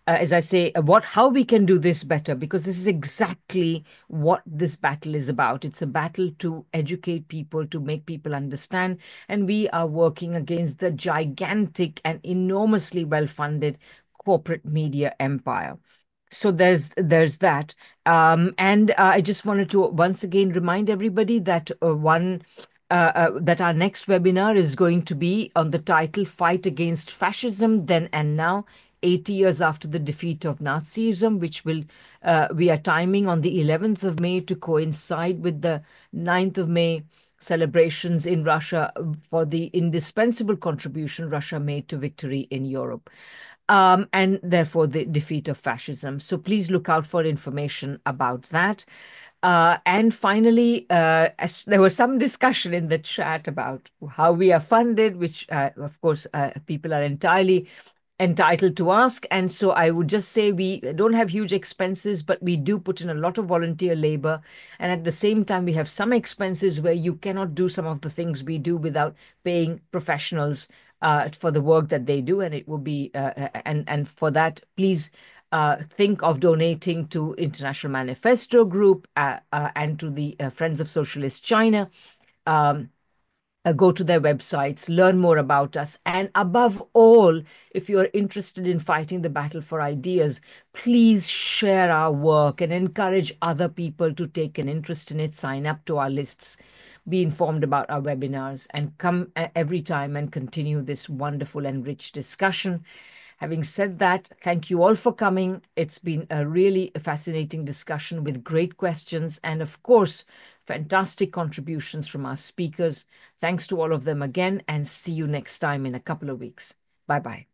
as I say, how we can do this better, because this is exactly what this battle is about. It's a battle to educate people, to make people understand, and we are working against the gigantic and enormously well-funded corporate media empire. So there's that. And I just wanted to once again remind everybody that that our next webinar is going to be on the title Fight Against Fascism, Then and Now, 80 years after the defeat of Nazism, which we are timing on the 11th of May to coincide with the 9th of May celebrations in Russia for the indispensable contribution Russia made to victory in Europe. And therefore the defeat of fascism. So please look out for information about that. And finally, there was some discussion in the chat about how we are funded, which of course people are entirely entitled to ask. And so I would just say we don't have huge expenses, but we do put in a lot of volunteer labor. And at the same time, we have some expenses where you cannot do some of the things we do without paying professionals for the work that they do. And it will be, and for that, please think of donating to International Manifesto Group and to the Friends of Socialist China. Go to their websites, learn more about us. And above all, if you're interested in fighting the battle for ideas, please share our work and encourage other people to take an interest in it, sign up to our lists, be informed about our webinars, and come every time and continue this wonderful and rich discussion. Having said that, thank you all for coming. It's been a really fascinating discussion with great questions and, of course, fantastic contributions from our speakers. Thanks to all of them again, and see you next time in a couple of weeks. Bye-bye.